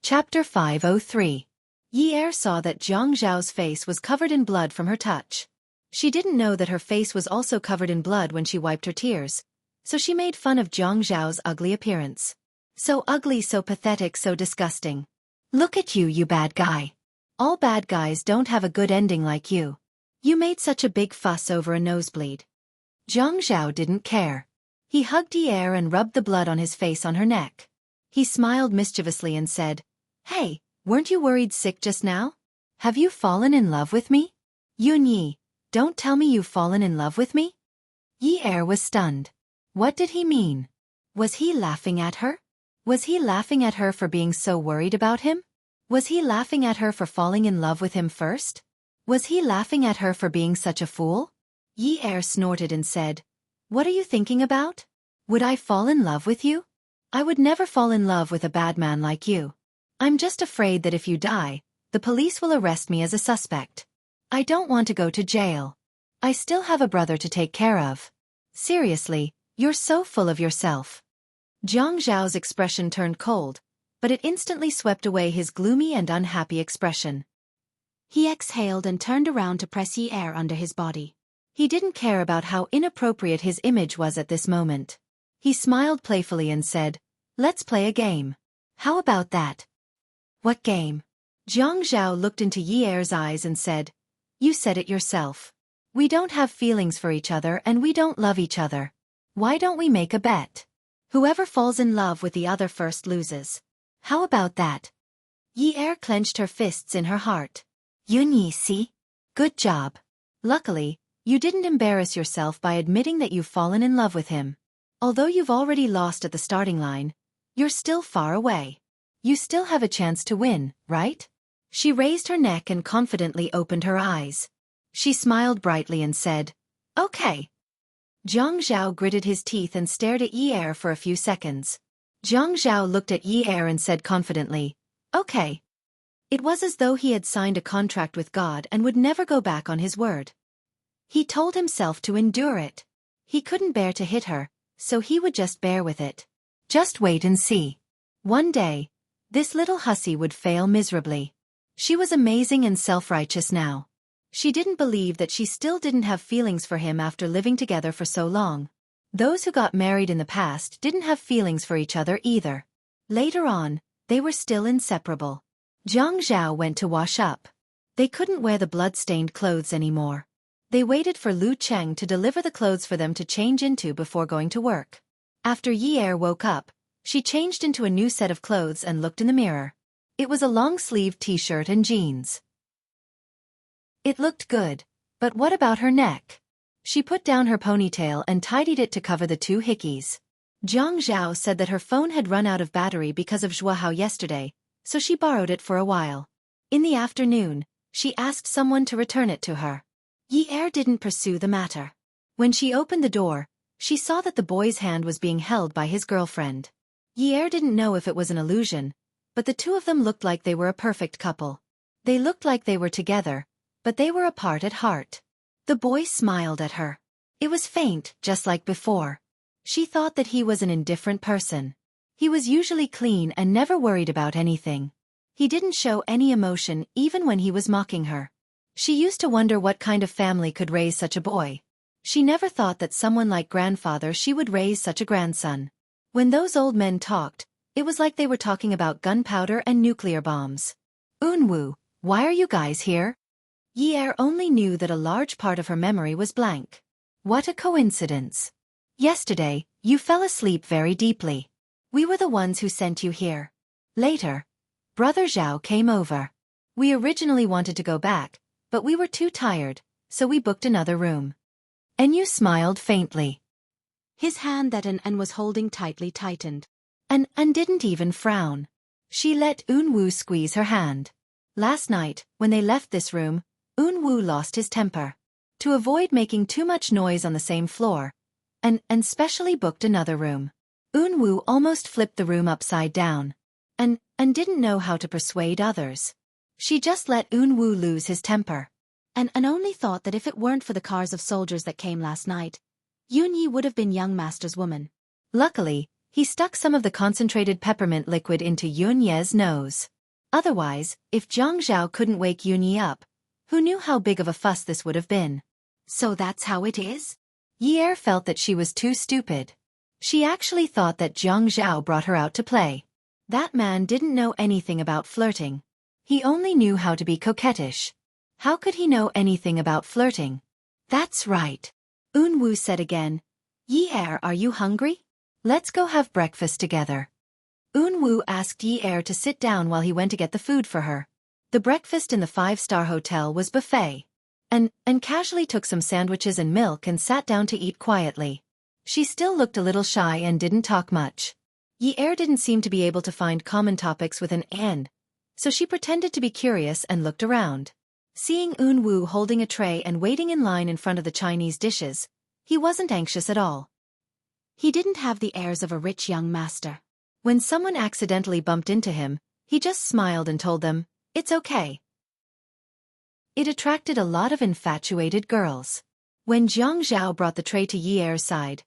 Chapter 503. Yi saw that Jiang Zhao's face was covered in blood from her touch. She didn't know that her face was also covered in blood when she wiped her tears, so she made fun of Jiang Zhao's ugly appearance. So ugly, so pathetic, so disgusting. Look at you, you bad guy. All bad guys don't have a good ending like you. You made such a big fuss over a nosebleed. Jiang Zhao didn't care. He hugged Yi and rubbed the blood on his face on her neck. He smiled mischievously and said, "Hey, weren't you worried sick just now? Have you fallen in love with me? Yi, don't tell me you've fallen in love with me?" Yi was stunned. What did he mean? Was he laughing at her? Was he laughing at her for being so worried about him? Was he laughing at her for falling in love with him first? Was he laughing at her for being such a fool? Yi snorted and said, "What are you thinking about? Would I fall in love with you? I would never fall in love with a bad man like you. I'm just afraid that if you die, the police will arrest me as a suspect. I don't want to go to jail. I still have a brother to take care of. Seriously, you're so full of yourself." Jiang Zhao's expression turned cold, but it instantly swept away his gloomy and unhappy expression. He exhaled and turned around to press Yi under his body. He didn't care about how inappropriate his image was at this moment. He smiled playfully and said, "Let's play a game. How about that?" "What game?" Jiang Zhao looked into Yi eyes and said, "You said it yourself. We don't have feelings for each other and we don't love each other. Why don't we make a bet? Whoever falls in love with the other first loses. How about that?" Yi clenched her fists in her heart. "Yi, see? Good job. Luckily, you didn't embarrass yourself by admitting that you've fallen in love with him. Although you've already lost at the starting line, you're still far away. You still have a chance to win, right?" She raised her neck and confidently opened her eyes. She smiled brightly and said, "Okay." Jiang Zhao gritted his teeth and stared at Yi for a few seconds. Jiang Zhao looked at Yi and said confidently, "Okay." It was as though he had signed a contract with God and would never go back on his word. He told himself to endure it. He couldn't bear to hit her, so he would just bear with it. Just wait and see. One day, this little hussy would fail miserably. She was amazing and self-righteous now. She didn't believe that she still didn't have feelings for him after living together for so long. Those who got married in the past didn't have feelings for each other either. Later on, they were still inseparable. Jiang Zhao went to wash up. They couldn't wear the blood-stained clothes anymore. They waited for Lu Cheng to deliver the clothes for them to change into before going to work. After Yi woke up, she changed into a new set of clothes and looked in the mirror. It was a long-sleeved t-shirt and jeans. It looked good, but what about her neck? She put down her ponytail and tidied it to cover the two hickeys. Jiang Zhao said that her phone had run out of battery because of Zhuahao yesterday, so she borrowed it for a while. In the afternoon, she asked someone to return it to her. Yi didn't pursue the matter. When she opened the door, she saw that the boy's hand was being held by his girlfriend. Yi didn't know if it was an illusion, but the two of them looked like they were a perfect couple. They looked like they were together, but they were apart at heart. The boy smiled at her. It was faint, just like before. She thought that he was an indifferent person. He was usually clean and never worried about anything. He didn't show any emotion even when he was mocking her. She used to wonder what kind of family could raise such a boy. She never thought that someone like grandfather she would raise such a grandson. When those old men talked, it was like they were talking about gunpowder and nuclear bombs. "Unwu, why are you guys here?" Yi only knew that a large part of her memory was blank. What a coincidence. Yesterday, you fell asleep very deeply. We were the ones who sent you here. Later, Brother Zhao came over. We originally wanted to go back, but we were too tired, so we booked another room. And you smiled faintly. His hand that An was holding tightly tightened. An didn't even frown. She let Unwu squeeze her hand. Last night, when they left this room, Unwu lost his temper. To avoid making too much noise on the same floor, An specially booked another room. Unwu almost flipped the room upside down. An didn't know how to persuade others. She just let Unwu lose his temper. An only thought that if it weren't for the cars of soldiers that came last night, Yunyi would have been young master's woman. Luckily, he stuck some of the concentrated peppermint liquid into Yunye's nose. Otherwise, if Zhang Zhao couldn't wake Yunyi up, who knew how big of a fuss this would have been? So that's how it is? Yi Er felt that she was too stupid. She actually thought that Zhang Zhao brought her out to play. That man didn't know anything about flirting. He only knew how to be coquettish. How could he know anything about flirting? That's right. Wu said again. Yi Er, are you hungry? Let's go have breakfast together. Wu asked Yi Er to sit down while he went to get the food for her. The breakfast in the 5-star hotel was buffet. And casually took some sandwiches and milk and sat down to eat quietly. She still looked a little shy and didn't talk much. Yi Er didn't seem to be able to find common topics with an "and," so she pretended to be curious and looked around. Seeing Wu holding a tray and waiting in line in front of the Chinese dishes, he wasn't anxious at all. He didn't have the airs of a rich young master. When someone accidentally bumped into him, he just smiled and told them, "It's okay." It attracted a lot of infatuated girls. When Zhang Zhao brought the tray to Yi Er's side,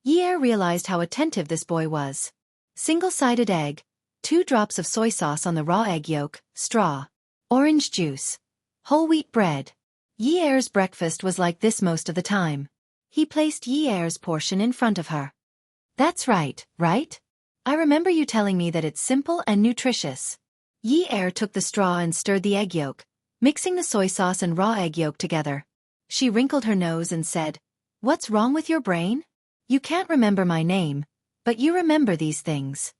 Yi Er realized how attentive this boy was. Single-sided egg, 2 drops of soy sauce on the raw egg yolk, straw, orange juice, whole wheat bread. Yi Er's breakfast was like this most of the time. He placed Yi Er's portion in front of her. That's right? I remember you telling me that it's simple and nutritious. Yi Er took the straw and stirred the egg yolk, mixing the soy sauce and raw egg yolk together. She wrinkled her nose and said, "What's wrong with your brain? You can't remember my name, but you remember these things."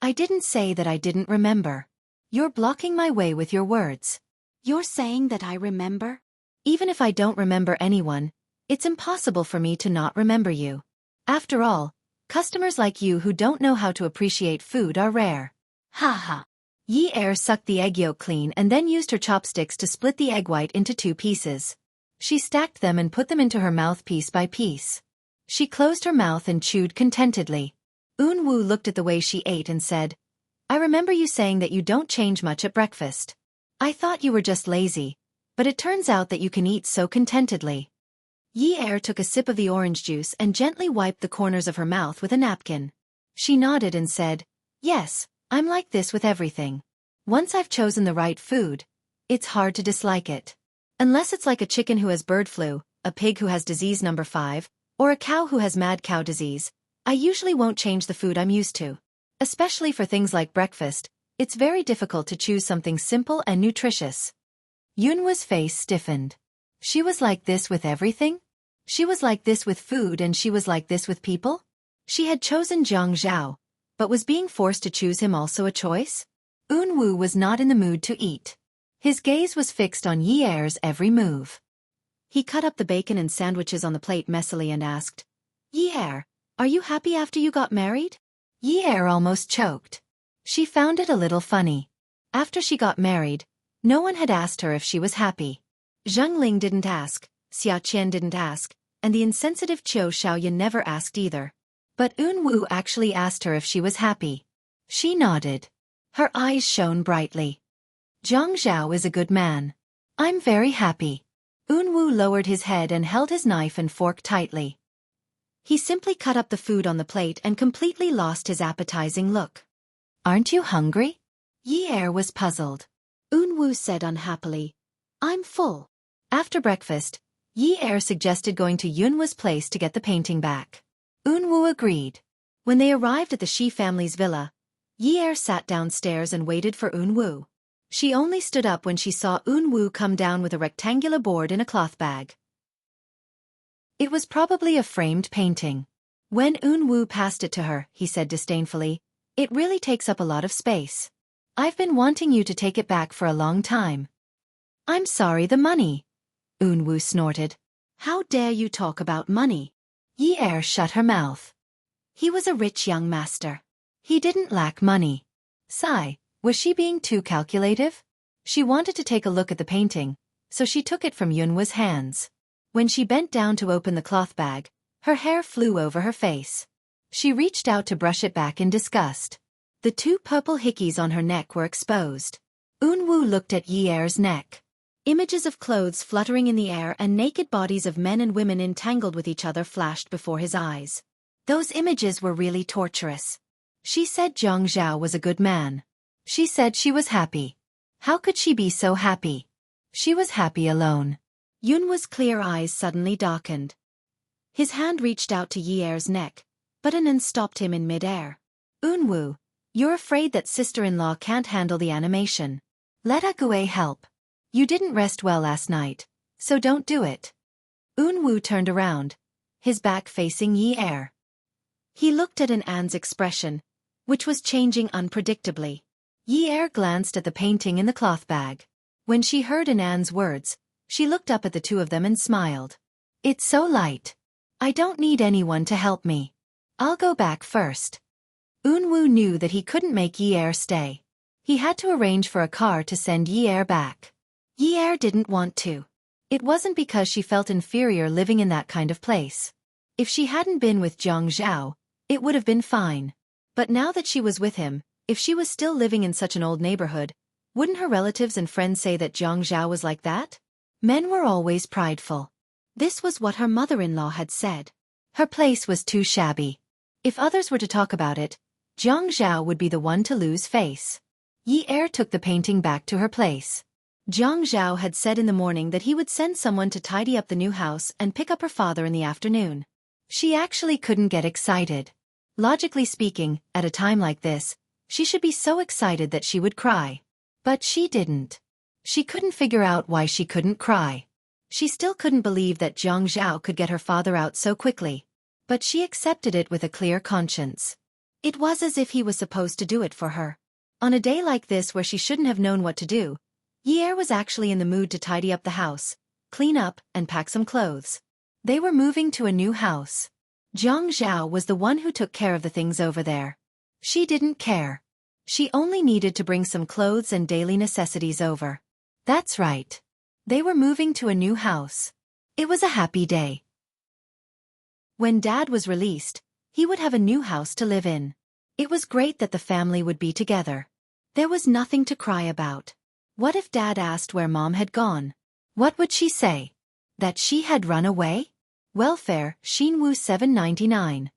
I didn't say that I didn't remember. You're blocking my way with your words. You're saying that I remember? Even if I don't remember anyone, it's impossible for me to not remember you. After all, customers like you who don't know how to appreciate food are rare. Ha ha. Yi Er sucked the egg yolk clean and then used her chopsticks to split the egg white into 2 pieces. She stacked them and put them into her mouth piece by piece. She closed her mouth and chewed contentedly. Wu looked at the way she ate and said, "I remember you saying that you don't change much at breakfast. I thought you were just lazy, but it turns out that you can eat so contentedly." Yi Er took a sip of the orange juice and gently wiped the corners of her mouth with a napkin. She nodded and said, "Yes, I'm like this with everything. Once I've chosen the right food, it's hard to dislike it. Unless it's like a chicken who has bird flu, a pig who has disease number 5, or a cow who has mad cow disease, I usually won't change the food I'm used to. Especially for things like breakfast, it's very difficult to choose something simple and nutritious." Yunwa's face stiffened. She was like this with everything? She was like this with food and she was like this with people? She had chosen Zhang Zhao, but was being forced to choose him also a choice? Wu was not in the mood to eat. His gaze was fixed on Yi Er's every move. He cut up the bacon and sandwiches on the plate messily and asked, "Yi Er, are you happy after you got married?" Yi Er almost choked. She found it a little funny. After she got married, no one had asked her if she was happy. Zheng Ling didn't ask, Xia Qian didn't ask, and the insensitive Qiu Shaoyan never asked either. But Wu actually asked her if she was happy. She nodded. Her eyes shone brightly. "Zhang Zhao is a good man. I'm very happy." Wu lowered his head and held his knife and fork tightly. He simply cut up the food on the plate and completely lost his appetizing look. "Aren't you hungry?" Yi Er was puzzled. Wu said unhappily, "I'm full." After breakfast, Yi Er suggested going to Yunwa's place to get the painting back. Wu agreed. When they arrived at the Shi family's villa, Yi Er sat downstairs and waited for Wu. She only stood up when she saw Wu come down with a rectangular board in a cloth bag. It was probably a framed painting. When Wu passed it to her, he said disdainfully, "It really takes up a lot of space. I've been wanting you to take it back for a long time." "I'm sorry, the money." Wu snorted. "How dare you talk about money?" Yi Er shut her mouth. He was a rich young master. He didn't lack money. Sigh, was she being too calculative? She wanted to take a look at the painting, so she took it from Yunwa's hands. When she bent down to open the cloth bag, her hair flew over her face. She reached out to brush it back in disgust. The 2 purple hickeys on her neck were exposed. Wu looked at Yi Er's neck. Images of clothes fluttering in the air and naked bodies of men and women entangled with each other flashed before his eyes. Those images were really torturous. She said Zhang Zhao was a good man. She said she was happy. How could she be so happy? She was happy alone. Yunwoo's clear eyes suddenly darkened. His hand reached out to Yi Er's neck, but Anan stopped him in mid-air. Eunwoo, you're afraid that sister-in-law can't handle the animation. Let Ague help. You didn't rest well last night, so don't do it. Eunwoo turned around, his back facing Yi Er. He looked at An's expression, which was changing unpredictably. Yi Er glanced at the painting in the cloth bag. When she heard An's words, she looked up at the two of them and smiled. It's so light. I don't need anyone to help me. I'll go back first. Eunwoo knew that he couldn't make Yi Er stay. He had to arrange for a car to send Yi Er back. Yi Er didn't want to. It wasn't because she felt inferior living in that kind of place. If she hadn't been with Zhang Zhao, it would have been fine. But now that she was with him, if she was still living in such an old neighborhood, wouldn't her relatives and friends say that Zhang Zhao was like that? Men were always prideful. This was what her mother-in-law had said. Her place was too shabby. If others were to talk about it, Zhang Zhao would be the one to lose face. Yi Er took the painting back to her place. Zhang Zhao had said in the morning that he would send someone to tidy up the new house and pick up her father in the afternoon. She actually couldn't get excited. Logically speaking, at a time like this, she should be so excited that she would cry. But she didn't. She couldn't figure out why she couldn't cry. She still couldn't believe that Zhang Zhao could get her father out so quickly. But she accepted it with a clear conscience. It was as if he was supposed to do it for her. On a day like this where she shouldn't have known what to do, Yi Er was actually in the mood to tidy up the house, clean up, and pack some clothes. They were moving to a new house. Zhang Zhao was the one who took care of the things over there. She didn't care. She only needed to bring some clothes and daily necessities over. That's right. They were moving to a new house. It was a happy day. When Dad was released, he would have a new house to live in. It was great that the family would be together. There was nothing to cry about. What if Dad asked where Mom had gone? What would she say? That she had run away? Welfare, Xinwu 799.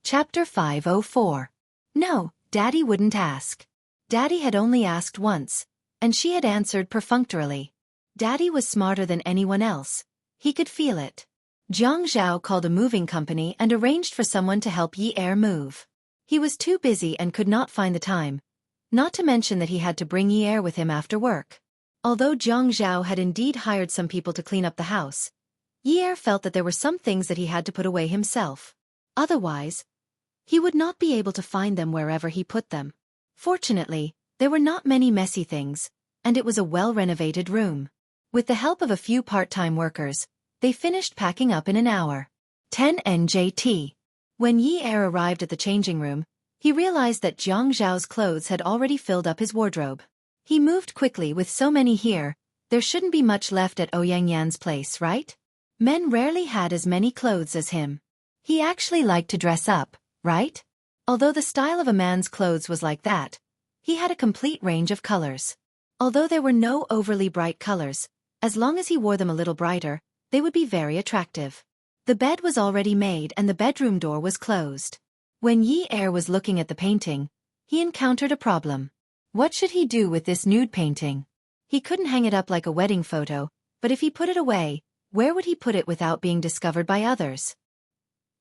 Chapter 504. No, Daddy wouldn't ask. Daddy had only asked once, and she had answered perfunctorily. Daddy was smarter than anyone else. He could feel it. Zhang Zhao called a moving company and arranged for someone to help Yi Er move. He was too busy and could not find the time, not to mention that he had to bring Yi Er with him after work. Although Zhang Zhao had indeed hired some people to clean up the house, Yi Er felt that there were some things that he had to put away himself. Otherwise, he would not be able to find them wherever he put them. Fortunately, there were not many messy things, and it was a well-renovated room. With the help of a few part-time workers, they finished packing up in an hour. 10 NJT. When Yi Er arrived at the changing room, he realized that Zhang Zhao's clothes had already filled up his wardrobe. He moved quickly. With so many here, there shouldn't be much left at Ouyang Yan's place, right? Men rarely had as many clothes as him. He actually liked to dress up, right? Although the style of a man's clothes was like that, he had a complete range of colors. Although there were no overly bright colors, as long as he wore them a little brighter, they would be very attractive. The bed was already made and the bedroom door was closed. When Yi Er was looking at the painting, he encountered a problem. What should he do with this nude painting? He couldn't hang it up like a wedding photo, but if he put it away, where would he put it without being discovered by others?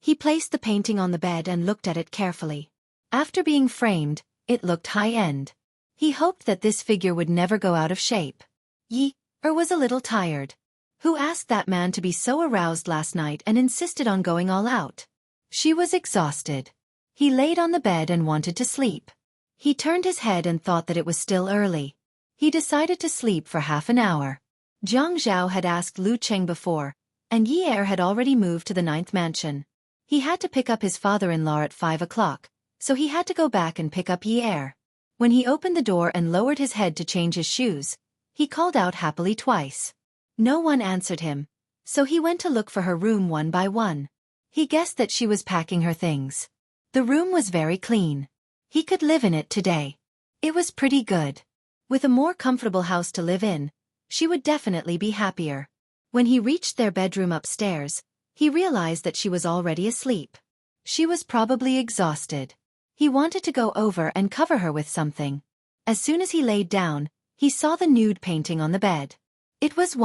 He placed the painting on the bed and looked at it carefully. After being framed, it looked high-end. He hoped that this figure would never go out of shape. Yi Er was a little tired. Who asked that man to be so aroused last night and insisted on going all out? She was exhausted. He laid on the bed and wanted to sleep. He turned his head and thought that it was still early. He decided to sleep for half an hour. Zhang Zhao had asked Lu Cheng before, and Yi Er had already moved to the 9th mansion. He had to pick up his father-in-law at 5 o'clock, so he had to go back and pick up Yi Er. When he opened the door and lowered his head to change his shoes, he called out happily twice. No one answered him, so he went to look for her room one by one. He guessed that she was packing her things. The room was very clean. He could live in it today. It was pretty good. With a more comfortable house to live in, she would definitely be happier. When he reached their bedroom upstairs, he realized that she was already asleep. She was probably exhausted. He wanted to go over and cover her with something. As soon as he laid down, he saw the nude painting on the bed. It was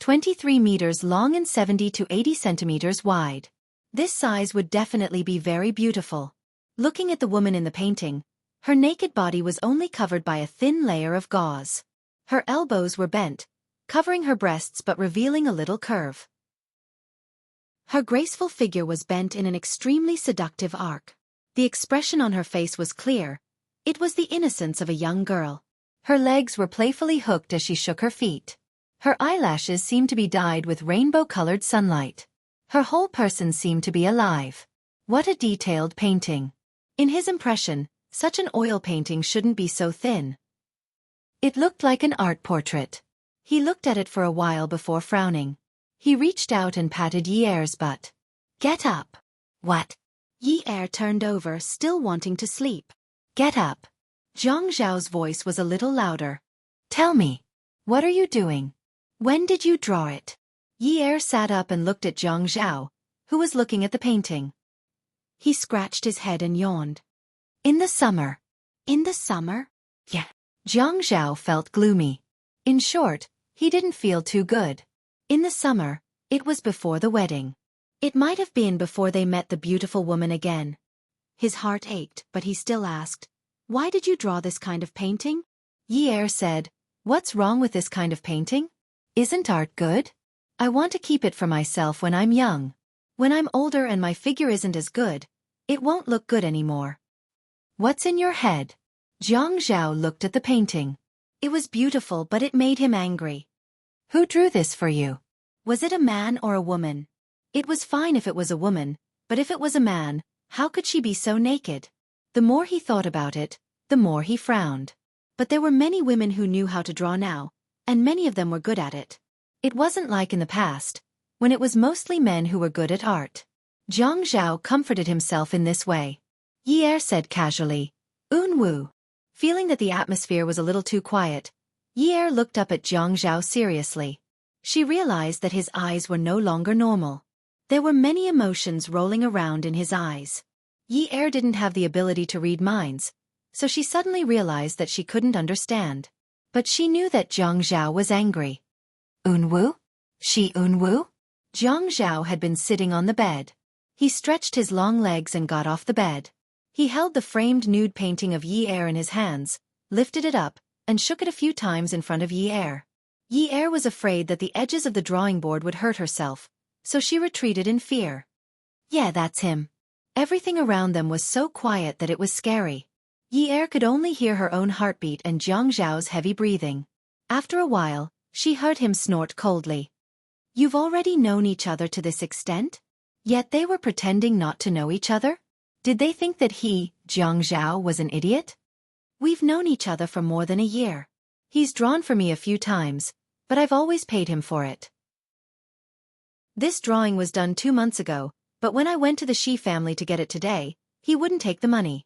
23 meters long and 70 to 80 centimeters wide. This size would definitely be very beautiful. Looking at the woman in the painting, her naked body was only covered by a thin layer of gauze. Her elbows were bent, covering her breasts but revealing a little curve. Her graceful figure was bent in an extremely seductive arc. The expression on her face was clear. It was the innocence of a young girl. Her legs were playfully hooked as she shook her feet. Her eyelashes seemed to be dyed with rainbow-colored sunlight. Her whole person seemed to be alive. What a detailed painting. In his impression, such an oil painting shouldn't be so thin. It looked like an art portrait. He looked at it for a while before frowning. He reached out and patted Yi-er's butt. "Get up." "What?" Yi-er turned over, still wanting to sleep. "Get up." Zhang Zhao's voice was a little louder. "Tell me, what are you doing? When did you draw it?" Yi-er sat up and looked at Zhang Zhao, who was looking at the painting. He scratched his head and yawned. "In the summer." "In the summer?" "Yeah." Zhang Zhao felt gloomy. In short, he didn't feel too good. In the summer, it was before the wedding. It might have been before they met the beautiful woman again. His heart ached, but he still asked, "Why did you draw this kind of painting?" Yi-er said, "What's wrong with this kind of painting? Isn't art good? I want to keep it for myself when I'm young. When I'm older and my figure isn't as good, it won't look good anymore." "What's in your head?" Zhang Zhao looked at the painting. It was beautiful, but it made him angry. "Who drew this for you? Was it a man or a woman?" It was fine if it was a woman, but if it was a man, how could she be so naked? The more he thought about it, the more he frowned. But there were many women who knew how to draw now, and many of them were good at it. It wasn't like in the past, when it was mostly men who were good at art. Zhang Zhao comforted himself in this way. Yi-er said casually, "Unwu." Feeling that the atmosphere was a little too quiet, Yi-er looked up at Zhang Zhao seriously. She realized that his eyes were no longer normal. There were many emotions rolling around in his eyes. Yi-er didn't have the ability to read minds, so she suddenly realized that she couldn't understand. But she knew that Zhang Zhao was angry. "Unwu? She Unwu?" Zhang Zhao had been sitting on the bed. He stretched his long legs and got off the bed. He held the framed nude painting of Yi-er in his hands, lifted it up, and shook it a few times in front of Yi-er. Yi-er was afraid that the edges of the drawing board would hurt herself, so she retreated in fear. "Yeah, that's him." Everything around them was so quiet that it was scary. Yi-er could only hear her own heartbeat and Zhang Zhao's heavy breathing. After a while, she heard him snort coldly. "You've already known each other to this extent? Yet they were pretending not to know each other? Did they think that he, Zhang Zhao, was an idiot? We've known each other for more than a year. He's drawn for me a few times, but I've always paid him for it. This drawing was done 2 months ago, but when I went to the Shi family to get it today, he wouldn't take the money."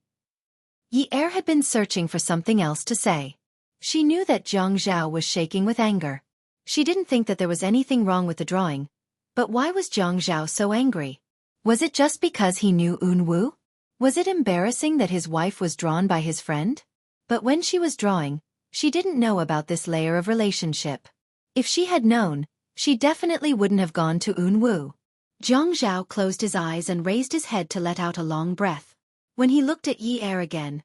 Yi-er had been searching for something else to say. She knew that Zhang Zhao was shaking with anger. She didn't think that there was anything wrong with the drawing. But why was Zhang Zhao so angry? Was it just because he knew Unwu? Was it embarrassing that his wife was drawn by his friend? But when she was drawing, she didn't know about this layer of relationship. If she had known, she definitely wouldn't have gone to Unwu. Zhang Zhao closed his eyes and raised his head to let out a long breath. When he looked at Yi-er again,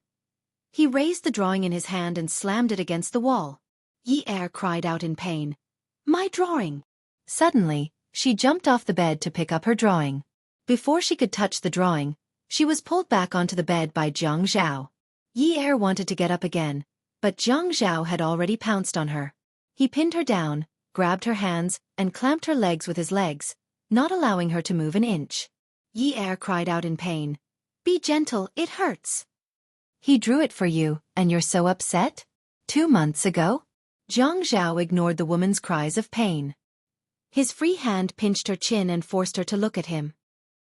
he raised the drawing in his hand and slammed it against the wall. Yi-er cried out in pain. "My drawing!" Suddenly, she jumped off the bed to pick up her drawing. Before she could touch the drawing, she was pulled back onto the bed by Zhang Zhao. Yi-er wanted to get up again, but Zhang Zhao had already pounced on her. He pinned her down, grabbed her hands, and clamped her legs with his legs, not allowing her to move an inch. Yi-er cried out in pain. "Be gentle, it hurts." "He drew it for you, and you're so upset? 2 months ago?" Zhang Zhao ignored the woman's cries of pain. His free hand pinched her chin and forced her to look at him.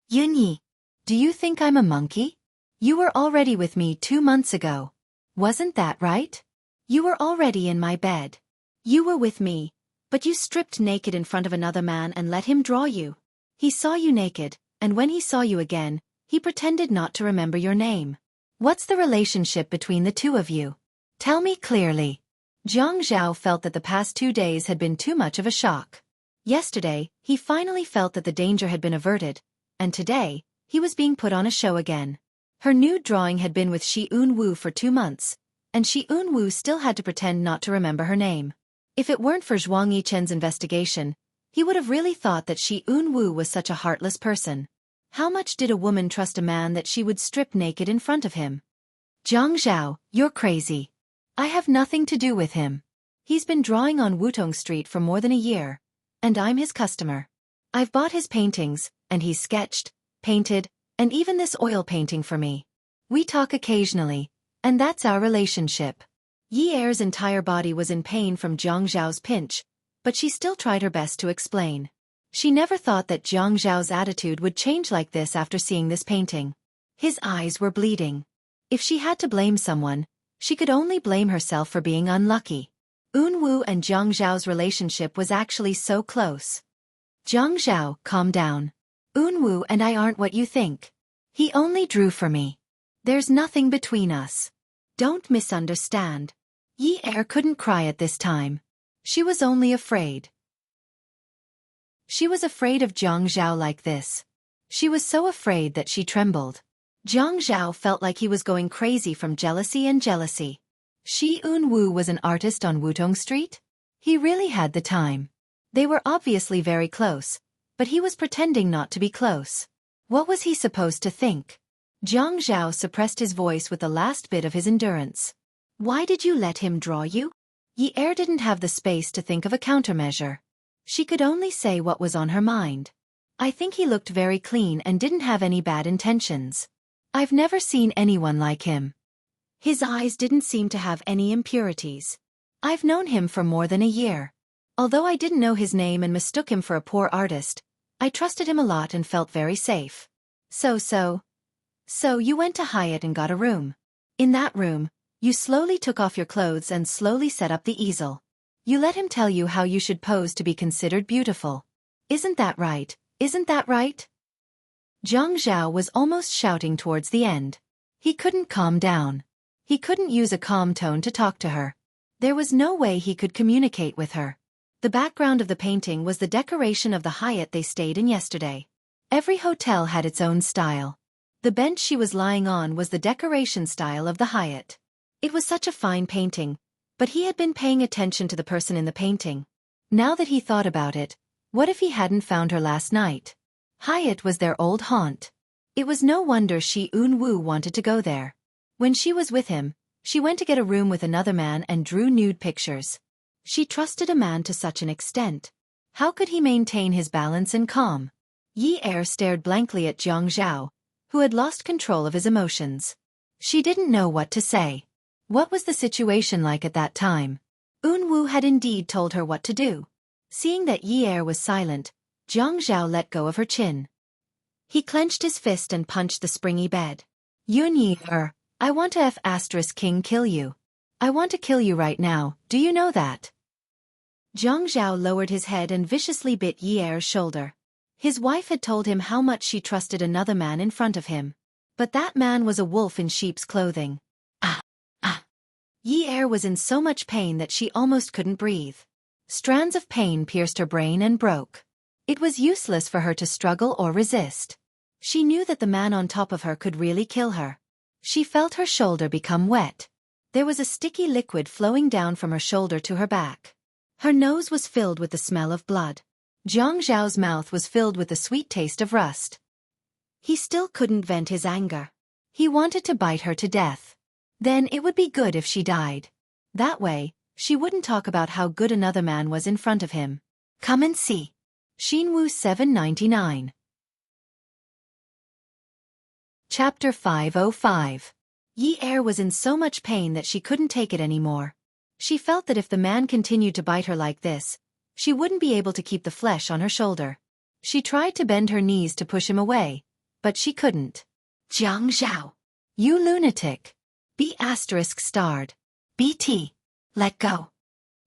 "Yunyi, do you think I'm a monkey? You were already with me 2 months ago. Wasn't that right? You were already in my bed. You were with me, but you stripped naked in front of another man and let him draw you. He saw you naked, and when he saw you again, he pretended not to remember your name. What's the relationship between the two of you? Tell me clearly. Zhang Zhao felt that the past 2 days had been too much of a shock. Yesterday, he finally felt that the danger had been averted, and today, he was being put on a show again. Her nude drawing had been with Shi Eun-woo for 2 months, and Shi Eun-woo still had to pretend not to remember her name. If it weren't for Zhuang Yichen's investigation, he would have really thought that Shi Eun-woo was such a heartless person. How much did a woman trust a man that she would strip naked in front of him? Zhang Zhao, you're crazy. I have nothing to do with him. He's been drawing on Wutong Street for more than a year, and I'm his customer. I've bought his paintings, and he's sketched, painted, and even this oil painting for me. We talk occasionally, and that's our relationship. Yi Er's entire body was in pain from Zhang Zhao's pinch, but she still tried her best to explain. She never thought that Zhang Zhao's attitude would change like this after seeing this painting. His eyes were bleeding. If she had to blame someone, she could only blame herself for being unlucky. Eun-woo and Zhang Zhao's relationship was actually so close. Zhang Zhao, calm down. Eun-woo and I aren't what you think. He only drew for me. There's nothing between us. Don't misunderstand. Yi Er couldn't cry at this time. She was only afraid. She was afraid of Zhang Zhao like this. She was so afraid that she trembled. Zhang Zhao felt like he was going crazy from jealousy and jealousy. Shi Eun-woo was an artist on Wutong Street? He really had the time. They were obviously very close, but he was pretending not to be close. What was he supposed to think? Zhang Zhao suppressed his voice with the last bit of his endurance. Why did you let him draw you? Yi Er didn't have the space to think of a countermeasure. She could only say what was on her mind. I think he looked very clean and didn't have any bad intentions. I've never seen anyone like him. His eyes didn't seem to have any impurities. I've known him for more than a year. Although I didn't know his name and mistook him for a poor artist, I trusted him a lot and felt very safe. So you went to Hyatt and got a room. In that room, you slowly took off your clothes and slowly set up the easel. You let him tell you how you should pose to be considered beautiful. Isn't that right? Isn't that right? Zhang Zhao was almost shouting towards the end. He couldn't calm down. He couldn't use a calm tone to talk to her. There was no way he could communicate with her. The background of the painting was the decoration of the Hyatt they stayed in yesterday. Every hotel had its own style. The bench she was lying on was the decoration style of the Hyatt. It was such a fine painting, but he had been paying attention to the person in the painting. Now that he thought about it, what if he hadn't found her last night? Hyatt was their old haunt. It was no wonder Shi Eun-woo wanted to go there. When she was with him, she went to get a room with another man and drew nude pictures. She trusted a man to such an extent. How could he maintain his balance and calm? Yi Er stared blankly at Zhang Zhao, who had lost control of his emotions. She didn't know what to say. What was the situation like at that time? Eun-woo had indeed told her what to do. Seeing that Yi Er was silent, Zhang Zhao let go of her chin. He clenched his fist and punched the springy bed. Yi Er, I want to F***king kill you. I want to kill you right now, do you know that? Zhang Zhao lowered his head and viciously bit Yi Er's shoulder. His wife had told him how much she trusted another man in front of him. But that man was a wolf in sheep's clothing. Yi Er was in so much pain that she almost couldn't breathe. Strands of pain pierced her brain and broke. It was useless for her to struggle or resist. She knew that the man on top of her could really kill her. She felt her shoulder become wet. There was a sticky liquid flowing down from her shoulder to her back. Her nose was filled with the smell of blood. Zhang Zhao's mouth was filled with the sweet taste of rust. He still couldn't vent his anger. He wanted to bite her to death. Then it would be good if she died. That way, she wouldn't talk about how good another man was in front of him. Come and see. Xinwu 799. Chapter 505. Yi Er was in so much pain that she couldn't take it anymore. She felt that if the man continued to bite her like this, she wouldn't be able to keep the flesh on her shoulder. She tried to bend her knees to push him away, but she couldn't. Zhang Zhao. You lunatic. B****. BT. Let go.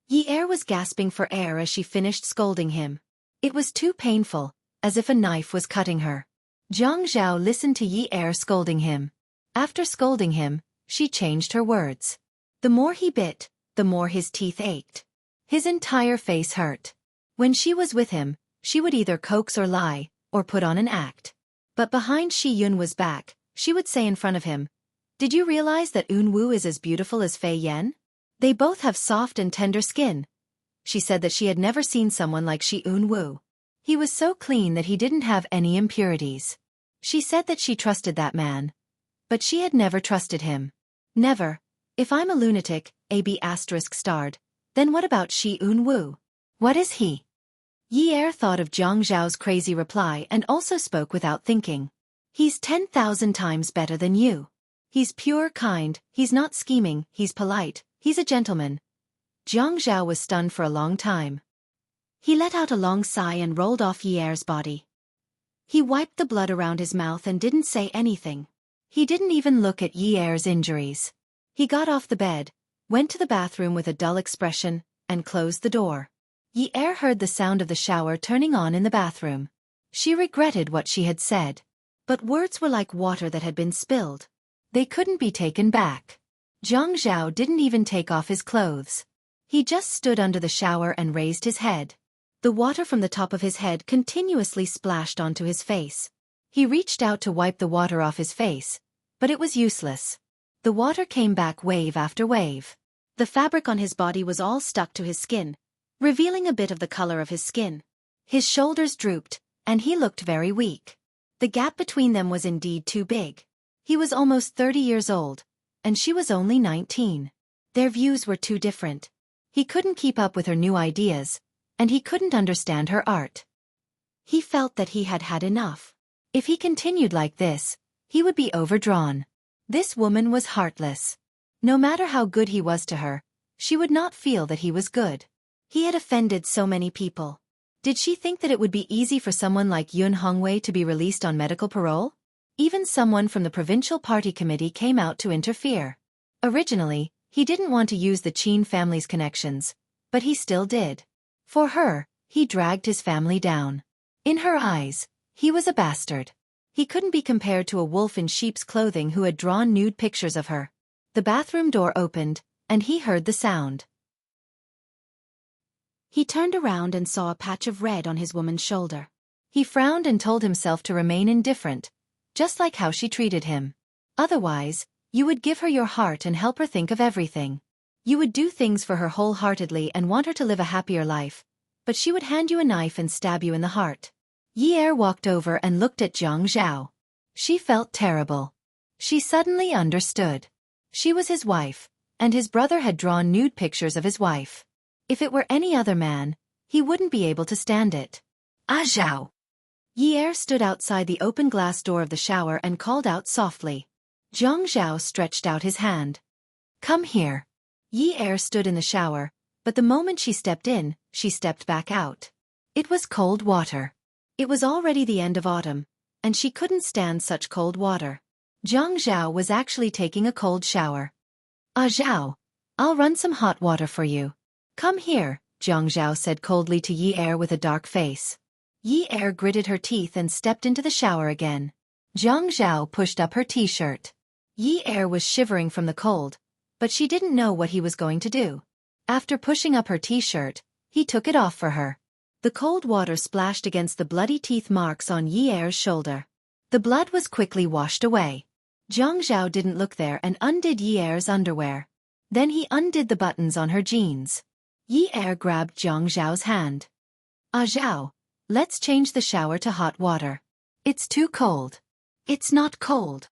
Yi Er was gasping for air as she finished scolding him. It was too painful, as if a knife was cutting her. Zhang Zhao listened to Yi Er scolding him. After scolding him, she changed her words. The more he bit, the more his teeth ached. His entire face hurt. When she was with him, she would either coax or lie, or put on an act. But behind Shi Yun's back, she would say in front of him, "Did you realize that Wu is as beautiful as Fei Yan? They both have soft and tender skin." She said that she had never seen someone like Shi Wu. He was so clean that he didn't have any impurities. She said that she trusted that man. But she had never trusted him. Never. If I'm a lunatic, AB***, then what about Shi Wu? What is he? Yi Er thought of Zhang Zhao's crazy reply and also spoke without thinking. He's 10,000 times better than you. He's pure, kind, he's not scheming, he's polite, he's a gentleman. Zhang Zhao was stunned for a long time. He let out a long sigh and rolled off Yi Er's body. He wiped the blood around his mouth and didn't say anything. He didn't even look at Yi Er's injuries. He got off the bed, went to the bathroom with a dull expression, and closed the door. Yi Er heard the sound of the shower turning on in the bathroom. She regretted what she had said. But words were like water that had been spilled. They couldn't be taken back. Zhang Zhao didn't even take off his clothes. He just stood under the shower and raised his head. The water from the top of his head continuously splashed onto his face. He reached out to wipe the water off his face, but it was useless. The water came back wave after wave. The fabric on his body was all stuck to his skin, revealing a bit of the color of his skin. His shoulders drooped, and he looked very weak. The gap between them was indeed too big. He was almost 30 years old, and she was only 19. Their views were too different. He couldn't keep up with her new ideas, and he couldn't understand her art. He felt that he had had enough. If he continued like this, he would be overdrawn. This woman was heartless. No matter how good he was to her, she would not feel that he was good. He had offended so many people. Did she think that it would be easy for someone like Yun Hongwei to be released on medical parole? Even someone from the provincial party committee came out to interfere. Originally, he didn't want to use the Qin family's connections, but he still did. For her, he dragged his family down. In her eyes, he was a bastard. He couldn't be compared to a wolf in sheep's clothing who had drawn nude pictures of her. The bathroom door opened, and he heard the sound. He turned around and saw a patch of red on his woman's shoulder. He frowned and told himself to remain indifferent, just like how she treated him. Otherwise, you would give her your heart and help her think of everything. You would do things for her wholeheartedly and want her to live a happier life, but she would hand you a knife and stab you in the heart. Yi Er walked over and looked at Zhang Zhao. She felt terrible. She suddenly understood. She was his wife, and his brother had drawn nude pictures of his wife. If it were any other man, he wouldn't be able to stand it. "Ah Zhao!" Yi Er stood outside the open glass door of the shower and called out softly. Zhang Zhao stretched out his hand. "Come here." Yi Er stood in the shower, but the moment she stepped in, she stepped back out. It was cold water. It was already the end of autumn, and she couldn't stand such cold water. Zhang Zhao was actually taking a cold shower. "Ah Zhao, I'll run some hot water for you." "Come here," Zhang Zhao said coldly to Yi Er with a dark face. Yi Er gritted her teeth and stepped into the shower again. Zhang Zhao pushed up her t-shirt. Yi Er was shivering from the cold, but she didn't know what he was going to do. After pushing up her t-shirt, he took it off for her. The cold water splashed against the bloody teeth marks on Yi Er's shoulder. The blood was quickly washed away. Zhang Zhao didn't look there and undid Yi Er's underwear. Then he undid the buttons on her jeans. Yi Er grabbed Zhang Zhao's hand. "Ah Zhao, let's change the shower to hot water. It's too cold." "It's not cold."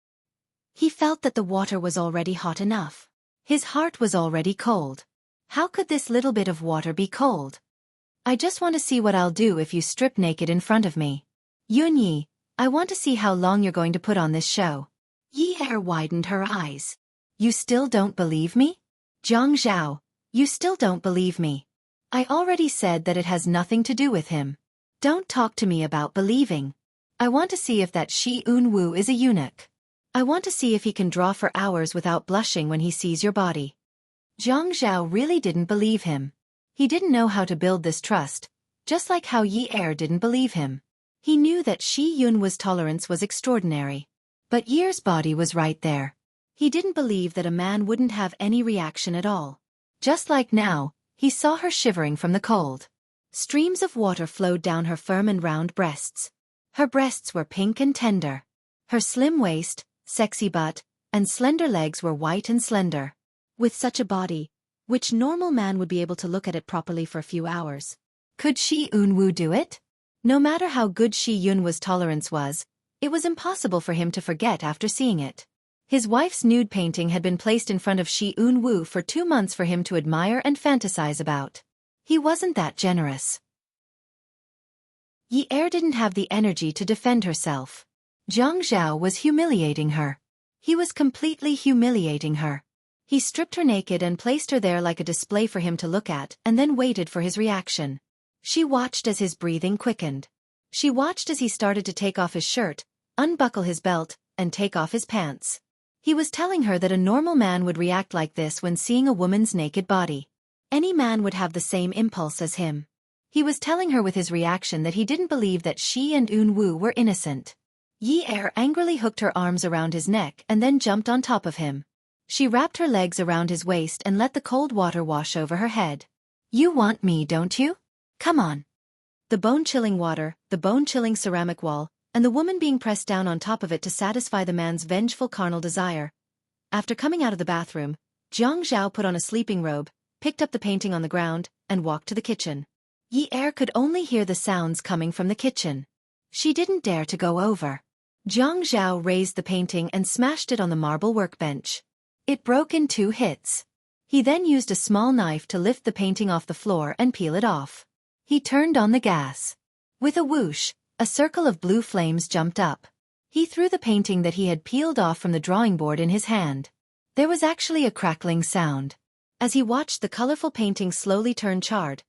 He felt that the water was already hot enough. His heart was already cold. How could this little bit of water be cold? "I just want to see what I'll do if you strip naked in front of me. Yun Yi, I want to see how long you're going to put on this show." Yi Er widened her eyes. "You still don't believe me? Zhang Zhao, you still don't believe me. I already said that it has nothing to do with him. Don't talk to me about believing. I want to see if that Shi Wu is a eunuch. I want to see if he can draw for hours without blushing when he sees your body." Zhang Zhao really didn't believe him. He didn't know how to build this trust, just like how Yi Er didn't believe him. He knew that Shi Yun's tolerance was extraordinary. But Ye's body was right there. He didn't believe that a man wouldn't have any reaction at all. Just like now, he saw her shivering from the cold. Streams of water flowed down her firm and round breasts. Her breasts were pink and tender. Her slim waist, sexy butt, and slender legs were white and slender. With such a body, which normal man would be able to look at it properly for a few hours. Could Shi Eunwoo do it? No matter how good Shi Eunwoo's tolerance was, it was impossible for him to forget after seeing it. His wife's nude painting had been placed in front of Shi Eunwoo for 2 months for him to admire and fantasize about. He wasn't that generous. Yi didn't have the energy to defend herself. Zhang Zhao was humiliating her. He was completely humiliating her. He stripped her naked and placed her there like a display for him to look at and then waited for his reaction. She watched as his breathing quickened. She watched as he started to take off his shirt, unbuckle his belt, and take off his pants. He was telling her that a normal man would react like this when seeing a woman's naked body. Any man would have the same impulse as him. He was telling her with his reaction that he didn't believe that she and Eunwoo were innocent. Yi angrily hooked her arms around his neck and then jumped on top of him. She wrapped her legs around his waist and let the cold water wash over her head. You want me, don't you? Come on. The bone-chilling water, the bone-chilling ceramic wall, and the woman being pressed down on top of it to satisfy the man's vengeful carnal desire. After coming out of the bathroom, Zhang Zhao put on a sleeping robe, picked up the painting on the ground, and walked to the kitchen. Yi could only hear the sounds coming from the kitchen. She didn't dare to go over. Zhang Zhao raised the painting and smashed it on the marble workbench. It broke in 2 hits. He then used a small knife to lift the painting off the floor and peel it off. He turned on the gas. With a whoosh, a circle of blue flames jumped up. He threw the painting that he had peeled off from the drawing board in his hand. There was actually a crackling sound. As he watched the colorful painting slowly turn charred,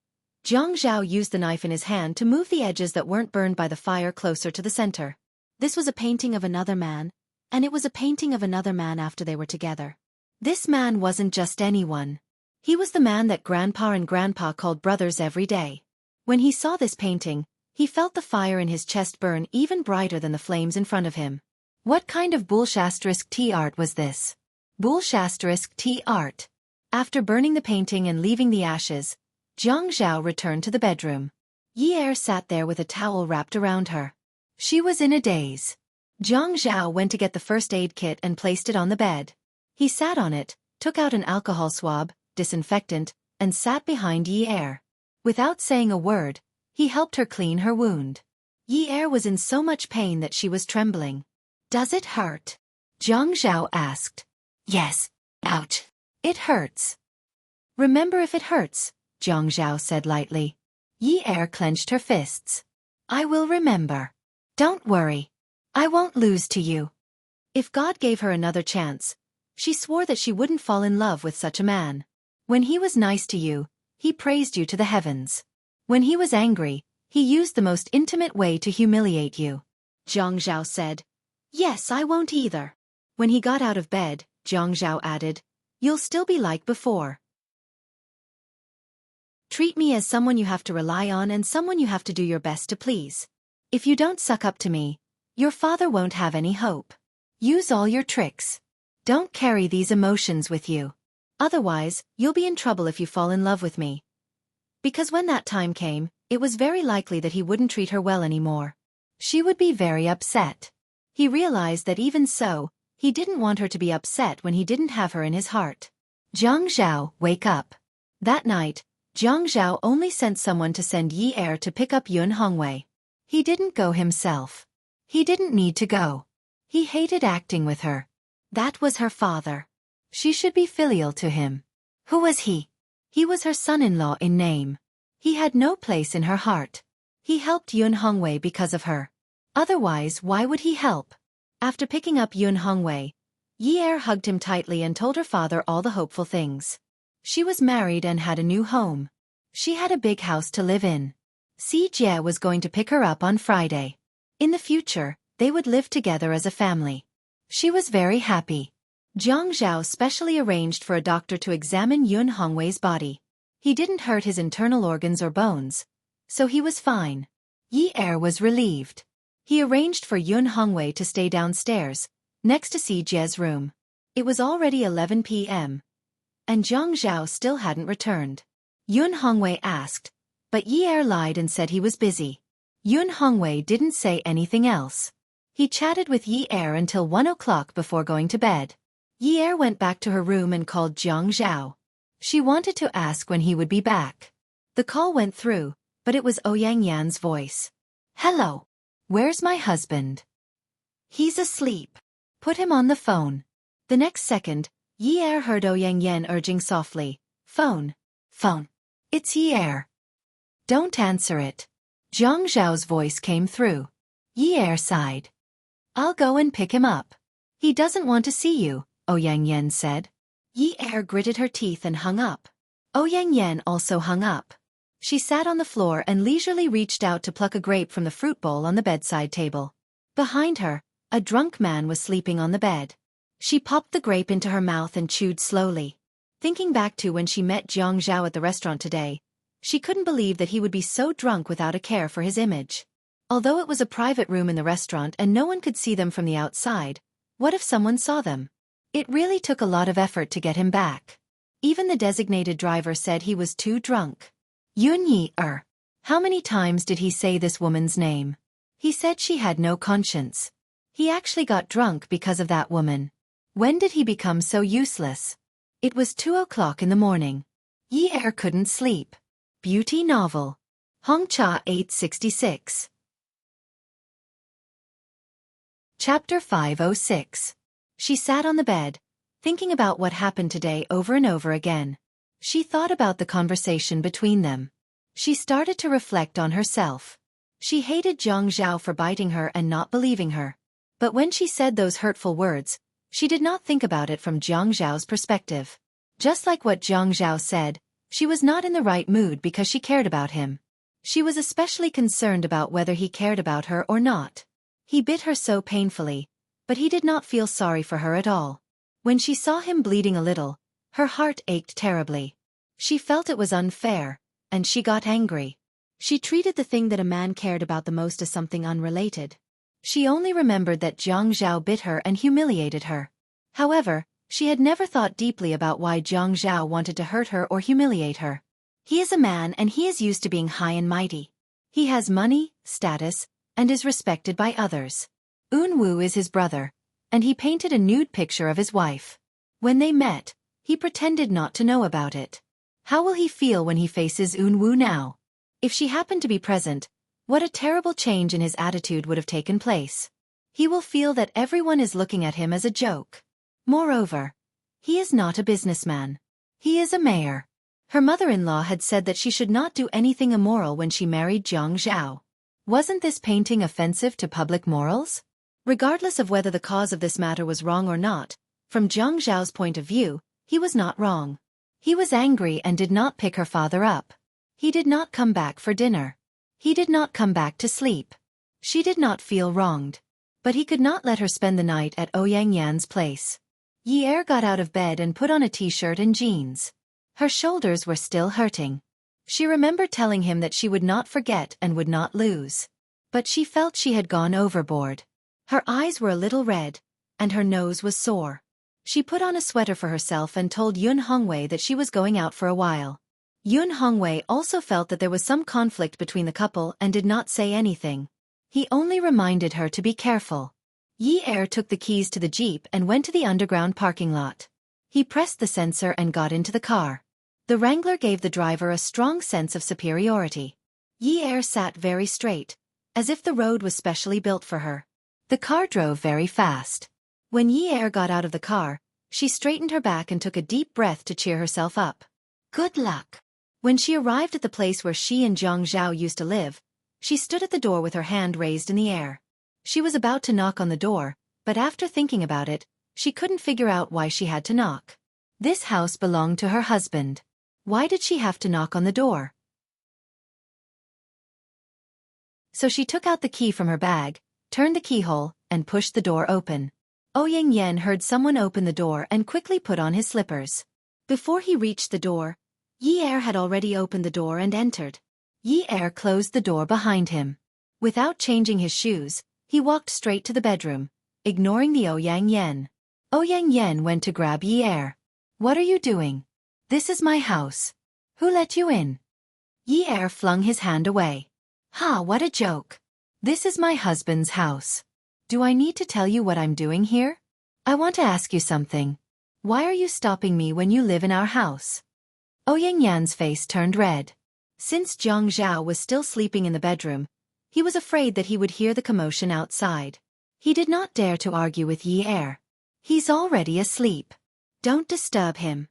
Zhang Zhao used the knife in his hand to move the edges that weren't burned by the fire closer to the center. This was a painting of another man, and it was a painting of another man after they were together. This man wasn't just anyone. He was the man that Grandpa and Grandpa called brothers every day. When he saw this painting, he felt the fire in his chest burn even brighter than the flames in front of him. What kind of bullshit tea art was this? Bullshit tea art. After burning the painting and leaving the ashes, Zhang Zhao returned to the bedroom. Yi sat there with a towel wrapped around her. She was in a daze. Zhang Zhao went to get the first aid kit and placed it on the bed. He sat on it, took out an alcohol swab, disinfectant, and sat behind Yi. Without saying a word, he helped her clean her wound. Yi was in so much pain that she was trembling. Does it hurt? Zhang Zhao asked. Yes. Ouch. It hurts. Remember if it hurts, Zhang Zhao said lightly. Yi clenched her fists. I will remember. Don't worry. I won't lose to you. If God gave her another chance, she swore that she wouldn't fall in love with such a man. When he was nice to you, he praised you to the heavens. When he was angry, he used the most intimate way to humiliate you. Zhang Zhao said. Yes, I won't either. When he got out of bed, Zhang Zhao added, You'll still be like before. Treat me as someone you have to rely on and someone you have to do your best to please. If you don't suck up to me, your father won't have any hope. Use all your tricks. Don't carry these emotions with you. Otherwise, you'll be in trouble if you fall in love with me. Because when that time came, it was very likely that he wouldn't treat her well anymore. She would be very upset. He realized that even so, he didn't want her to be upset when he didn't have her in his heart. Zhang Zhao, wake up. That night, Zhang Zhao only sent someone to send Yi to pick up Yun Hongwei. He didn't go himself. He didn't need to go. He hated acting with her. That was her father. She should be filial to him. Who was he? He was her son-in-law in name. He had no place in her heart. He helped Yun Hongwei because of her. Otherwise, why would he help? After picking up Yun Hongwei, Yi hugged him tightly and told her father all the hopeful things. She was married and had a new home. She had a big house to live in. Si Jie was going to pick her up on Friday. In the future, they would live together as a family. She was very happy. Zhang Zhao specially arranged for a doctor to examine Yun Hongwei's body. He didn't hurt his internal organs or bones, so he was fine. Yi was relieved. He arranged for Yun Hongwei to stay downstairs, next to Si Jie's room. It was already 11 p.m. and Zhang Zhao still hadn't returned. Yun Hongwei asked, but Yi Er lied and said he was busy. Yun Hongwei didn't say anything else. He chatted with Yi Er until 1 o'clock before going to bed. Yi Er went back to her room and called Zhang Zhao. She wanted to ask when he would be back. The call went through, but it was Ouyang Yan's voice. Hello. Where's my husband? He's asleep. Put him on the phone. The next second, Yi Er heard Ouyang Yan urging softly, Phone. Phone. It's Yi Er. Don't answer it. Zhang Zhao's voice came through. Yi Er sighed. I'll go and pick him up. He doesn't want to see you, Ouyang Yan said. Yi Er gritted her teeth and hung up. Ouyang Yan also hung up. She sat on the floor and leisurely reached out to pluck a grape from the fruit bowl on the bedside table. Behind her, a drunk man was sleeping on the bed. She popped the grape into her mouth and chewed slowly. Thinking back to when she met Zhang Zhao at the restaurant today, she couldn't believe that he would be so drunk without a care for his image. Although it was a private room in the restaurant and no one could see them from the outside, what if someone saw them? It really took a lot of effort to get him back. Even the designated driver said he was too drunk. Yun Yi Er. How many times did he say this woman's name? He said she had no conscience. He actually got drunk because of that woman. When did he become so useless? It was 2 o'clock in the morning. Yi Er couldn't sleep. Beauty novel. Hongcha 866. Chapter 506. She sat on the bed, thinking about what happened today over and over again. She thought about the conversation between them. She started to reflect on herself. She hated Zhang Zhao for biting her and not believing her. But when she said those hurtful words, she did not think about it from Zhang Zhao's perspective. Just like what Zhang Zhao said, she was not in the right mood because she cared about him. She was especially concerned about whether he cared about her or not. He bit her so painfully, but he did not feel sorry for her at all. When she saw him bleeding a little, her heart ached terribly. She felt it was unfair, and she got angry. She treated the thing that a man cared about the most as something unrelated. She only remembered that Zhang Zhao bit her and humiliated her. However, she had never thought deeply about why Zhang Zhao wanted to hurt her or humiliate her. He is a man and he is used to being high and mighty. He has money, status, and is respected by others. Wu is his brother, and he painted a nude picture of his wife. When they met, he pretended not to know about it. How will he feel when he faces Wu now? If she happened to be present, what a terrible change in his attitude would have taken place. He will feel that everyone is looking at him as a joke. Moreover, he is not a businessman. He is a mayor. Her mother-in-law had said that she should not do anything immoral when she married Zhang Zhao. Wasn't this painting offensive to public morals? Regardless of whether the cause of this matter was wrong or not, from Zhang Zhao's point of view, he was not wrong. He was angry and did not pick her father up. He did not come back for dinner. He did not come back to sleep. She did not feel wronged. But he could not let her spend the night at Ouyang Yan's place. Yi Er got out of bed and put on a t-shirt and jeans. Her shoulders were still hurting. She remembered telling him that she would not forget and would not lose. But she felt she had gone overboard. Her eyes were a little red, and her nose was sore. She put on a sweater for herself and told Yun Hongwei that she was going out for a while. Yun Hongwei also felt that there was some conflict between the couple and did not say anything. He only reminded her to be careful. Yi Er took the keys to the Jeep and went to the underground parking lot. He pressed the sensor and got into the car. The Wrangler gave the driver a strong sense of superiority. Yi Er sat very straight, as if the road was specially built for her. The car drove very fast. When Yi Er got out of the car, she straightened her back and took a deep breath to cheer herself up. Good luck. When she arrived at the place where she and Zhang Zhao used to live, she stood at the door with her hand raised in the air. She was about to knock on the door, but after thinking about it, she couldn't figure out why she had to knock. This house belonged to her husband. Why did she have to knock on the door? So she took out the key from her bag, turned the keyhole, and pushed the door open. Ouyang Yan heard someone open the door and quickly put on his slippers. Before he reached the door, Yi Er had already opened the door and entered. Yi Er closed the door behind him. Without changing his shoes, he walked straight to the bedroom, ignoring the Ouyang Yen. Ouyang Yen went to grab Yi Er. What are you doing? This is my house. Who let you in? Yi Er flung his hand away. Ha, what a joke. This is my husband's house. Do I need to tell you what I'm doing here? I want to ask you something. Why are you stopping me when you live in our house? Ouyang Yan's face turned red. Since Zhang Zhao was still sleeping in the bedroom, he was afraid that he would hear the commotion outside. He did not dare to argue with Yi Er. He's already asleep. Don't disturb him.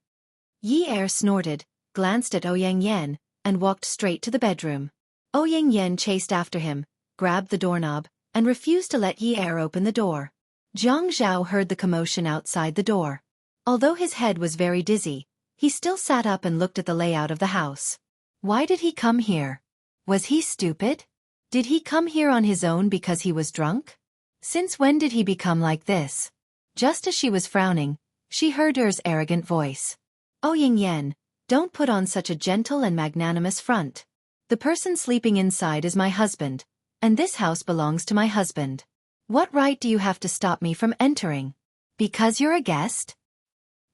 Yi Er snorted, glanced at Ouyang Yan, and walked straight to the bedroom. Ouyang Yan chased after him, grabbed the doorknob, and refused to let Yi Er open the door. Zhang Zhao heard the commotion outside the door. Although his head was very dizzy, he still sat up and looked at the layout of the house. Why did he come here? Was he stupid? Did he come here on his own because he was drunk? Since when did he become like this? Just as she was frowning, she heard Er's arrogant voice. Ouyang Yan, don't put on such a gentle and magnanimous front. The person sleeping inside is my husband, and this house belongs to my husband. What right do you have to stop me from entering? Because you're a guest?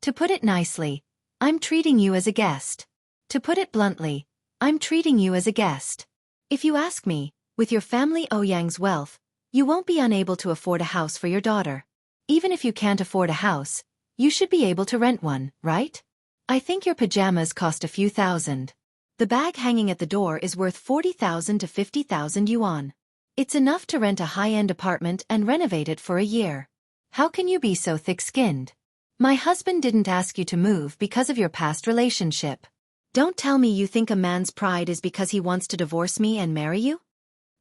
To put it nicely, I'm treating you as a guest. To put it bluntly, I'm treating you as a guest. If you ask me, with your family Ouyang's wealth, you won't be unable to afford a house for your daughter. Even if you can't afford a house, you should be able to rent one, right? I think your pajamas cost a few thousand. The bag hanging at the door is worth 40,000 to 50,000 yuan. It's enough to rent a high-end apartment and renovate it for a year. How can you be so thick-skinned? My husband didn't ask you to move because of your past relationship. Don't tell me you think a man's pride is because he wants to divorce me and marry you?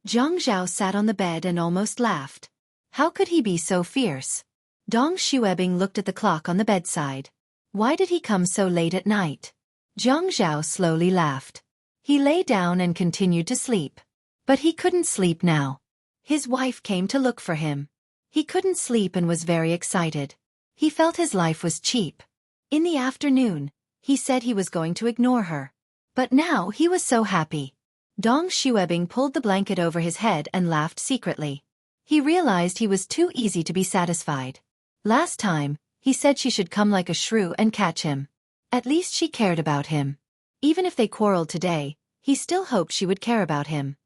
Zhang Zhao sat on the bed and almost laughed. How could he be so fierce? Dong Xuebing looked at the clock on the bedside. Why did he come so late at night? Zhang Zhao slowly laughed. He lay down and continued to sleep. But he couldn't sleep now. His wife came to look for him. He couldn't sleep and was very excited. He felt his life was cheap. In the afternoon, he said he was going to ignore her. But now he was so happy. Dong Xuebing pulled the blanket over his head and laughed secretly. He realized he was too easy to be satisfied. Last time, he said she should come like a shrew and catch him. At least she cared about him. Even if they quarreled today, he still hoped she would care about him.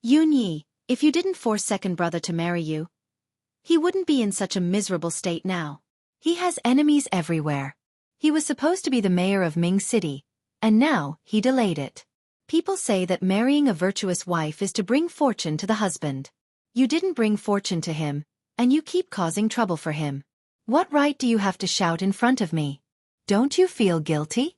Yun Yi, if you didn't force second brother to marry you, he wouldn't be in such a miserable state now. He has enemies everywhere. He was supposed to be the mayor of Ming City, and now he delayed it. People say that marrying a virtuous wife is to bring fortune to the husband. You didn't bring fortune to him, and you keep causing trouble for him. What right do you have to shout in front of me? Don't you feel guilty?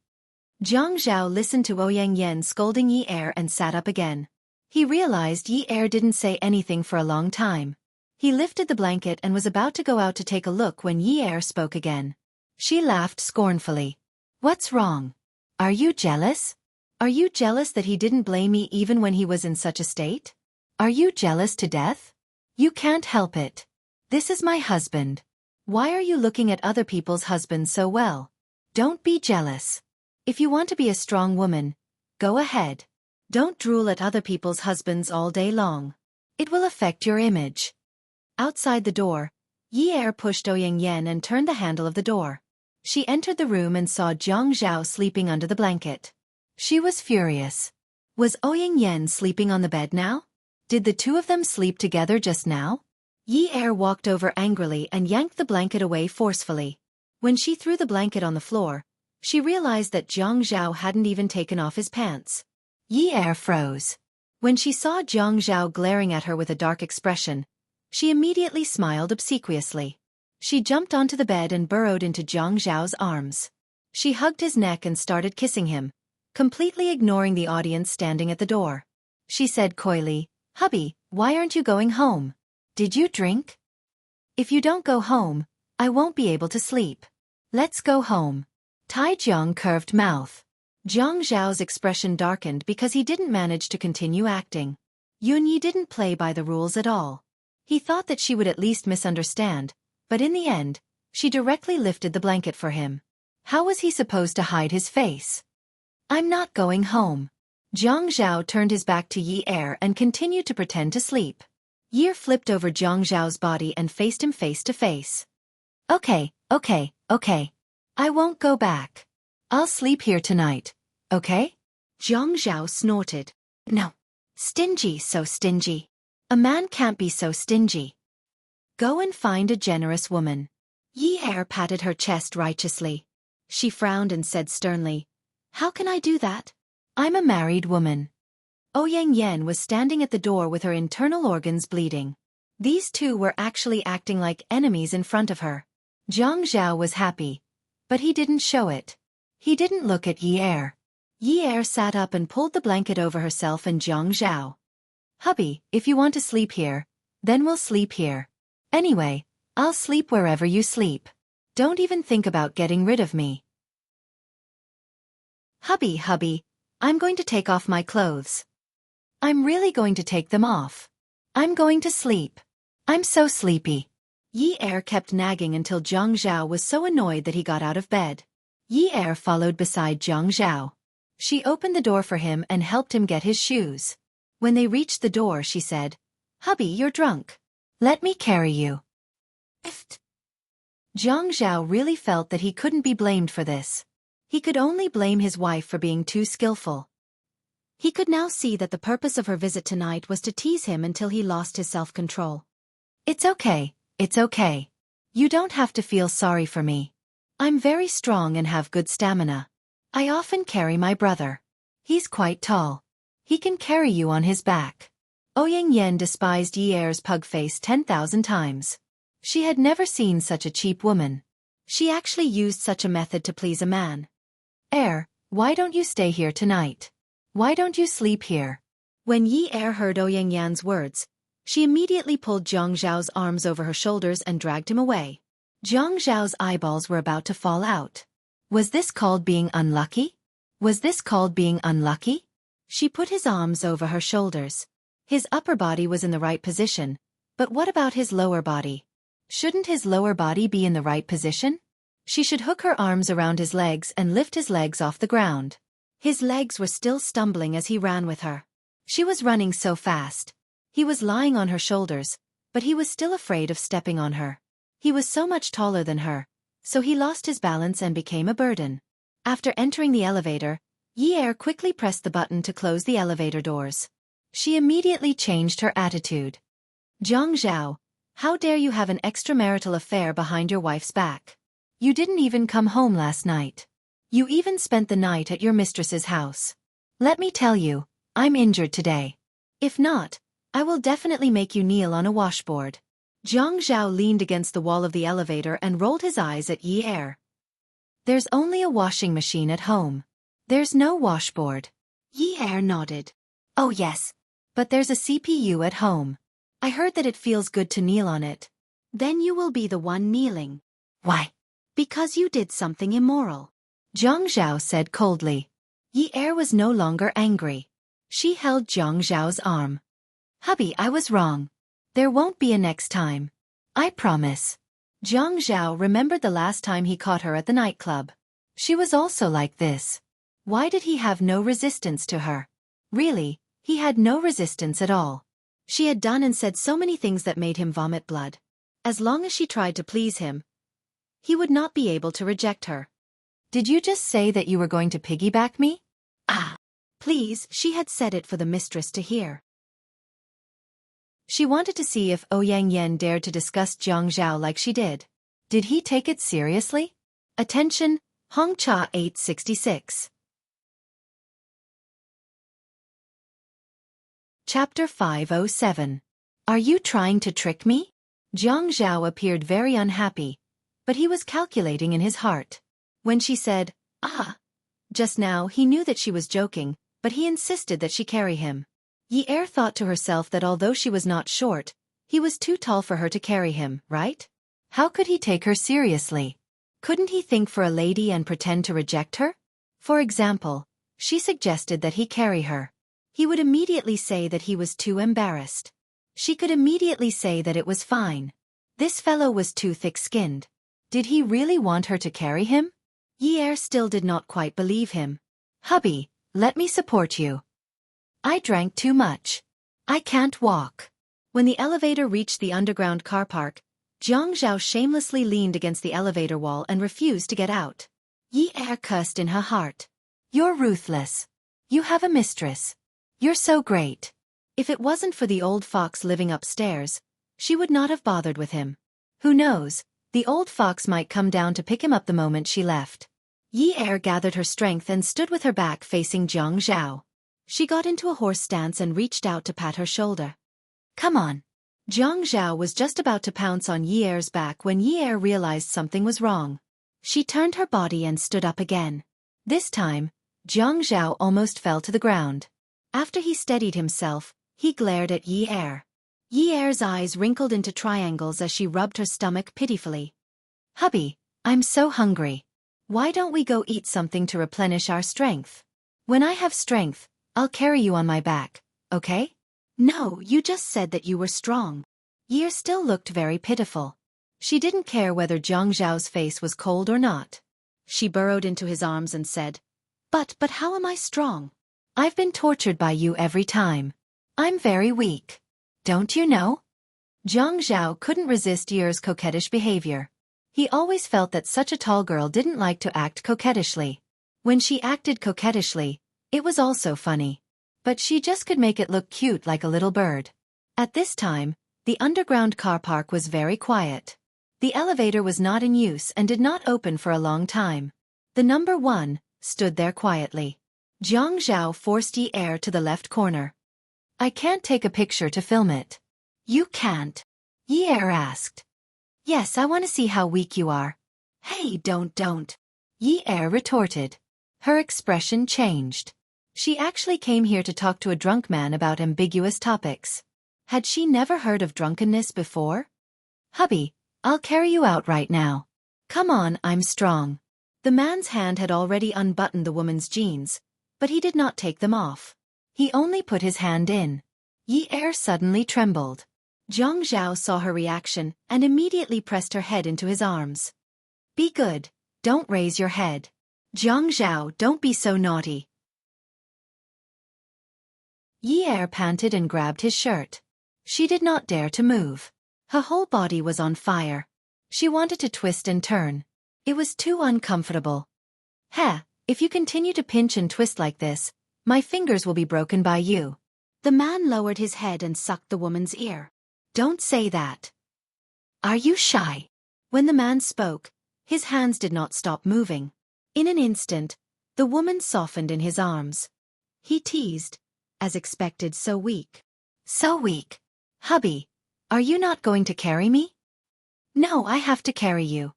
Zhang Zhao listened to Ouyang Yan scolding Yi Er and sat up again. He realized Yi Er didn't say anything for a long time. He lifted the blanket and was about to go out to take a look when Yi Er spoke again. She laughed scornfully. What's wrong? Are you jealous? Are you jealous that he didn't blame me even when he was in such a state? Are you jealous to death? You can't help it. This is my husband. Why are you looking at other people's husbands so well? Don't be jealous. If you want to be a strong woman, go ahead. Don't drool at other people's husbands all day long. It will affect your image. Outside the door, Yi Er pushed Ouyang Yan and turned the handle of the door. She entered the room and saw Zhang Zhao sleeping under the blanket. She was furious. Was Ouyang Yan sleeping on the bed now? Did the two of them sleep together just now? Yi Er walked over angrily and yanked the blanket away forcefully. When she threw the blanket on the floor, she realized that Zhang Zhao hadn't even taken off his pants. Yi Er froze. When she saw Zhang Zhao glaring at her with a dark expression, she immediately smiled obsequiously. She jumped onto the bed and burrowed into Zhang Zhao's arms. She hugged his neck and started kissing him, completely ignoring the audience standing at the door. She said coyly, "Hubby, why aren't you going home? Did you drink? If you don't go home, I won't be able to sleep. Let's go home." Tai Jiang curved mouth. Zhang Zhao's expression darkened because he didn't manage to continue acting. Yun Yi didn't play by the rules at all. He thought that she would at least misunderstand, but in the end, she directly lifted the blanket for him. How was he supposed to hide his face? "I'm not going home." Zhang Zhao turned his back to Yi Er and continued to pretend to sleep. Yi Er flipped over Jiang Zhao's body and faced him face to face. Okay. I won't go back. I'll sleep here tonight, okay? Jiang Zhao snorted. No. Stingy, so stingy. A man can't be so stingy. Go and find a generous woman. Yi Er patted her chest righteously. She frowned and said sternly, How can I do that? I'm a married woman. Ouyang Yan was standing at the door with her internal organs bleeding. These two were actually acting like enemies in front of her. Jiang Zhao was happy, but he didn't show it. He didn't look at Yi Er. Yi Er sat up and pulled the blanket over herself and Jiang Zhao. Hubby, if you want to sleep here, then we'll sleep here. Anyway, I'll sleep wherever you sleep. Don't even think about getting rid of me. Hubby, I'm going to take off my clothes. I'm really going to take them off. I'm going to sleep. I'm so sleepy. Yi Er kept nagging until Jiang Zhao was so annoyed that he got out of bed. Yi Er followed beside Jiang Zhao. She opened the door for him and helped him get his shoes. When they reached the door, she said, Hubby, you're drunk. Let me carry you. Jiang Zhao really felt that he couldn't be blamed for this. He could only blame his wife for being too skillful. He could now see that the purpose of her visit tonight was to tease him until he lost his self-control. It's okay. You don't have to feel sorry for me. I'm very strong and have good stamina. I often carry my brother. He's quite tall. He can carry you on his back. Ouyang Yan despised Yi Er's pug face 10,000 times. She had never seen such a cheap woman. She actually used such a method to please a man. Why don't you stay here tonight? Why don't you sleep here? When Yi Er heard Ouyang Yan's words, she immediately pulled Jiang Zhao's arms over her shoulders and dragged him away. Jiang Zhao's eyeballs were about to fall out. Was this called being unlucky? She put his arms over her shoulders. His upper body was in the right position, but what about his lower body? Shouldn't his lower body be in the right position? She should hook her arms around his legs and lift his legs off the ground. His legs were still stumbling as he ran with her. She was running so fast. He was lying on her shoulders, but he was still afraid of stepping on her. He was so much taller than her, so he lost his balance and became a burden. After entering the elevator, Yi Er quickly pressed the button to close the elevator doors. She immediately changed her attitude. Jiang Zhao, how dare you have an extramarital affair behind your wife's back? You didn't even come home last night. You even spent the night at your mistress's house. Let me tell you, I'm injured today. If not, I will definitely make you kneel on a washboard. Jiang Zhao leaned against the wall of the elevator and rolled his eyes at Yi Er. There's only a washing machine at home. There's no washboard. Yi Er nodded. Oh yes, but there's a CPU at home. I heard that it feels good to kneel on it. Then you will be the one kneeling. Why? Because you did something immoral. Jiang Zhao said coldly. Yi Er was no longer angry. She held Jiang Zhao's arm. Hubby, I was wrong. There won't be a next time. I promise. Jiang Zhao remembered the last time he caught her at the nightclub. She was also like this. Why did he have no resistance to her? Really, he had no resistance at all. She had done and said so many things that made him vomit blood. As long as she tried to please him, he would not be able to reject her. Did you just say that you were going to piggyback me? Ah, please, she had said it for the mistress to hear. She wanted to see if Ouyang Yan dared to discuss Jiang Zhao like she did. Did he take it seriously? Attention, Hong Cha 866. Chapter 507. Are you trying to trick me? Jiang Zhao appeared very unhappy, but he was calculating in his heart. When she said, just now he knew that she was joking, but he insisted that she carry him. Yi Er thought to herself that although she was not short, he was too tall for her to carry him, right? How could he take her seriously? Couldn't he think for a lady and pretend to reject her? For example, she suggested that he carry her. He would immediately say that he was too embarrassed. She could immediately say that it was fine. This fellow was too thick-skinned. Did he really want her to carry him? Yi Er still did not quite believe him. Hubby, let me support you. I drank too much. I can't walk. When the elevator reached the underground car park, Jiang Zhao shamelessly leaned against the elevator wall and refused to get out. Yi Er cursed in her heart. You're ruthless. You have a mistress. You're so great. If it wasn't for the old fox living upstairs, she would not have bothered with him. Who knows, the old fox might come down to pick him up the moment she left. Yi Er gathered her strength and stood with her back facing Jiang Zhao. She got into a horse stance and reached out to pat her shoulder. Come on. Jiang Zhao was just about to pounce on Yi Er's back when Yi Er realized something was wrong. She turned her body and stood up again. This time, Jiang Zhao almost fell to the ground. After he steadied himself, he glared at Yi Er. Yi Er's eyes wrinkled into triangles as she rubbed her stomach pitifully. Hubby, I'm so hungry. Why don't we go eat something to replenish our strength? When I have strength, I'll carry you on my back, okay? No, you just said that you were strong. Yi Er still looked very pitiful. She didn't care whether Jiang Zhao's face was cold or not. She burrowed into his arms and said, But how am I strong? I've been tortured by you every time. I'm very weak. Don't you know? Jiang Zhao couldn't resist Yi Er's coquettish behavior. He always felt that such a tall girl didn't like to act coquettishly. When she acted coquettishly, it was also funny. But she just could make it look cute like a little bird. At this time, the underground car park was very quiet. The elevator was not in use and did not open for a long time. The number 1 stood there quietly. Jiang Zhao forced Yi Er to the left corner. I can't take a picture to film it. You can't? Yi Er asked. Yes, I want to see how weak you are. Hey, don't. Yi Er retorted. Her expression changed. She actually came here to talk to a drunk man about ambiguous topics. Had she never heard of drunkenness before? Hubby, I'll carry you out right now. Come on, I'm strong. The man's hand had already unbuttoned the woman's jeans, but he did not take them off. He only put his hand in. Yi Er suddenly trembled. Jiang Zhao saw her reaction and immediately pressed her head into his arms. Be good, don't raise your head. Jiang Zhao, don't be so naughty. Yi Er panted and grabbed his shirt. She did not dare to move. Her whole body was on fire. She wanted to twist and turn. It was too uncomfortable. If you continue to pinch and twist like this, my fingers will be broken by you. The man lowered his head and sucked the woman's ear. Don't say that. Are you shy? When the man spoke, his hands did not stop moving. In an instant, the woman softened in his arms. He teased. As expected, so weak. So weak. Hubby, are you not going to carry me? No, I have to carry you.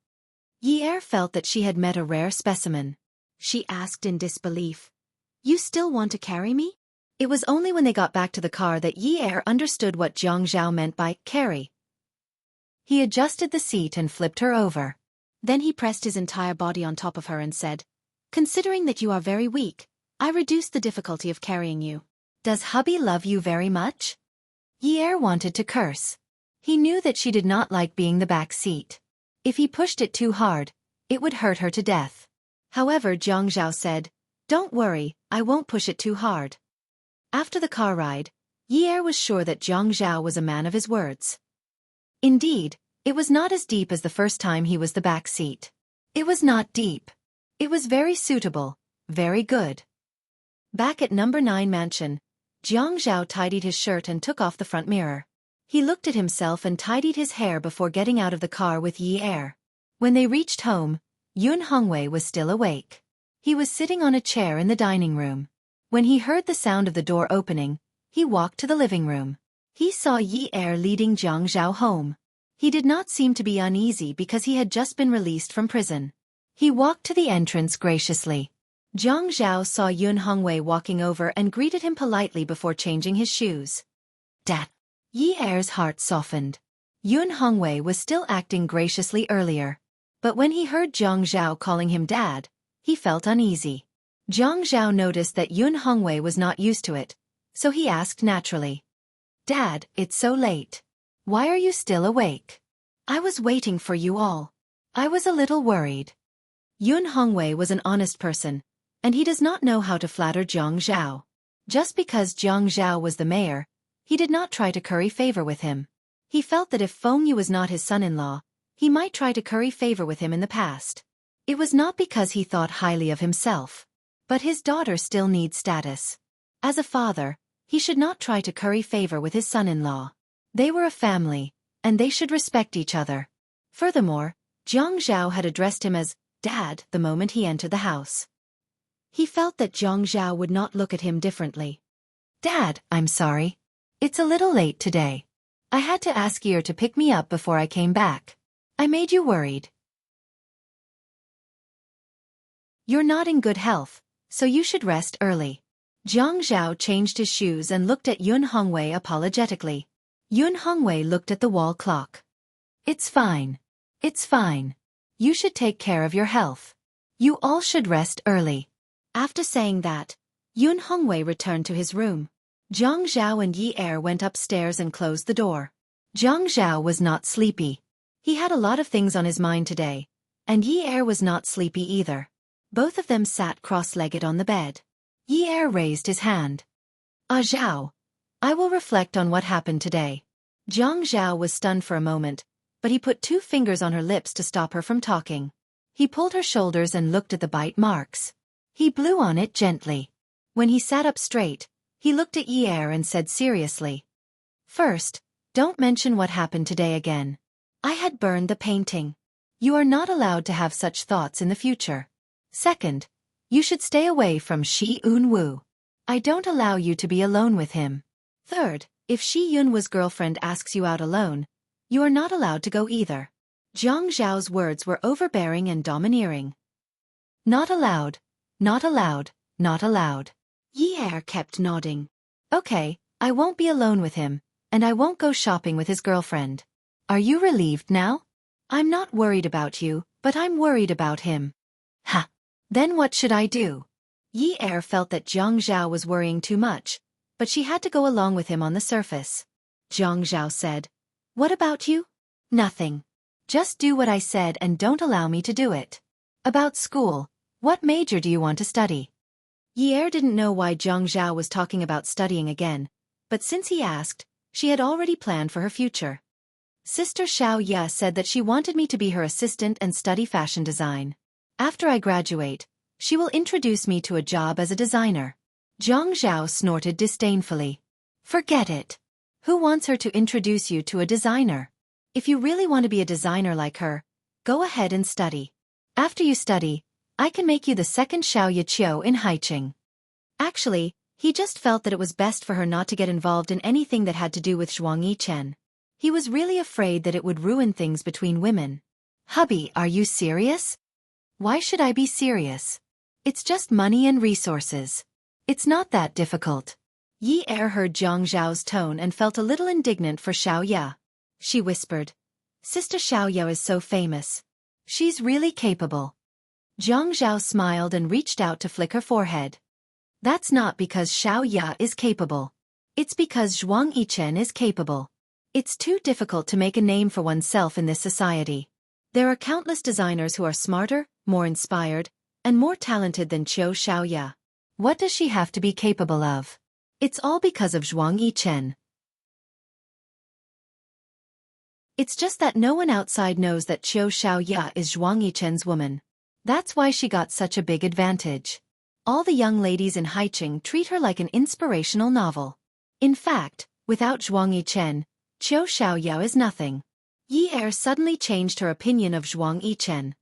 Yi Er felt that she had met a rare specimen. She asked in disbelief. You still want to carry me? It was only when they got back to the car that Yi Er understood what Jiang Zhao meant by carry. He adjusted the seat and flipped her over. Then he pressed his entire body on top of her and said, Considering that you are very weak, I reduced the difficulty of carrying you. Does hubby love you very much? Yi Er wanted to curse. He knew that she did not like being the back seat. If he pushed it too hard, it would hurt her to death. However, Jiang Zhao said, Don't worry, I won't push it too hard. After the car ride, Yi Er was sure that Jiang Zhao was a man of his words. Indeed, it was not as deep as the first time he was the back seat. It was not deep. It was very suitable, very good. Back at number 9 mansion, Jiang Zhao tidied his shirt and took off the front mirror. He looked at himself and tidied his hair before getting out of the car with Yi Er. When they reached home, Yun Hongwei was still awake. He was sitting on a chair in the dining room. When he heard the sound of the door opening, he walked to the living room. He saw Yi Er leading Jiang Zhao home. He did not seem to be uneasy because he had just been released from prison. He walked to the entrance graciously. Jiang Zhao saw Yun Hongwei walking over and greeted him politely before changing his shoes. Dad. Yi Er's heart softened. Yun Hongwei was still acting graciously earlier. But when he heard Jiang Zhao calling him Dad, he felt uneasy. Jiang Zhao noticed that Yun Hongwei was not used to it, so he asked naturally. Dad, it's so late. Why are you still awake? I was waiting for you all. I was a little worried. Yun Hongwei was an honest person, and he does not know how to flatter Jiang Zhao. Just because Jiang Zhao was the mayor, He did not try to curry favor with him. He felt that if Feng Yu was not his son-in-law, he might try to curry favor with him in the past. It was not because he thought highly of himself. But his daughter still needs status. As a father, he should not try to curry favor with his son-in-law. They were a family, and they should respect each other. Furthermore, Jiang Zhao had addressed him as Dad the moment he entered the house. He felt that Jiang Zhao would not look at him differently. Dad, I'm sorry. It's a little late today. I had to ask Yi to pick me up before I came back. I made you worried. You're not in good health, so you should rest early. Jiang Zhao changed his shoes and looked at Yun Hongwei apologetically. Yun Hongwei looked at the wall clock. It's fine. It's fine. You should take care of your health. You all should rest early. After saying that, Yun Hongwei returned to his room. Jiang Zhao and Yi Er went upstairs and closed the door. Jiang Zhao was not sleepy. He had a lot of things on his mind today, and Yi Er was not sleepy either. Both of them sat cross-legged on the bed. Yi Er raised his hand. Zhao, I will reflect on what happened today. Jiang Zhao was stunned for a moment, but he put 2 fingers on her lips to stop her from talking. He pulled her shoulders and looked at the bite marks. He blew on it gently. When he sat up straight, he looked at Yi Er and said seriously. First, don't mention what happened today again. I had burned the painting. You are not allowed to have such thoughts in the future. Second, you should stay away from Shi Yunwu. I don't allow you to be alone with him. Third, if Shi Yunwu's girlfriend asks you out alone, you are not allowed to go either. Jiang Zhao's words were overbearing and domineering. Not allowed, not allowed, not allowed. Yi Er kept nodding. Okay, I won't be alone with him, and I won't go shopping with his girlfriend. Are you relieved now? I'm not worried about you, but I'm worried about him. Ha! Then what should I do? Yi Er felt that Jiang Zhao was worrying too much, but she had to go along with him on the surface. Jiang Zhao said, What about you? Nothing. Just do what I said and don't allow me to do it. About school, what major do you want to study? Yi Er didn't know why Jiang Zhao was talking about studying again, but since he asked, she had already planned for her future. Sister Xiao Ya said that she wanted me to be her assistant and study fashion design. After I graduate, she will introduce me to a job as a designer. Jiang Zhao snorted disdainfully. Forget it. Who wants her to introduce you to a designer? If you really want to be a designer like her, go ahead and study. After you study, I can make you the second Xiao Yiqiu in Haiqing. Actually, he just felt that it was best for her not to get involved in anything that had to do with Zhuang Yichen. He was really afraid that it would ruin things between women. Hubby, are you serious? Why should I be serious? It's just money and resources. It's not that difficult. Yi Er heard Jiang Zhao's tone and felt a little indignant for Xiao Ya. She whispered, Sister Xiao Ya is so famous. She's really capable. Jiang Zhao smiled and reached out to flick her forehead. That's not because Xiao Ya is capable. It's because Zhuang Yichen is capable. It's too difficult to make a name for oneself in this society. There are countless designers who are smarter, more inspired, and more talented than Xiao Ya. What does she have to be capable of? It's all because of Zhuang Yichen. It's just that no one outside knows that Xiao Ya is Zhuang Yichen's woman. That's why she got such a big advantage. All the young ladies in Haiqing treat her like an inspirational novel. In fact, without Zhuang Yichen, Xiao Ya is nothing. Yi Er suddenly changed her opinion of Zhuang Yichen.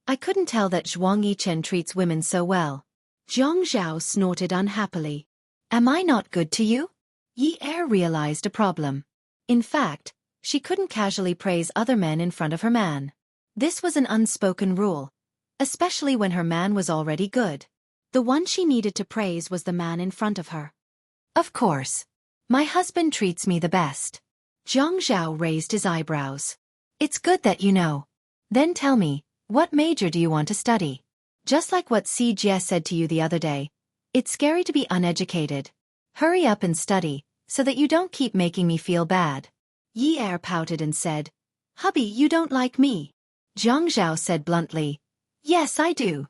I couldn't tell that Zhuang Yichen treats women so well. Jiang Zhao snorted unhappily. Am I not good to you? Yi Er realized a problem. In fact, she couldn't casually praise other men in front of her man. This was an unspoken rule, especially when her man was already good. The one she needed to praise was the man in front of her. Of course. My husband treats me the best. Jiang Zhao raised his eyebrows. It's good that you know. Then tell me, what major do you want to study? Just like what Si Jie said to you the other day, it's scary to be uneducated. Hurry up and study, so that you don't keep making me feel bad. Yi Er pouted and said, Hubby, you don't like me. Jiang Zhao said bluntly, Yes, I do.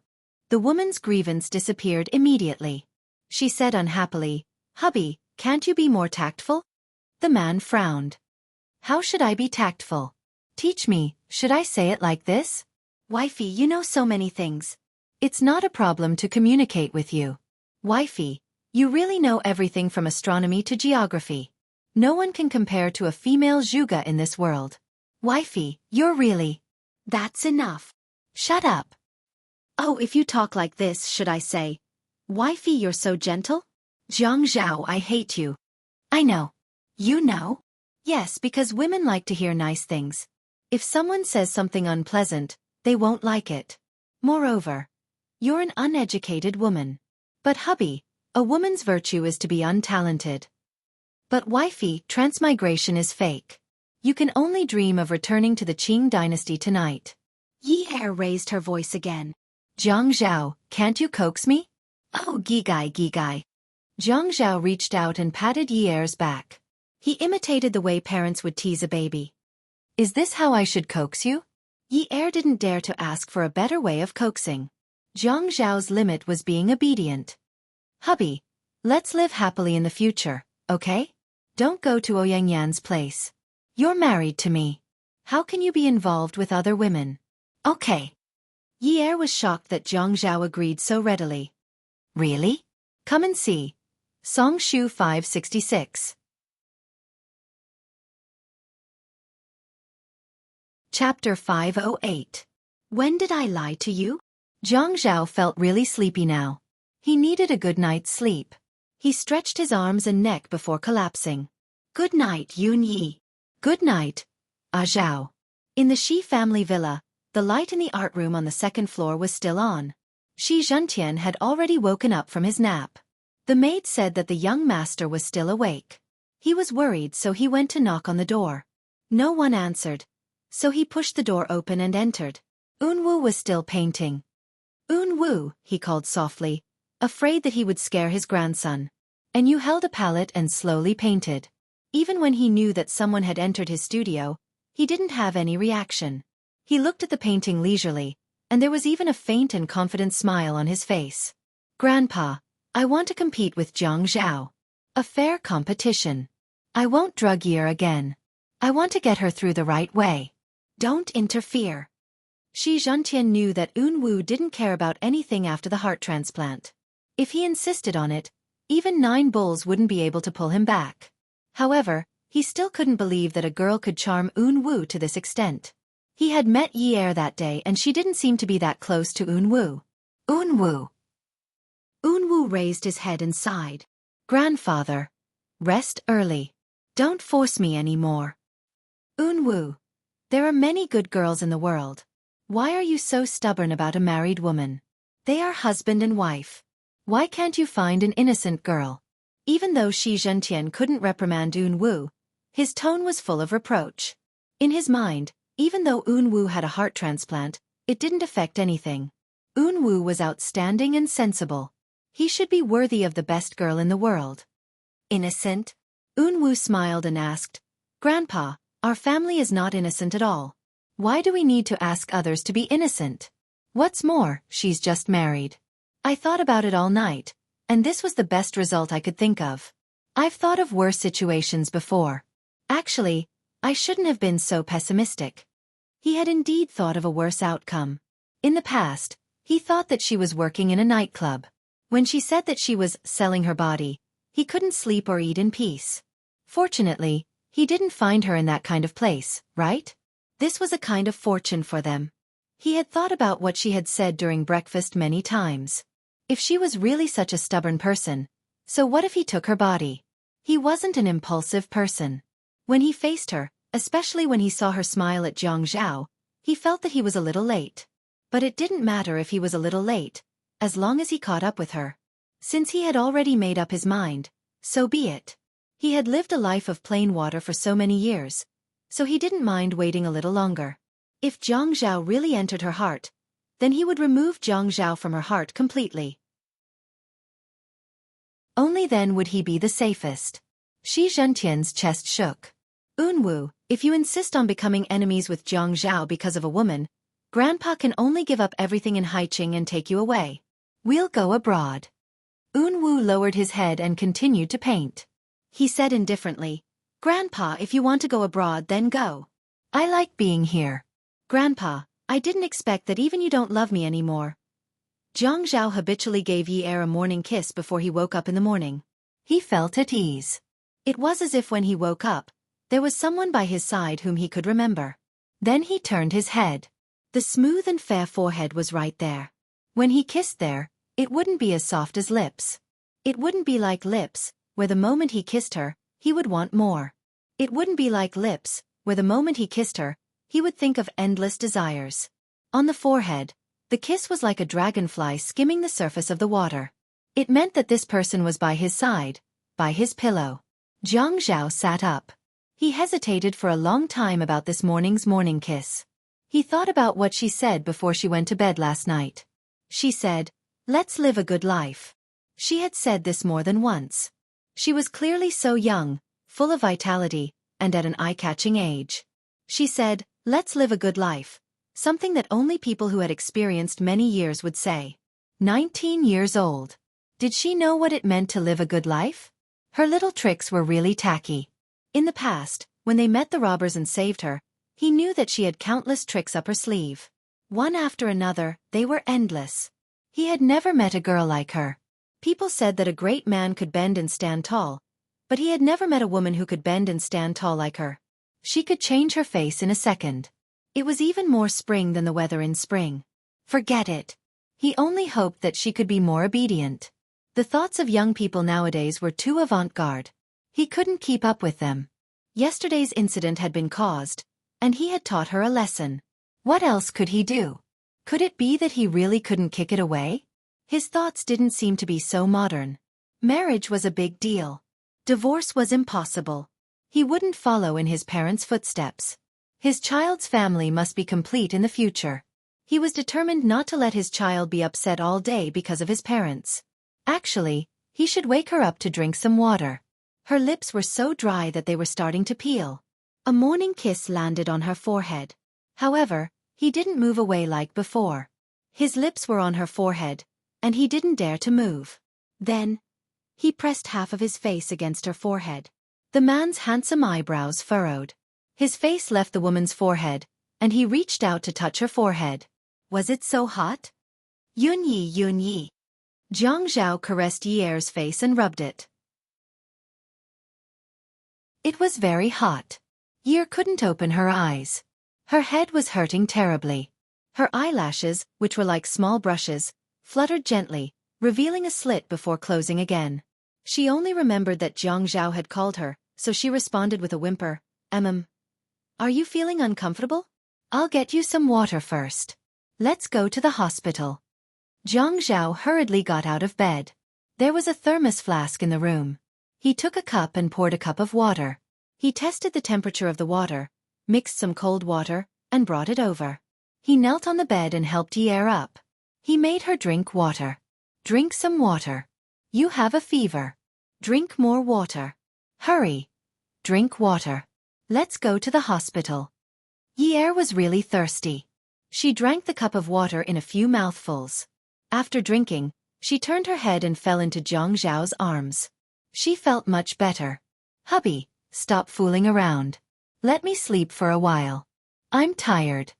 The woman's grievance disappeared immediately. She said unhappily, Hubby, can't you be more tactful? The man frowned. How should I be tactful? Teach me, should I say it like this? Wifey, you know so many things. It's not a problem to communicate with you. Wifey, you really know everything from astronomy to geography. No one can compare to a female Zhuge in this world. Wifey, you're really... That's enough. Shut up. Oh, if you talk like this, should I say, Wifey, you're so gentle? Jiang Zhao, I hate you. I know. You know? Yes, because women like to hear nice things. If someone says something unpleasant, they won't like it. Moreover, you're an uneducated woman. But hubby, a woman's virtue is to be untalented. But wifey, transmigration is fake. You can only dream of returning to the Qing dynasty tonight. Yi Er raised her voice again. Jiang Zhao, can't you coax me? Oh, Gigai, Gigai. Jiang Zhao reached out and patted Yi Er's back. He imitated the way parents would tease a baby. Is this how I should coax you? Yi Er didn't dare to ask for a better way of coaxing. Jiang Zhao's limit was being obedient. Hubby, let's live happily in the future, okay? Don't go to Ouyang Yan's place. You're married to me. How can you be involved with other women? Okay. Yi Er was shocked that Jiang Zhao agreed so readily. Really? Come and see. Song Shu 566. Chapter 508. When did I lie to you? Jiang Zhao felt really sleepy now. He needed a good night's sleep. He stretched his arms and neck before collapsing. Good night, Yun Yi. Good night, Zhao. In the Shi family villa, the light in the art room on the second floor was still on. Shi Zhentian had already woken up from his nap. The maid said that the young master was still awake. He was worried, so he went to knock on the door. No one answered, so he pushed the door open and entered. Unwu was still painting. Unwu, he called softly, afraid that he would scare his grandson. And you held a palette and slowly painted. Even when he knew that someone had entered his studio, he didn't have any reaction. He looked at the painting leisurely, and there was even a faint and confident smile on his face. Grandpa, I want to compete with Jiang Zhao. A fair competition. I won't drug Yi Er again. I want to get her through the right way. Don't interfere. Shi Zhentian knew that Unwu didn't care about anything after the heart transplant. If he insisted on it, even 9 bulls wouldn't be able to pull him back. However, he still couldn't believe that a girl could charm Unwu to this extent. He had met Yi Er that day and she didn't seem to be that close to Unwu. Unwu. Unwu raised his head and sighed. Grandfather. Rest early. Don't force me anymore. Unwu. There are many good girls in the world. Why are you so stubborn about a married woman? They are husband and wife. Why can't you find an innocent girl? Even though Shi Zhentian couldn't reprimand Unwu, his tone was full of reproach. In his mind, even though Unwu had a heart transplant, it didn't affect anything. Unwu was outstanding and sensible. He should be worthy of the best girl in the world. Innocent? Unwu smiled and asked, Grandpa, our family is not innocent at all. Why do we need to ask others to be innocent? What's more, she's just married. I thought about it all night, and this was the best result I could think of. I've thought of worse situations before. Actually, I shouldn't have been so pessimistic. He had indeed thought of a worse outcome. In the past, he thought that she was working in a nightclub. When she said that she was selling her body, he couldn't sleep or eat in peace. Fortunately, he didn't find her in that kind of place, right? This was a kind of fortune for them. He had thought about what she had said during breakfast many times. If she was really such a stubborn person, so what if he took her body? He wasn't an impulsive person. When he faced her, especially when he saw her smile at Jiang Zhao, he felt that he was a little late. But it didn't matter if he was a little late, as long as he caught up with her. Since he had already made up his mind, so be it. He had lived a life of plain water for so many years, so he didn't mind waiting a little longer. If Jiang Zhao really entered her heart, then he would remove Jiang Zhao from her heart completely. Only then would he be the safest. Shi Zhentian's chest shook. Unwu, if you insist on becoming enemies with Jiang Zhao because of a woman, Grandpa can only give up everything in Haiqing and take you away. We'll go abroad. Unwu lowered his head and continued to paint. He said indifferently, Grandpa, if you want to go abroad, then go. I like being here. Grandpa, I didn't expect that even you don't love me anymore. Zhang Zhao habitually gave Yi Er a morning kiss before he woke up in the morning. He felt at ease. It was as if when he woke up, there was someone by his side whom he could remember. Then he turned his head. The smooth and fair forehead was right there. When he kissed there, it wouldn't be as soft as lips. It wouldn't be like lips, where the moment he kissed her, he would want more. It wouldn't be like lips, where the moment he kissed her, he would think of endless desires. On the forehead, the kiss was like a dragonfly skimming the surface of the water. It meant that this person was by his side, by his pillow. Zhang Zhao sat up. He hesitated for a long time about this morning's morning kiss. He thought about what she said before she went to bed last night. She said, "Let's live a good life." She had said this more than once. She was clearly so young, full of vitality, and at an eye-catching age. She said, "Let's live a good life," something that only people who had experienced many years would say. 19 years old. Did she know what it meant to live a good life? Her little tricks were really tacky. In the past, when they met the robbers and saved her, he knew that she had countless tricks up her sleeve. One after another, they were endless. He had never met a girl like her. People said that a great man could bend and stand tall, but he had never met a woman who could bend and stand tall like her. She could change her face in a second. It was even more spring than the weather in spring. Forget it. He only hoped that she could be more obedient. The thoughts of young people nowadays were too avant-garde. He couldn't keep up with them. Yesterday's incident had been caused, and he had taught her a lesson. What else could he do? Could it be that he really couldn't kick it away? His thoughts didn't seem to be so modern. Marriage was a big deal. Divorce was impossible. He wouldn't follow in his parents' footsteps. His child's family must be complete in the future. He was determined not to let his child be upset all day because of his parents. Actually, he should wake her up to drink some water. Her lips were so dry that they were starting to peel. A morning kiss landed on her forehead. However, he didn't move away like before. His lips were on her forehead, and he didn't dare to move. Then, he pressed half of his face against her forehead. The man's handsome eyebrows furrowed. His face left the woman's forehead, and he reached out to touch her forehead. Was it so hot? Yun Yi. Zhang Zhao caressed Yi Er's face and rubbed it. It was very hot. Yi Er couldn't open her eyes. Her head was hurting terribly. Her eyelashes, which were like small brushes, fluttered gently, revealing a slit before closing again. She only remembered that Zhang Zhao had called her, so she responded with a whimper, Are you feeling uncomfortable? I'll get you some water first. Let's go to the hospital." Zhang Zhao hurriedly got out of bed. There was a thermos flask in the room. He took a cup and poured a cup of water. He tested the temperature of the water, mixed some cold water, and brought it over. He knelt on the bed and helped Yi Er up. He made her drink water. "Drink some water. You have a fever. Drink more water. Hurry. Drink water. Let's go to the hospital." Yi Er was really thirsty. She drank the cup of water in a few mouthfuls. After drinking, she turned her head and fell into Zhang Zhao's arms. She felt much better. "Hubby, stop fooling around. Let me sleep for a while. I'm tired."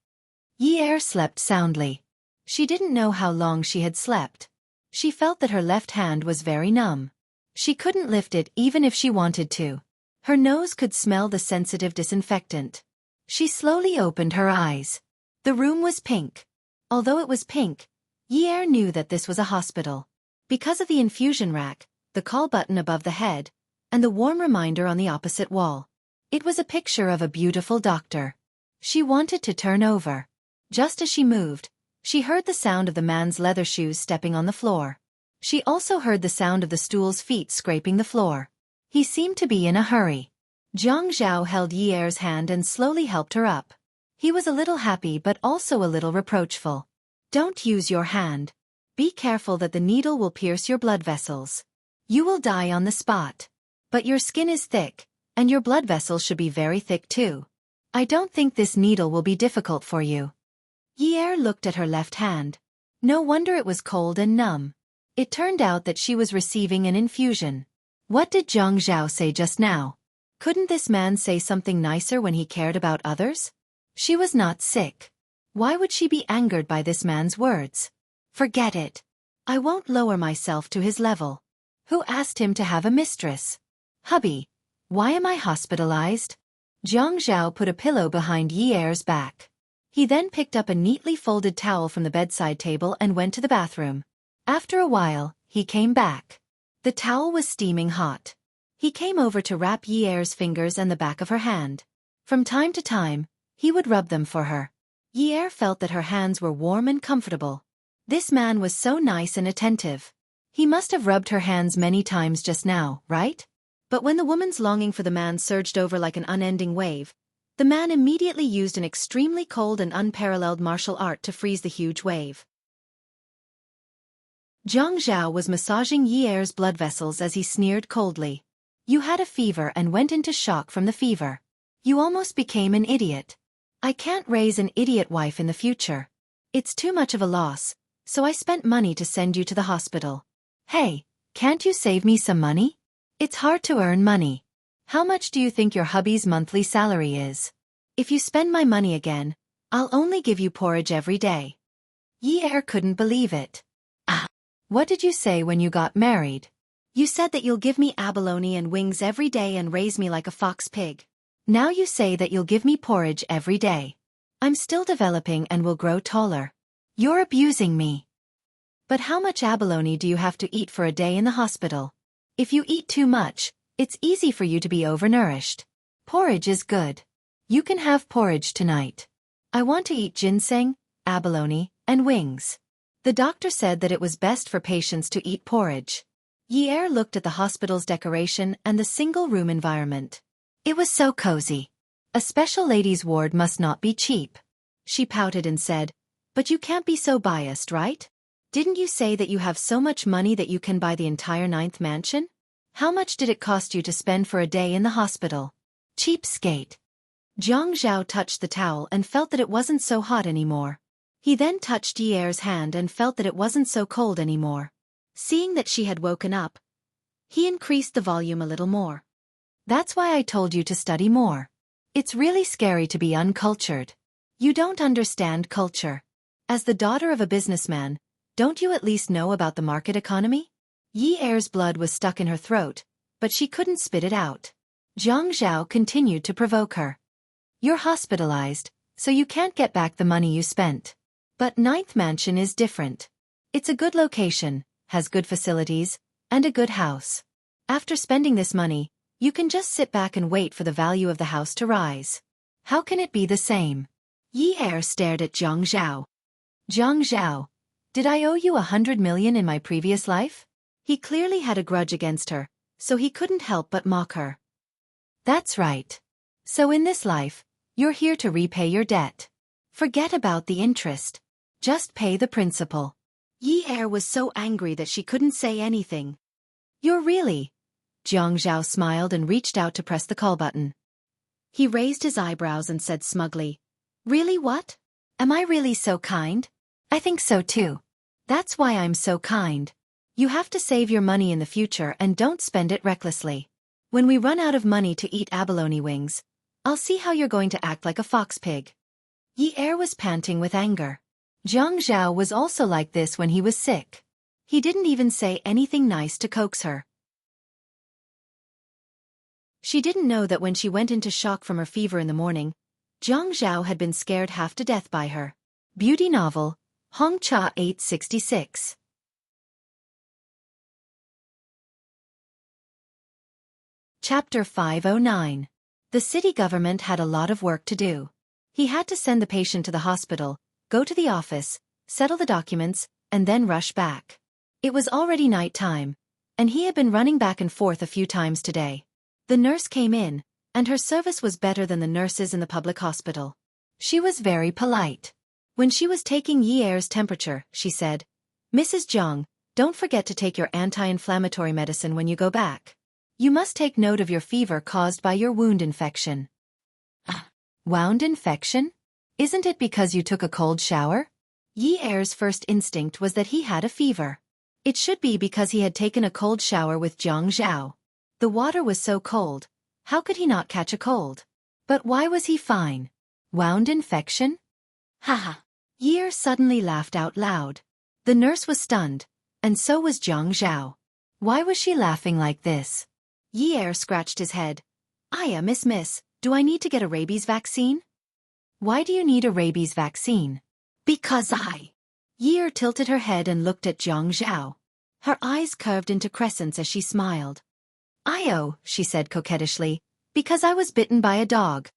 Yi Er slept soundly. She didn't know how long she had slept. She felt that her left hand was very numb. She couldn't lift it even if she wanted to. Her nose could smell the sensitive disinfectant. She slowly opened her eyes. The room was pink. Although it was pink, Yi Er knew that this was a hospital. Because of the infusion rack, the call button above the head, and the warm reminder on the opposite wall. It was a picture of a beautiful doctor. She wanted to turn over. Just as she moved, she heard the sound of the man's leather shoes stepping on the floor. She also heard the sound of the stool's feet scraping the floor. He seemed to be in a hurry. Zhang Zhao held Yi Er's hand and slowly helped her up. He was a little happy but also a little reproachful. "Don't use your hand. Be careful that the needle will pierce your blood vessels. You will die on the spot. But your skin is thick, and your blood vessels should be very thick too. I don't think this needle will be difficult for you." Yi Er looked at her left hand. No wonder it was cold and numb. It turned out that she was receiving an infusion. What did Zhang Zhao say just now? Couldn't this man say something nicer when he cared about others? She was not sick. Why would she be angered by this man's words? Forget it. I won't lower myself to his level. Who asked him to have a mistress? Hubby, why am I hospitalized? Jiang Zhao put a pillow behind Yi Er's back. He then picked up a neatly folded towel from the bedside table and went to the bathroom. After a while, he came back. The towel was steaming hot. He came over to wrap Yi Er's fingers and the back of her hand. From time to time, he would rub them for her. Yi Er felt that her hands were warm and comfortable. This man was so nice and attentive. He must have rubbed her hands many times just now, right? But when the woman's longing for the man surged over like an unending wave, the man immediately used an extremely cold and unparalleled martial art to freeze the huge wave. Jiang Zhao was massaging Yi Er's blood vessels as he sneered coldly. You had a fever and went into shock from the fever. You almost became an idiot. I can't raise an idiot wife in the future. It's too much of a loss, so I spent money to send you to the hospital. Hey, can't you save me some money? It's hard to earn money. How much do you think your hubby's monthly salary is? If you spend my money again, I'll only give you porridge every day. Yi Er couldn't believe it. What did you say when you got married? You said that you'll give me abalone and wings every day and raise me like a fox pig. Now you say that you'll give me porridge every day. I'm still developing and will grow taller. You're abusing me. But how much abalone do you have to eat for a day in the hospital? If you eat too much, it's easy for you to be overnourished. Porridge is good. You can have porridge tonight. I want to eat ginseng, abalone, and wings. The doctor said that it was best for patients to eat porridge. Yi Er looked at the hospital's decoration and the single-room environment. It was so cozy. A special ladies' ward must not be cheap. She pouted and said, but you can't be so biased, right? Didn't you say that you have so much money that you can buy the entire 9th mansion? How much did it cost you to spend for a day in the hospital? Cheapskate. Jiang Zhao touched the towel and felt that it wasn't so hot anymore. He then touched Yi Er's hand and felt that it wasn't so cold anymore. Seeing that she had woken up, he increased the volume a little more. That's why I told you to study more. It's really scary to be uncultured. You don't understand culture. As the daughter of a businessman, don't you at least know about the market economy? Yi Er's blood was stuck in her throat, but she couldn't spit it out. Jiang Zhao continued to provoke her. You're hospitalized, so you can't get back the money you spent. But 9th Mansion is different. It's a good location, has good facilities, and a good house. After spending this money, you can just sit back and wait for the value of the house to rise. How can it be the same? Yi Er stared at Jiang Zhao. Jiang Zhao, did I owe you 100 million in my previous life? He clearly had a grudge against her, so he couldn't help but mock her. That's right. So in this life, you're here to repay your debt. Forget about the interest. Just pay the principal. Yi Er was so angry that she couldn't say anything. You're really? Jiang Zhao smiled and reached out to press the call button. He raised his eyebrows and said smugly, really what? Am I really so kind? I think so too. That's why I'm so kind. You have to save your money in the future and don't spend it recklessly. When we run out of money to eat abalone wings, I'll see how you're going to act like a fox pig. Yi Er was panting with anger. Jiang Zhao was also like this when he was sick. He didn't even say anything nice to coax her. She didn't know that when she went into shock from her fever in the morning, Jiang Zhao had been scared half to death by her. Beauty novel, Hong Cha 866. Chapter 509. The city government had a lot of work to do. He had to send the patient to the hospital, go to the office, settle the documents, and then rush back. It was already night time, and he had been running back and forth a few times today. The nurse came in, and her service was better than the nurses in the public hospital. She was very polite. When she was taking Yi Er's temperature, she said, Mrs. Zhang, don't forget to take your anti-inflammatory medicine when you go back. You must take note of your fever caused by your wound infection. Wound infection? Isn't it because you took a cold shower? Yi Er's first instinct was that he had a fever. It should be because he had taken a cold shower with Jiang Zhao. The water was so cold, How could he not catch a cold? But why was he fine? Wound infection? Haha. Yi suddenly laughed out loud. The nurse was stunned, and so was Zhang Zhao. Why was she laughing like this? Yi scratched his head. Miss, do I need to get a rabies vaccine? Why do you need a rabies vaccine? Because Yi tilted her head and looked at Zhang Zhao. Her eyes curved into crescents as she smiled. She said coquettishly, because I was bitten by a dog.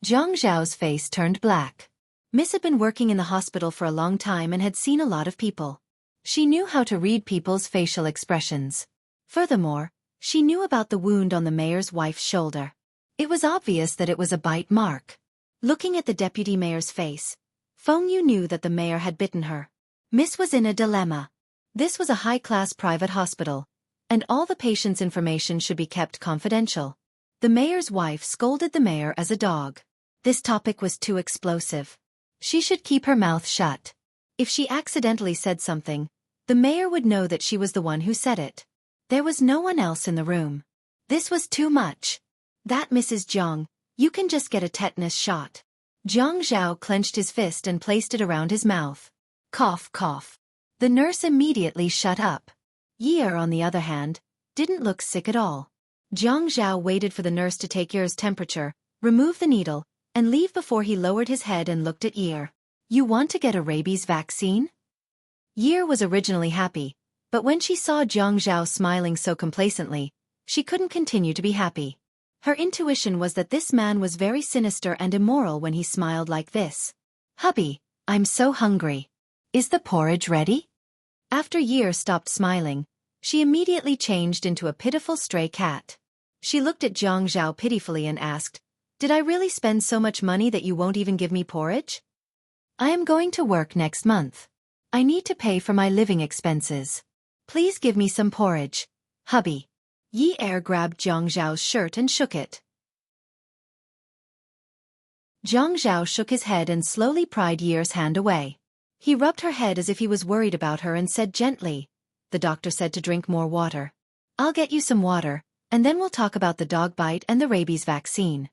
Zhang Zhao's face turned black. Miss had been working in the hospital for a long time and had seen a lot of people. She knew how to read people's facial expressions. Furthermore, she knew about the wound on the mayor's wife's shoulder. It was obvious that it was a bite mark. Looking at the deputy mayor's face, Feng Yu knew that the mayor had bitten her. Miss was in a dilemma. This was a high-class private hospital, and all the patient's information should be kept confidential. The mayor's wife scolded the mayor as a dog. This topic was too explosive. She should keep her mouth shut. If she accidentally said something, the mayor would know that she was the one who said it. There was no one else in the room. This was too much. That Mrs. Zhang, you can just get a tetanus shot. Zhang Zhao clenched his fist and placed it around his mouth. Cough, cough. The nurse immediately shut up. Yi, on the other hand, didn't look sick at all. Zhang Zhao waited for the nurse to take Yi's temperature, remove the needle, and leave before he lowered his head and looked at Yi. You want to get a rabies vaccine? Yi was originally happy, but when she saw Zhang Zhao smiling so complacently, she couldn't continue to be happy. Her intuition was that this man was very sinister and immoral when he smiled like this. Hubby, I'm so hungry. Is the porridge ready? After Yi stopped smiling, she immediately changed into a pitiful stray cat. She looked at Zhang Zhao pitifully and asked, Did I really spend so much money that you won't even give me porridge? I am going to work next month. I need to pay for my living expenses. Please give me some porridge, hubby. Yi grabbed Zhang Zhao's shirt and shook it. Zhang Zhao shook his head and slowly pried Yi's hand away. He rubbed her head as if he was worried about her and said gently, The doctor said to drink more water. I'll get you some water, and then we'll talk about the dog bite and the rabies vaccine.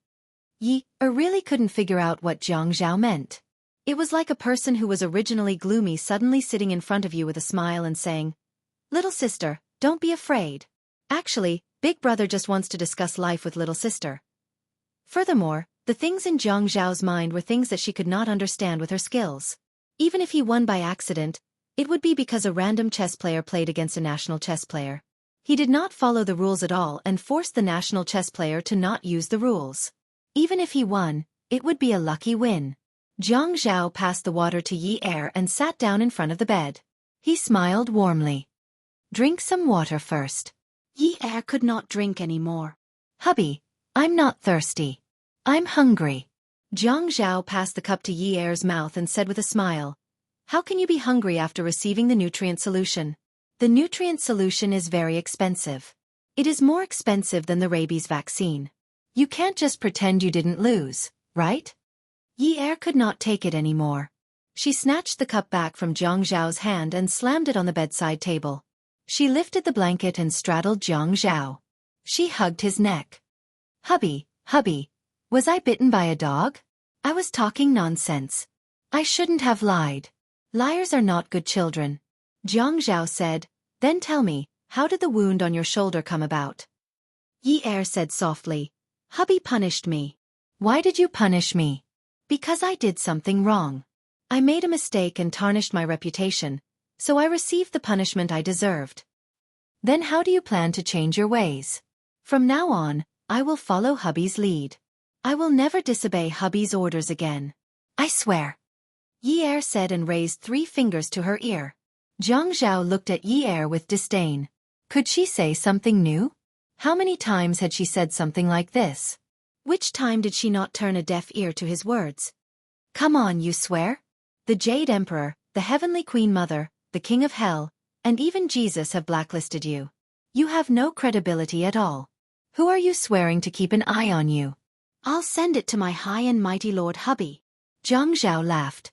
Yi really couldn't figure out what Zhang Zhao meant. It was like a person who was originally gloomy suddenly sitting in front of you with a smile and saying, Little sister, don't be afraid. Actually, Big Brother just wants to discuss life with little sister. Furthermore, the things in Zhang Zhao's mind were things that she could not understand with her skills. Even if he won by accident, it would be because a random chess player played against a national chess player. He did not follow the rules at all and forced the national chess player to not use the rules. Even if he won, it would be a lucky win. Zhang Zhao passed the water to Yi and sat down in front of the bed. He smiled warmly. Drink some water first. Yi could not drink anymore. Hubby, I'm not thirsty. I'm hungry. Zhang Zhao passed the cup to Yi's mouth and said with a smile, How can you be hungry after receiving the nutrient solution? The nutrient solution is very expensive. It is more expensive than the rabies vaccine. You can't just pretend you didn't lose, right? Yi could not take it anymore. She snatched the cup back from Zhang Zhao's hand and slammed it on the bedside table. She lifted the blanket and straddled Zhang Zhao. She hugged his neck. Hubby, was I bitten by a dog? I was talking nonsense. I shouldn't have lied. Liars are not good children. Zhang Zhao said, Then tell me, how did the wound on your shoulder come about? Yi said softly, Hubby punished me. Why did you punish me? Because I did something wrong. I made a mistake and tarnished my reputation, so I received the punishment I deserved. Then how do you plan to change your ways? From now on, I will follow hubby's lead. I will never disobey hubby's orders again. I swear. Yi said and raised 3 fingers to her ear. Zhang Zhao looked at Yi with disdain. Could she say something new? How many times had she said something like this? Which time did she not turn a deaf ear to his words? Come on, you swear? The Jade Emperor, the Heavenly Queen Mother, the King of Hell, and even Jesus have blacklisted you. You have no credibility at all. Who are you swearing to keep an eye on you? I'll send it to my high and mighty Lord Hubby. Zhang Zhao laughed.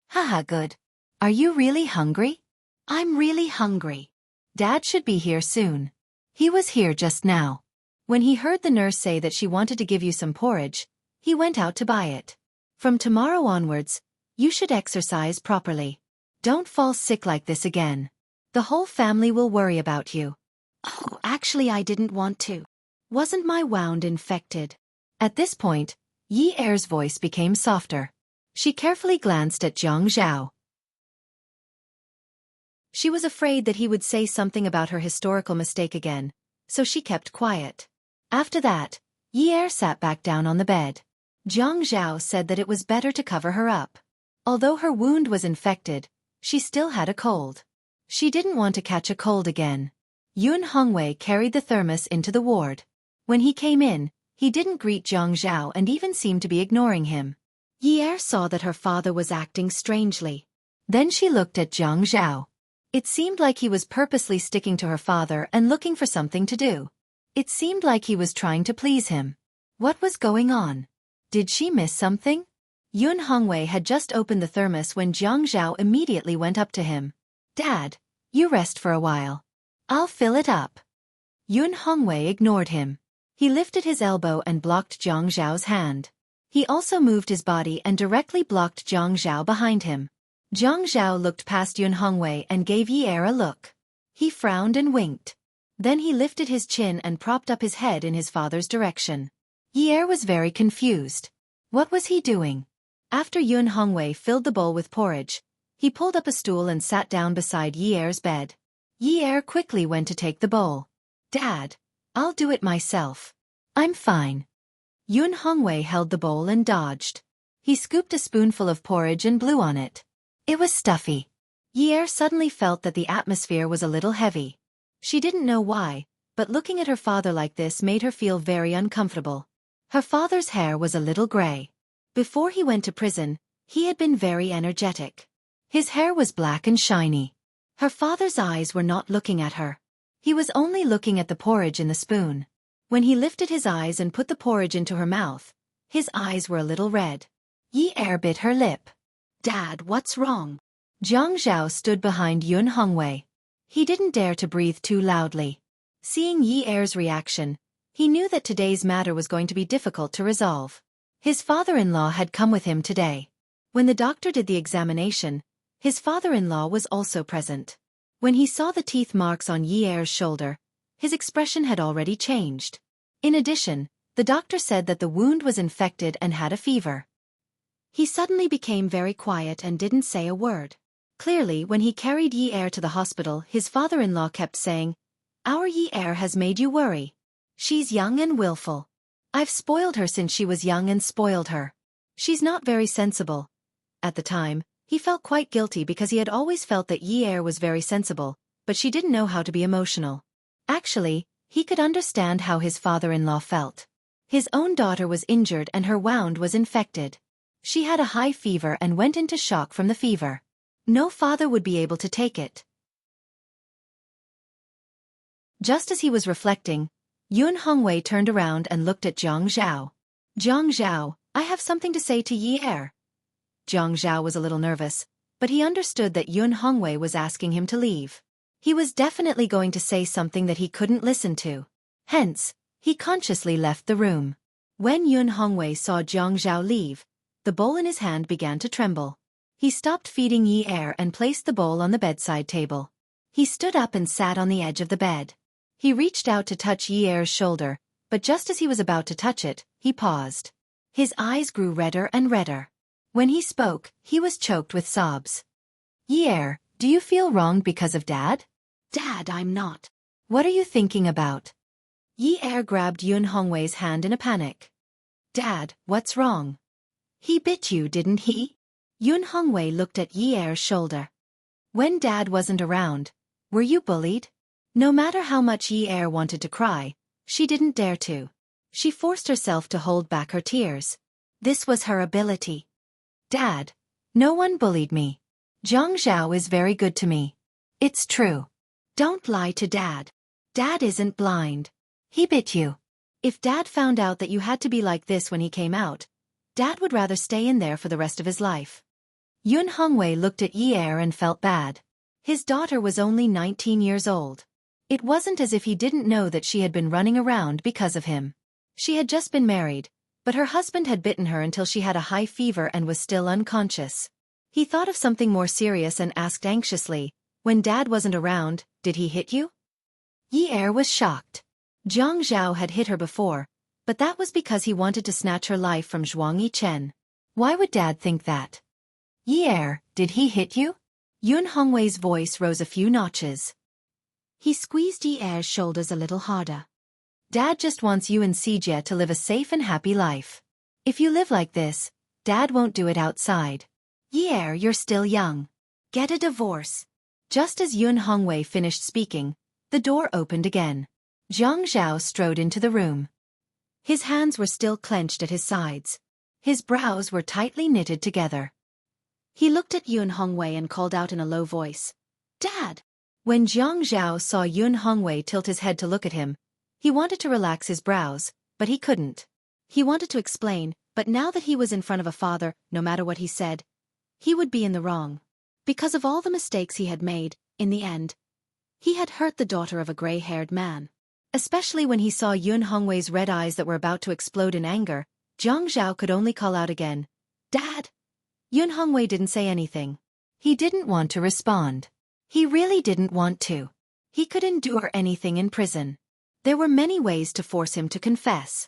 Haha, good. Are you really hungry? I'm really hungry. Dad should be here soon. He was here just now. When he heard the nurse say that she wanted to give you some porridge, he went out to buy it. From tomorrow onwards, you should exercise properly. Don't fall sick like this again. The whole family will worry about you. Oh, actually I didn't want to. Wasn't my wound infected? At this point, Yi Er's voice became softer. She carefully glanced at Zhang Zhao. She was afraid that he would say something about her historical mistake again, so she kept quiet. After that, Yi Er sat back down on the bed. Zhang Zhao said that it was better to cover her up. Although her wound was infected, she still had a cold. She didn't want to catch a cold again. Yun Hongwei carried the thermos into the ward. When he came in, he didn't greet Zhang Zhao and even seemed to be ignoring him. Yi Er saw that her father was acting strangely. Then she looked at Zhang Zhao. It seemed like he was purposely sticking to her father and looking for something to do. It seemed like he was trying to please him. What was going on? Did she miss something? Yun Hongwei had just opened the thermos when Zhang Zhao immediately went up to him. Dad, you rest for a while. I'll fill it up. Yun Hongwei ignored him. He lifted his elbow and blocked Zhang Zhao's hand. He also moved his body and directly blocked Zhang Zhao behind him. Zhang Zhao looked past Yun Hongwei and gave Yi Er a look. He frowned and winked. Then he lifted his chin and propped up his head in his father's direction. Yi Er was very confused. What was he doing? After Yun Hongwei filled the bowl with porridge, he pulled up a stool and sat down beside Yi Er's bed. Yi Er quickly went to take the bowl. Dad, I'll do it myself. I'm fine. Yun Hongwei held the bowl and dodged. He scooped a spoonful of porridge and blew on it. It was stuffy. Yi Er suddenly felt that the atmosphere was a little heavy. She didn't know why, but looking at her father like this made her feel very uncomfortable. Her father's hair was a little gray. Before he went to prison, he had been very energetic. His hair was black and shiny. Her father's eyes were not looking at her. He was only looking at the porridge in the spoon. When he lifted his eyes and put the porridge into her mouth, his eyes were a little red. Yi Er bit her lip. Dad, what's wrong? Zhang Zhao stood behind Yun Hongwei. He didn't dare to breathe too loudly. Seeing Yi Er's reaction, he knew that today's matter was going to be difficult to resolve. His father-in-law had come with him today. When the doctor did the examination, his father-in-law was also present. When he saw the teeth marks on Yi Er's shoulder, his expression had already changed. In addition, the doctor said that the wound was infected and had a fever. He suddenly became very quiet and didn't say a word. Clearly, when he carried Yi Er to the hospital, his father-in-law kept saying, "Our Yi Er has made you worry. She's young and willful. I've spoiled her since she was young and spoiled her. She's not very sensible." At the time, he felt quite guilty because he had always felt that Yi Er was very sensible, but she didn't know how to be emotional. Actually, he could understand how his father-in-law felt. His own daughter was injured and her wound was infected. She had a high fever and went into shock from the fever. No father would be able to take it. Just as he was reflecting, Yun Hongwei turned around and looked at Zhang Zhao. Zhang Zhao, I have something to say to Yi Er. Zhang Zhao was a little nervous, but he understood that Yun Hongwei was asking him to leave. He was definitely going to say something that he couldn't listen to. Hence, he consciously left the room. When Yun Hongwei saw Zhang Zhao leave, the bowl in his hand began to tremble. He stopped feeding Yi Er and placed the bowl on the bedside table. He stood up and sat on the edge of the bed. He reached out to touch Yi Er's shoulder, but just as he was about to touch it, he paused. His eyes grew redder and redder. When he spoke, he was choked with sobs. Yi Er, do you feel wronged because of Dad? Dad, I'm not. What are you thinking about? Yi Er grabbed Yun Hongwei's hand in a panic. Dad, what's wrong? He bit you, didn't he? Yun Hongwei looked at Yi Er's shoulder. When Dad wasn't around, were you bullied? No matter how much Yi Er wanted to cry, she didn't dare to. She forced herself to hold back her tears. This was her ability. Dad, no one bullied me. Zhang Zhao is very good to me. It's true. Don't lie to Dad. Dad isn't blind. He bit you. If Dad found out that you had to be like this when he came out, Dad would rather stay in there for the rest of his life. Yun Hongwei looked at Yi Er and felt bad. His daughter was only 19 years old. It wasn't as if he didn't know that she had been running around because of him. She had just been married, but her husband had bitten her until she had a high fever and was still unconscious. He thought of something more serious and asked anxiously, "When Dad wasn't around, did he hit you?" Yi Er was shocked. Zhang Zhao had hit her before, but that was because he wanted to snatch her life from Zhuang Yichen. Why would Dad think that? "Yi Er, did he hit you?" Yun Hongwei's voice rose a few notches. He squeezed Yi Er's shoulders a little harder. "Dad just wants you and Xijie to live a safe and happy life. If you live like this, Dad won't do it outside. Yi Er, you're still young. Get a divorce." Just as Yun Hongwei finished speaking, the door opened again. Zhang Zhao strode into the room. His hands were still clenched at his sides. His brows were tightly knitted together. He looked at Yun Hongwei and called out in a low voice, "Dad!" When Zhang Zhao saw Yun Hongwei tilt his head to look at him, he wanted to relax his brows, but he couldn't. He wanted to explain, but now that he was in front of a father, no matter what he said, he would be in the wrong. Because of all the mistakes he had made, in the end, he had hurt the daughter of a gray-haired man. Especially when he saw Yun Hongwei's red eyes that were about to explode in anger, Zhang Zhao could only call out again, "Dad!" Yun Hongwei didn't say anything. He didn't want to respond. He really didn't want to. He could endure anything in prison. There were many ways to force him to confess.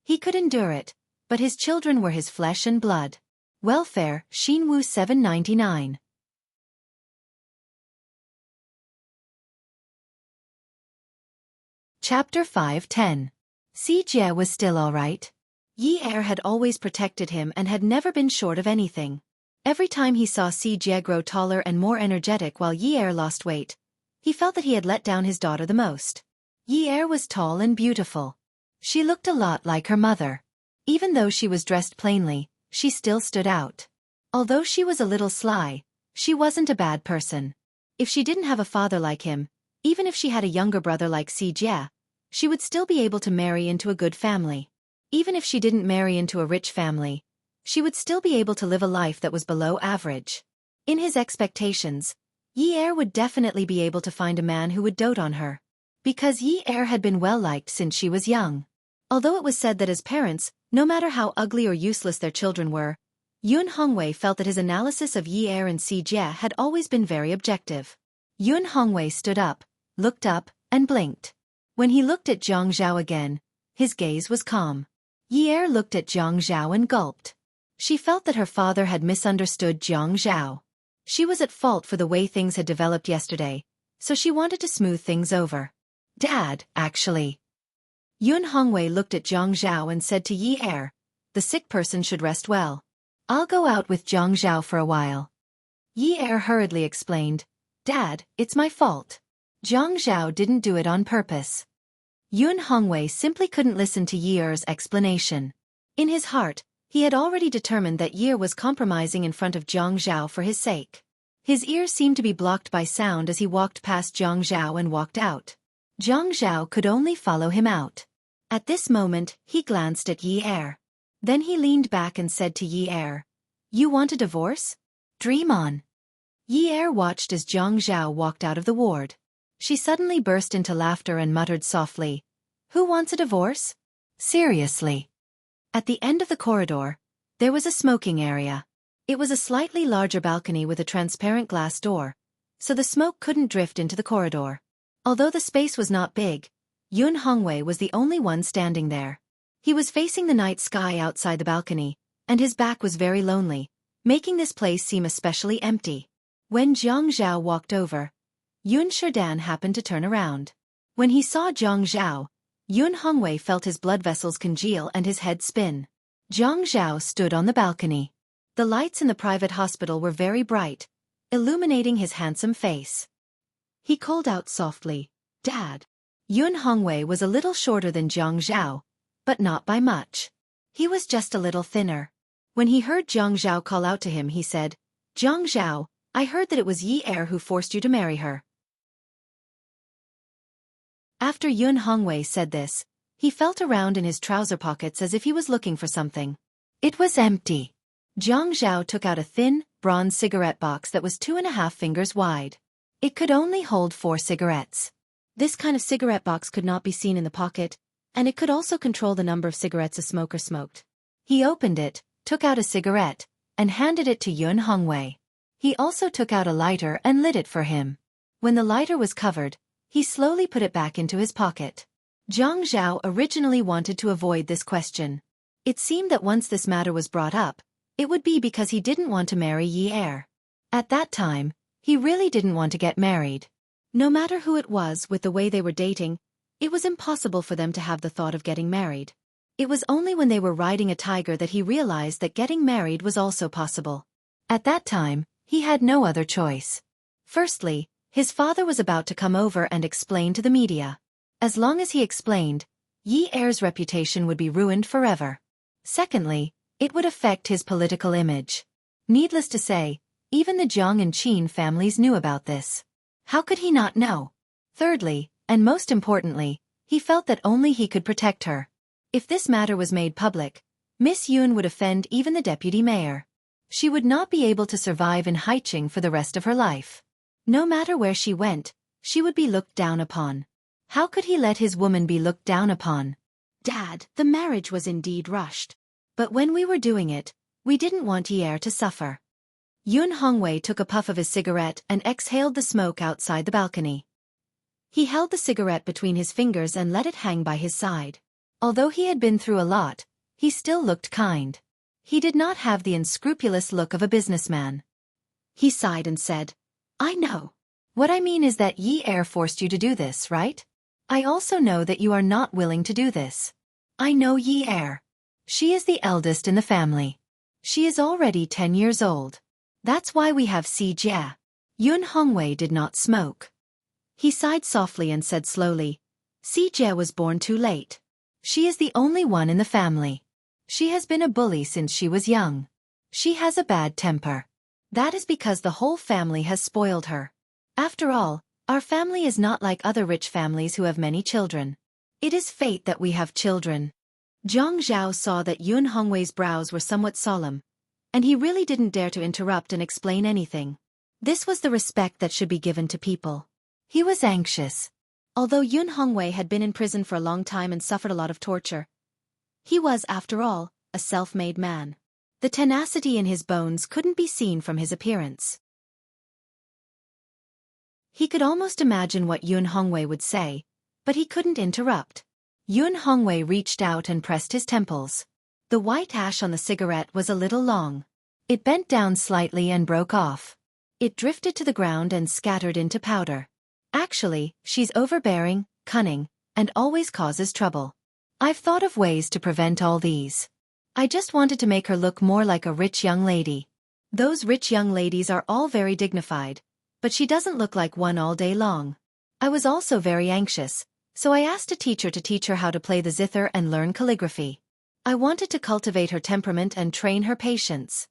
He could endure it, but his children were his flesh and blood. Welfare, Xinwu 799. Chapter 5:10. Xijie was still all right. Yi Er had always protected him and had never been short of anything. Every time he saw Xijie grow taller and more energetic while Yi Er lost weight, he felt that he had let down his daughter the most. Yi Er was tall and beautiful. She looked a lot like her mother. Even though she was dressed plainly, she still stood out. Although she was a little sly, she wasn't a bad person. If she didn't have a father like him, even if she had a younger brother like Xijie, she would still be able to marry into a good family. Even if she didn't marry into a rich family, she would still be able to live a life that was below average. In his expectations, Yi Er would definitely be able to find a man who would dote on her. Because Yi Er had been well-liked since she was young. Although it was said that as parents, no matter how ugly or useless their children were, Yun Hongwei felt that his analysis of Yi Er and Xijie had always been very objective. Yun Hongwei stood up, looked up, and blinked. When he looked at Zhang Zhao again, his gaze was calm. Yi Er looked at Zhang Zhao and gulped. She felt that her father had misunderstood Zhang Zhao. She was at fault for the way things had developed yesterday, so she wanted to smooth things over. "Dad, actually." Yun Hongwei looked at Zhang Zhao and said to Yi Er, "The sick person should rest well. I'll go out with Zhang Zhao for a while." Yi Er hurriedly explained, "Dad, it's my fault. Zhang Zhao didn't do it on purpose." Yun Hongwei simply couldn't listen to Yi Er's explanation. In his heart, he had already determined that Yi Er was compromising in front of Zhang Zhao for his sake. His ears seemed to be blocked by sound as he walked past Zhang Zhao and walked out. Zhang Zhao could only follow him out. At this moment, he glanced at Yi Er. Then he leaned back and said to Yi Er, "You want a divorce? Dream on." Yi Er watched as Zhang Zhao walked out of the ward. She suddenly burst into laughter and muttered softly, "Who wants a divorce? Seriously." At the end of the corridor, there was a smoking area. It was a slightly larger balcony with a transparent glass door, so the smoke couldn't drift into the corridor. Although the space was not big, Yun Hongwei was the only one standing there. He was facing the night sky outside the balcony, and his back was very lonely, making this place seem especially empty. When Zhang Zhao walked over, Yun Sherdan happened to turn around. When he saw Zhang Zhao, Yun Hongwei felt his blood vessels congeal and his head spin. Zhang Zhao stood on the balcony. The lights in the private hospital were very bright, illuminating his handsome face. He called out softly, "Dad." Yun Hongwei was a little shorter than Zhang Zhao, but not by much. He was just a little thinner. When he heard Zhang Zhao call out to him, he said, "Zhang Zhao, I heard that it was Yi Er who forced you to marry her." After Yun Hongwei said this, he felt around in his trouser pockets as if he was looking for something. It was empty. Zhang Zhao took out a thin, bronze cigarette box that was 2.5 fingers wide. It could only hold 4 cigarettes. This kind of cigarette box could not be seen in the pocket, and it could also control the number of cigarettes a smoker smoked. He opened it, took out a cigarette, and handed it to Yun Hongwei. He also took out a lighter and lit it for him. When the lighter was covered, he slowly put it back into his pocket. Zhang Zhao originally wanted to avoid this question. It seemed that once this matter was brought up, it would be because he didn't want to marry Yi Er. At that time, he really didn't want to get married. No matter who it was, with the way they were dating, it was impossible for them to have the thought of getting married. It was only when they were riding a tiger that he realized that getting married was also possible. At that time, he had no other choice. Firstly, his father was about to come over and explain to the media. As long as he explained, Yi Er's reputation would be ruined forever. Secondly, it would affect his political image. Needless to say, even the Jiang and Qin families knew about this. How could he not know? Thirdly, and most importantly, he felt that only he could protect her. If this matter was made public, Miss Yun would offend even the deputy mayor. She would not be able to survive in Haicheng for the rest of her life. No matter where she went, she would be looked down upon. How could he let his woman be looked down upon? Dad, the marriage was indeed rushed. But when we were doing it, we didn't want Yi Er to suffer. Yun Hongwei took a puff of his cigarette and exhaled the smoke outside the balcony. He held the cigarette between his fingers and let it hang by his side. Although he had been through a lot, he still looked kind. He did not have the unscrupulous look of a businessman. He sighed and said, "I know. What I mean is that Yi Er forced you to do this, right? I also know that you are not willing to do this. I know Yi Er. She is the eldest in the family. She is already 10 years old. That's why we have Si Jia." Yun Hongwei did not smoke. He sighed softly and said slowly, "Si Jia was born too late. She is the only one in the family. She has been a bully since she was young. She has a bad temper. That is because the whole family has spoiled her. After all, our family is not like other rich families who have many children. It is fate that we have children." Zhang Zhao saw that Yun Hongwei's brows were somewhat solemn, and he really didn't dare to interrupt and explain anything. This was the respect that should be given to people. He was anxious. Although Yun Hongwei had been in prison for a long time and suffered a lot of torture, he was, after all, a self-made man. The tenacity in his bones couldn't be seen from his appearance. He could almost imagine what Yun Hongwei would say, but he couldn't interrupt. Yun Hongwei reached out and pressed his temples. The white ash on the cigarette was a little long. It bent down slightly and broke off. It drifted to the ground and scattered into powder. Actually, she's overbearing, cunning, and always causes trouble. I've thought of ways to prevent all these. I just wanted to make her look more like a rich young lady. Those rich young ladies are all very dignified, but she doesn't look like one all day long. I was also very anxious, so I asked a teacher to teach her how to play the zither and learn calligraphy. I wanted to cultivate her temperament and train her patience.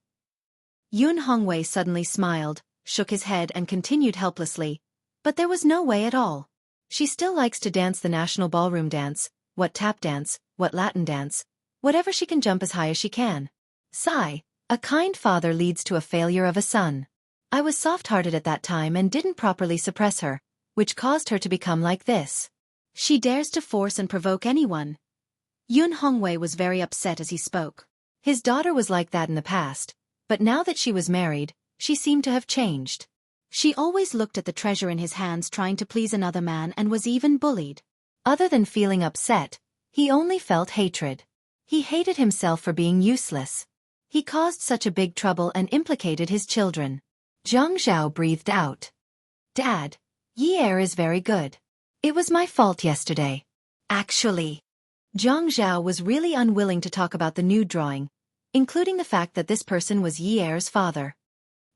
Yun Hongwei suddenly smiled, shook his head and continued helplessly, but there was no way at all. She still likes to dance the national ballroom dance, what tap dance, what Latin dance, whatever she can jump as high as she can. Sigh, a kind father leads to a failure of a son. I was soft-hearted at that time and didn't properly suppress her, which caused her to become like this. She dares to force and provoke anyone. Yun Hongwei was very upset as he spoke. His daughter was like that in the past, but now that she was married, she seemed to have changed. She always looked at the treasure in his hands trying to please another man and was even bullied. Other than feeling upset, he only felt hatred. He hated himself for being useless. He caused such a big trouble and implicated his children. Zhang Zhao breathed out. "Dad, Yi Er is very good. It was my fault yesterday. Actually." Zhang Zhao was really unwilling to talk about the nude drawing, including the fact that this person was Yi Er's father.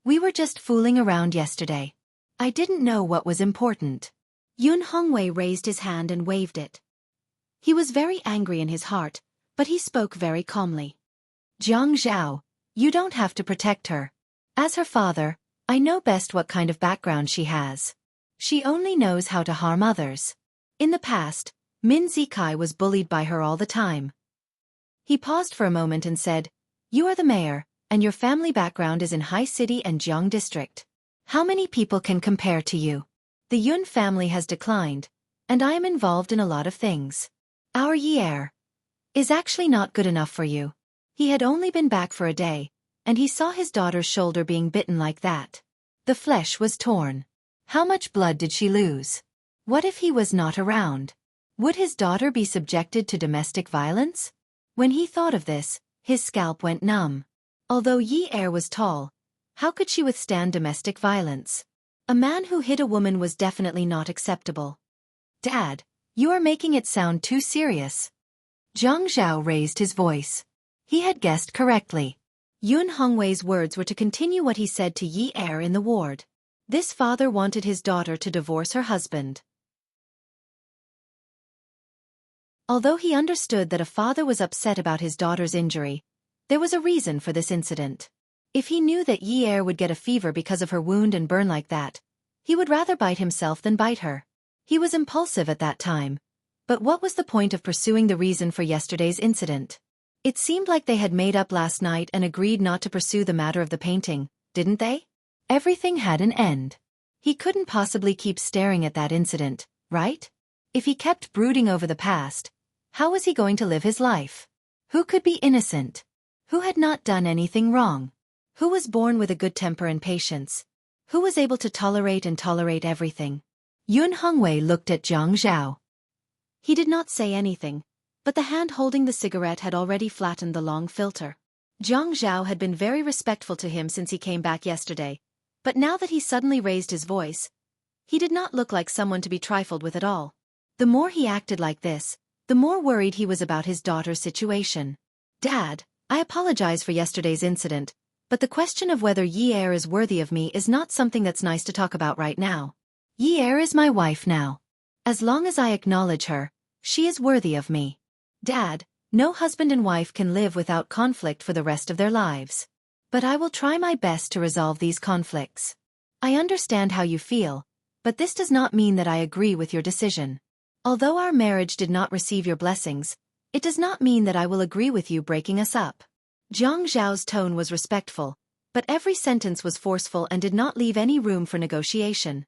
"We were just fooling around yesterday. I didn't know what was important." Yun Hongwei raised his hand and waved it. He was very angry in his heart, but he spoke very calmly. "Zhang Zhao, you don't have to protect her. As her father, I know best what kind of background she has. She only knows how to harm others. In the past, Min Zikai was bullied by her all the time." He paused for a moment and said, "You are the mayor, and your family background is in Hai City and Jiang District. How many people can compare to you? The Yun family has declined, and I am involved in a lot of things. Our Yi heir is actually not good enough for you. He had only been back for a day, and he saw his daughter's shoulder being bitten like that. The flesh was torn. How much blood did she lose? What if he was not around? Would his daughter be subjected to domestic violence? When he thought of this, his scalp went numb. Although Yi heir was tall, how could she withstand domestic violence? A man who hit a woman was definitely not acceptable. Dad, you are making it sound too serious. Zhang Zhao raised his voice. He had guessed correctly. Yun Hongwei's words were to continue what he said to Yi heir in the ward. This father wanted his daughter to divorce her husband. Although he understood that a father was upset about his daughter's injury, there was a reason for this incident. If he knew that Yi heir would get a fever because of her wound and burn like that, he would rather bite himself than bite her. He was impulsive at that time. But what was the point of pursuing the reason for yesterday's incident? It seemed like they had made up last night and agreed not to pursue the matter of the painting, didn't they? Everything had an end. He couldn't possibly keep staring at that incident, right? If he kept brooding over the past, how was he going to live his life? Who could be innocent? Who had not done anything wrong? Who was born with a good temper and patience? Who was able to tolerate everything? Yun Hongwei looked at Zhang Zhao. He did not say anything, but the hand holding the cigarette had already flattened the long filter. Zhang Zhao had been very respectful to him since he came back yesterday, but now that he suddenly raised his voice, he did not look like someone to be trifled with at all. The more he acted like this, the more worried he was about his daughter's situation. Dad, I apologize for yesterday's incident, but the question of whether Yi heir is worthy of me is not something that's nice to talk about right now. Yi heir is my wife now. As long as I acknowledge her, she is worthy of me. Dad, no husband and wife can live without conflict for the rest of their lives. But I will try my best to resolve these conflicts. I understand how you feel, but this does not mean that I agree with your decision. Although our marriage did not receive your blessings, it does not mean that I will agree with you breaking us up. Zhang Zhao's tone was respectful, but every sentence was forceful and did not leave any room for negotiation.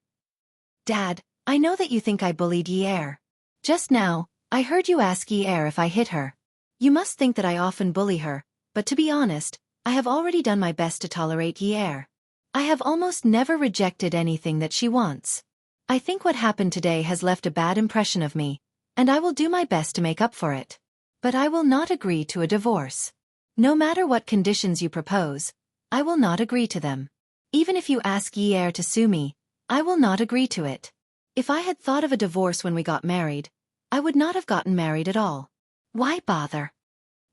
Dad, I know that you think I bullied Yi heir. Just now, I heard you ask Yi heir if I hit her. You must think that I often bully her, but to be honest, I have already done my best to tolerate Yi heir. I have almost never rejected anything that she wants. I think what happened today has left a bad impression of me, and I will do my best to make up for it. But I will not agree to a divorce. No matter what conditions you propose, I will not agree to them. Even if you ask Yi heir to sue me, I will not agree to it. If I had thought of a divorce when we got married, I would not have gotten married at all. Why bother?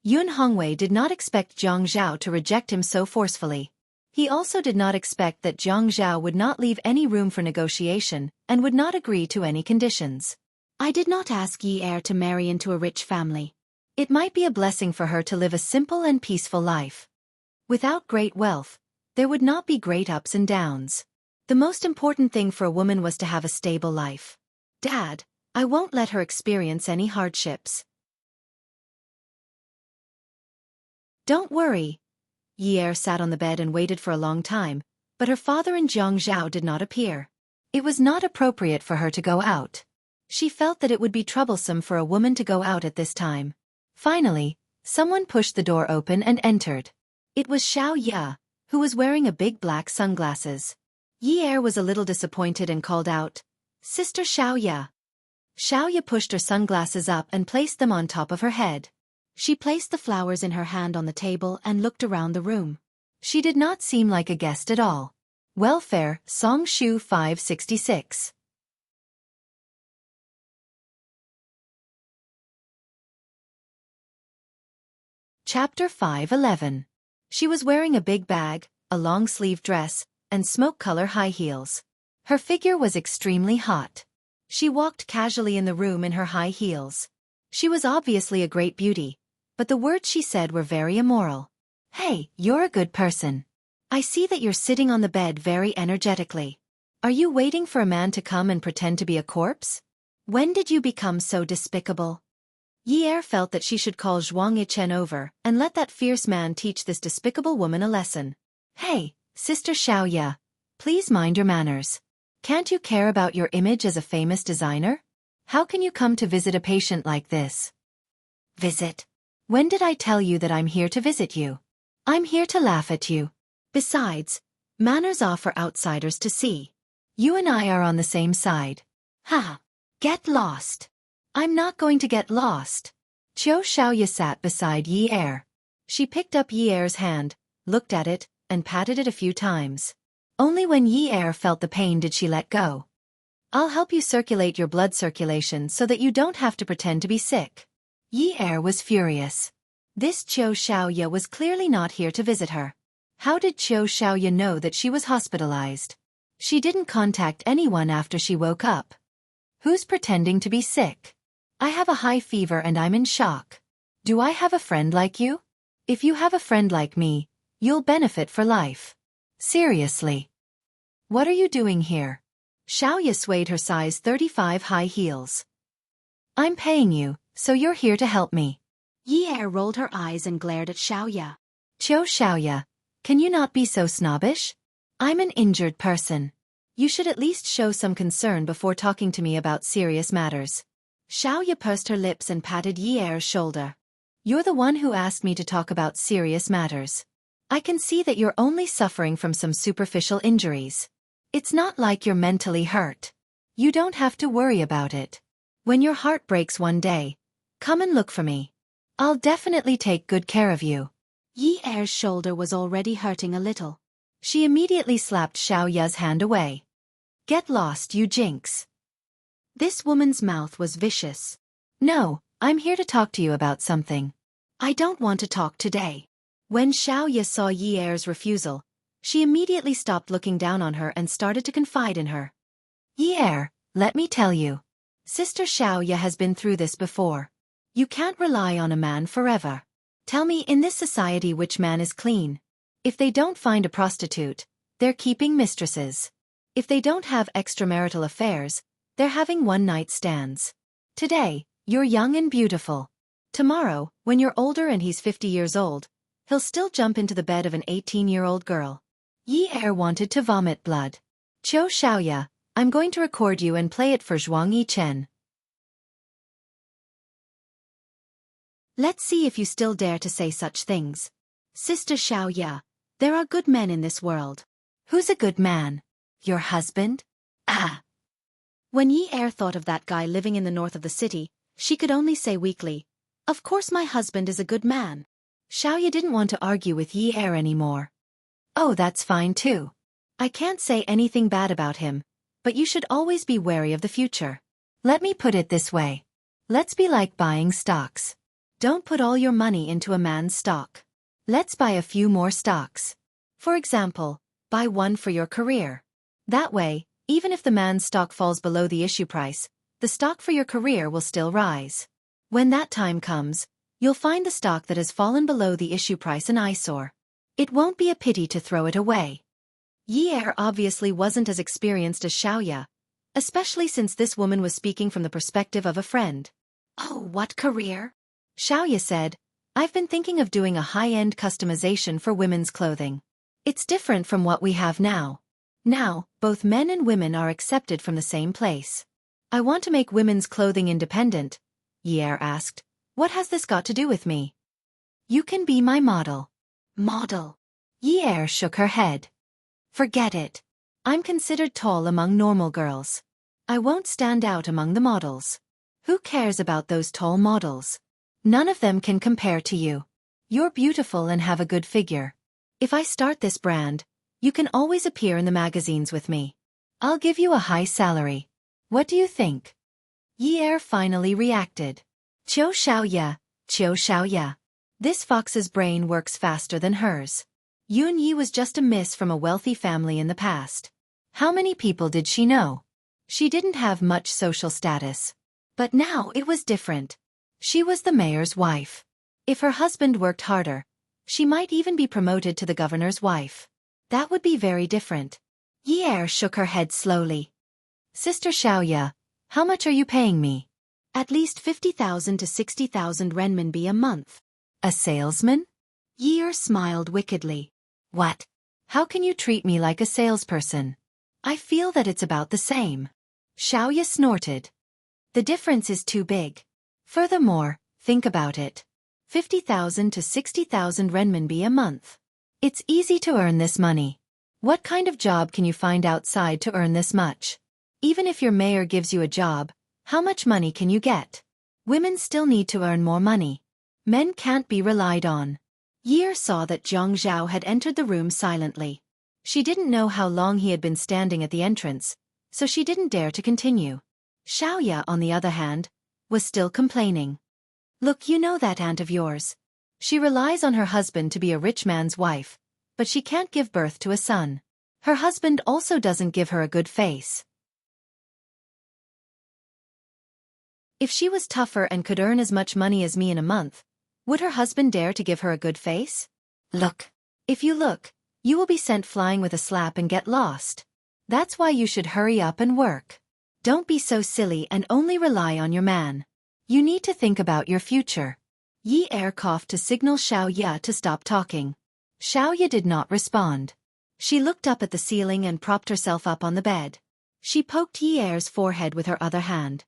Yun Hongwei did not expect Zhang Zhao to reject him so forcefully. He also did not expect that Zhang Zhao would not leave any room for negotiation and would not agree to any conditions. I did not ask Yi heir to marry into a rich family. It might be a blessing for her to live a simple and peaceful life. Without great wealth, there would not be great ups and downs. The most important thing for a woman was to have a stable life. Dad, I won't let her experience any hardships. Don't worry. Yi heir sat on the bed and waited for a long time, but her father and Zhang Zhao did not appear. It was not appropriate for her to go out. She felt that it would be troublesome for a woman to go out at this time. Finally, someone pushed the door open and entered. It was Xiao Ya, who was wearing a big black sunglasses. Yi heir was a little disappointed and called out, "Sister Xiao Ya." Xiao Ya pushed her sunglasses up and placed them on top of her head. She placed the flowers in her hand on the table and looked around the room. She did not seem like a guest at all. Welfare, Song Shu 566. Chapter 5:11. She was wearing a big bag, a long-sleeved dress, and smoke-color high heels. Her figure was extremely hot. She walked casually in the room in her high heels. She was obviously a great beauty, but the words she said were very immoral. Hey, you're a good person. I see that you're sitting on the bed very energetically. Are you waiting for a man to come and pretend to be a corpse? When did you become so despicable? Yi heir felt that she should call Zhuang Yichen over and let that fierce man teach this despicable woman a lesson. Hey, Sister Xiao Ya, please mind your manners. Can't you care about your image as a famous designer? How can you come to visit a patient like this? Visit? When did I tell you that I'm here to visit you? I'm here to laugh at you. Besides, manners are for outsiders to see. You and I are on the same side. Ha! Get lost. I'm not going to get lost. Qiu Xiaoya sat beside Yi Er. She picked up Yi Er's hand, looked at it, and patted it a few times. Only when Yi Er felt the pain did she let go. I'll help you circulate your blood circulation so that you don't have to pretend to be sick. Yi Er was furious. This Qiu Xiaoya was clearly not here to visit her. How did Qiu Xiaoya know that she was hospitalized? She didn't contact anyone after she woke up. Who's pretending to be sick? I have a high fever and I'm in shock. Do I have a friend like you? If you have a friend like me, you'll benefit for life. Seriously. What are you doing here? Xiaoya swayed her size 35 high heels. I'm paying you, so you're here to help me. Yi Er rolled her eyes and glared at Xiaoya. Qiu Xiaoya, can you not be so snobbish? I'm an injured person. You should at least show some concern before talking to me about serious matters. Xiaoya pursed her lips and patted Yi Er's shoulder. You're the one who asked me to talk about serious matters. I can see that you're only suffering from some superficial injuries. It's not like you're mentally hurt. You don't have to worry about it. When your heart breaks one day, come and look for me. I'll definitely take good care of you. Yi Er's shoulder was already hurting a little. She immediately slapped Xiaoya's hand away. Get lost, you jinx. This woman's mouth was vicious. No, I'm here to talk to you about something. I don't want to talk today. When Xiaoya saw Yi Er's refusal, she immediately stopped looking down on her and started to confide in her. Yi Er, let me tell you. Sister Xiaoya has been through this before. You can't rely on a man forever. Tell me, in this society, which man is clean? If they don't find a prostitute, they're keeping mistresses. If they don't have extramarital affairs, they're having one-night stands. Today, you're young and beautiful. Tomorrow, when you're older and he's 50 years old, he'll still jump into the bed of an 18-year-old girl. Yi Er wanted to vomit blood. Qiu Xiaoya, I'm going to record you and play it for Zhuang Yichen. Let's see if you still dare to say such things. Sister Xiaoya, there are good men in this world. Who's a good man? Your husband? Ah! When Yi Er thought of that guy living in the north of the city, she could only say weakly, of course my husband is a good man. Xiaoya didn't want to argue with Yi Er anymore. Oh, that's fine too. I can't say anything bad about him, but you should always be wary of the future. Let me put it this way. Let's be like buying stocks. Don't put all your money into a man's stock. Let's buy a few more stocks. For example, buy one for your career. That way, even if the man's stock falls below the issue price, the stock for your career will still rise. When that time comes, you'll find the stock that has fallen below the issue price an eyesore. It won't be a pity to throw it away. Yi Er obviously wasn't as experienced as Xiaoya, especially since this woman was speaking from the perspective of a friend. Oh, what career? Xiaoya said, I've been thinking of doing a high-end customization for women's clothing. It's different from what we have now. Now, both men and women are accepted from the same place. I want to make women's clothing independent. Yi Er asked, what has this got to do with me? You can be my model. Model? Yi Er shook her head. Forget it. I'm considered tall among normal girls. I won't stand out among the models. Who cares about those tall models? None of them can compare to you. You're beautiful and have a good figure. If I start this brand, you can always appear in the magazines with me. I'll give you a high salary. What do you think? Yi Er finally reacted. Qiu Xiaoya, Qiu Xiaoya. This fox's brain works faster than hers. Yun Yi was just a miss from a wealthy family in the past. How many people did she know? She didn't have much social status. But now it was different. She was the mayor's wife. If her husband worked harder, she might even be promoted to the governor's wife. That would be very different. Yi Er shook her head slowly. Sister Xiaoya, how much are you paying me? At least 50,000 to 60,000 renminbi a month. A salesman? Yi Er smiled wickedly. What? How can you treat me like a salesperson? I feel that it's about the same. Xiaoya snorted. The difference is too big. Furthermore, think about it. 50,000 to 60,000 renminbi a month. It's easy to earn this money. What kind of job can you find outside to earn this much? Even if your mayor gives you a job, how much money can you get? Women still need to earn more money. Men can't be relied on. Yi saw that Zhang Zhao had entered the room silently. She didn't know how long he had been standing at the entrance, so she didn't dare to continue. Xiaoya, on the other hand, was still complaining. Look, you know that aunt of yours. She relies on her husband to be a rich man's wife, but she can't give birth to a son. Her husband also doesn't give her a good face. If she was tougher and could earn as much money as me in a month, would her husband dare to give her a good face? Look. If you look, you will be sent flying with a slap and get lost. That's why you should hurry up and work. Don't be so silly and only rely on your man. You need to think about your future. Yi coughed to signal Xiaoya to stop talking. Xiaoya did not respond. She looked up at the ceiling and propped herself up on the bed. She poked Yi's forehead with her other hand.